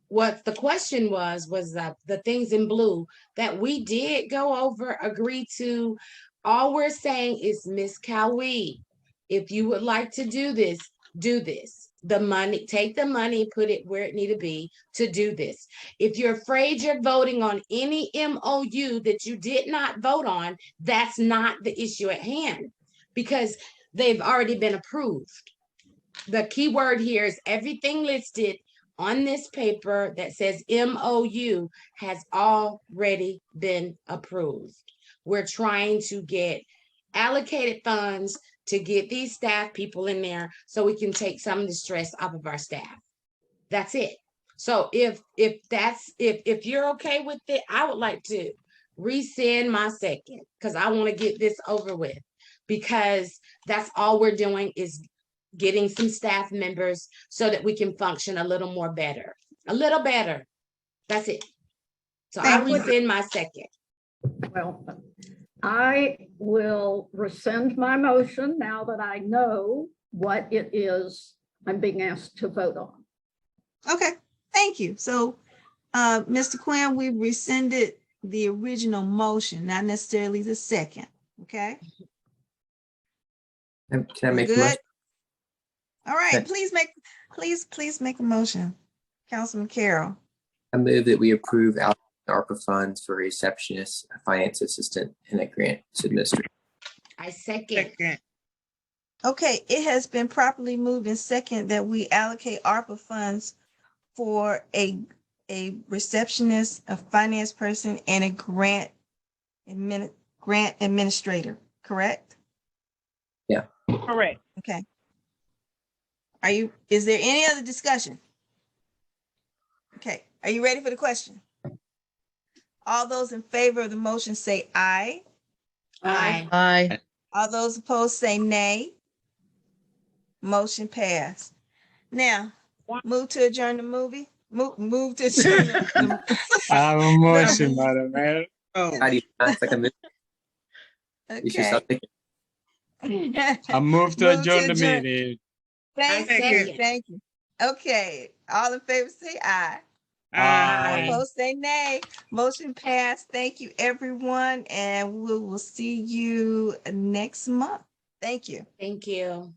[SPEAKER 9] What the question was that the things in blue that we did go over, agree to. All we're saying is, Miss Cowie, if you would like to do this, do this. The money, take the money, put it where it need to be to do this. If you're afraid you're voting on any MOU that you did not vote on, that's not the issue at hand, because they've already been approved. The key word here is everything listed on this paper that says MOU has already been approved. We're trying to get allocated funds to get these staff people in there so we can take some of the stress off of our staff. That's it. So if you're okay with it, I would like to rescind my second, because I want to get this over with, because that's all we're doing is getting some staff members so that we can function a little more better. A little better. That's it. So I rescind my second.
[SPEAKER 11] Well, I will rescind my motion now that I know what it is I'm being asked to vote on.
[SPEAKER 1] Okay, thank you. So, Mr. Quinn, we rescinded the original motion, not necessarily the second, okay?
[SPEAKER 3] Can I make a
[SPEAKER 1] Good?
[SPEAKER 3] motion?
[SPEAKER 1] All right,
[SPEAKER 3] Okay.
[SPEAKER 1] please make a motion. Councilman Carroll.
[SPEAKER 3] I move that we approve ARPA funds for a receptionist, a finance assistant, and a grants administrator.
[SPEAKER 9] I second.
[SPEAKER 1] Okay, it has been properly moved and second that we allocate ARPA funds for a receptionist, a finance person, and a grant administrator, correct?
[SPEAKER 3] Yeah.
[SPEAKER 5] Correct.
[SPEAKER 1] Okay. Is there any other discussion? Okay, are you ready for the question? All those in favor of the motion say aye.
[SPEAKER 9] Aye.
[SPEAKER 4] Aye.
[SPEAKER 1] All those opposed say nay. Motion passed. Now, move to adjourn the movie. Move to adjourn the
[SPEAKER 2] I have a motion, Madam Mayor.
[SPEAKER 3] How do you sound like a movie? You should stop
[SPEAKER 1] Okay.
[SPEAKER 3] thinking.
[SPEAKER 2] I move to adjourn the meeting.
[SPEAKER 1] Thank
[SPEAKER 9] I
[SPEAKER 1] you,
[SPEAKER 9] second.
[SPEAKER 1] thank you. Okay, all in favor say aye. All
[SPEAKER 2] Aye.
[SPEAKER 1] opposed say nay. Motion passed. Thank you, everyone, and we will see you next month. Thank you.
[SPEAKER 9] Thank you.